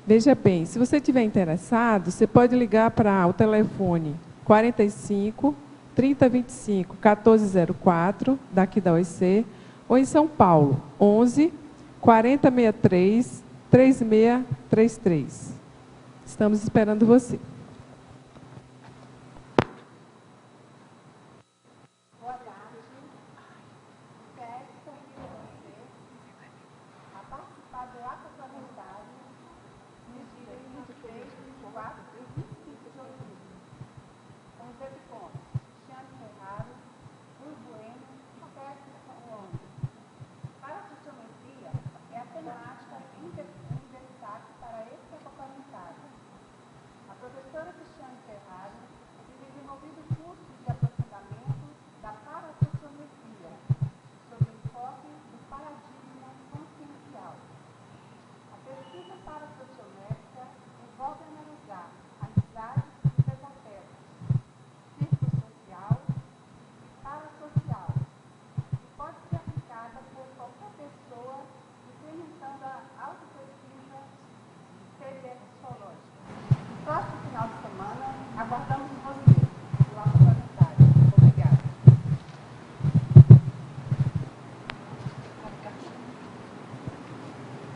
Veja bem, se você estiver interessado, você pode ligar para o telefone 45 3025 1404, daqui da OIC, ou em São Paulo, 11 4063 3633. Estamos esperando você.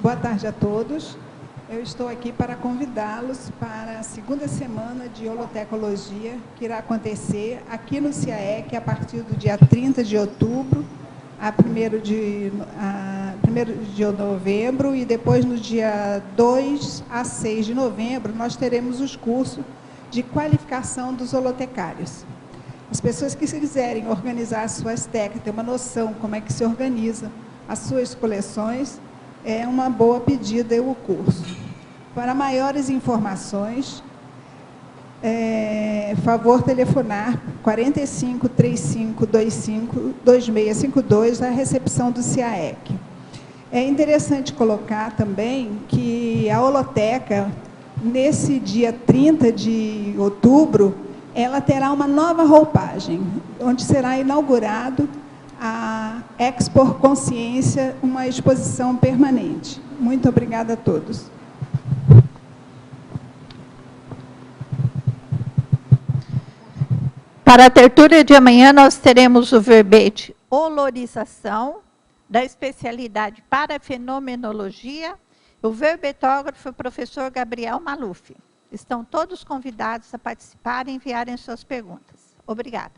Boa tarde a todos. Eu estou aqui para convidá-los para a segunda semana de holotecnologia, que irá acontecer aqui no CIAEC a partir do dia 30 de outubro a 1º de novembro, e depois no dia 2 a 6 de novembro nós teremos os cursos de qualificação dos holotecários. As pessoas que quiserem organizar as suas técnicas, ter uma noção como é que se organiza as suas coleções, é uma boa pedida o curso. Para maiores informações, favor telefonar 45 35 25 2652 na recepção do CIAEC. É interessante colocar também que a holoteca, nesse dia 30 de outubro, ela terá uma nova roupagem, onde será inaugurado a Expor Consciência, uma exposição permanente. Muito obrigada a todos. Para a tertúlia de amanhã, nós teremos o verbete olorização, da especialidade Parafenomenologia, o verbetógrafo o professor Gabriel Maluf. Estão todos convidados a participar e enviarem suas perguntas. Obrigada.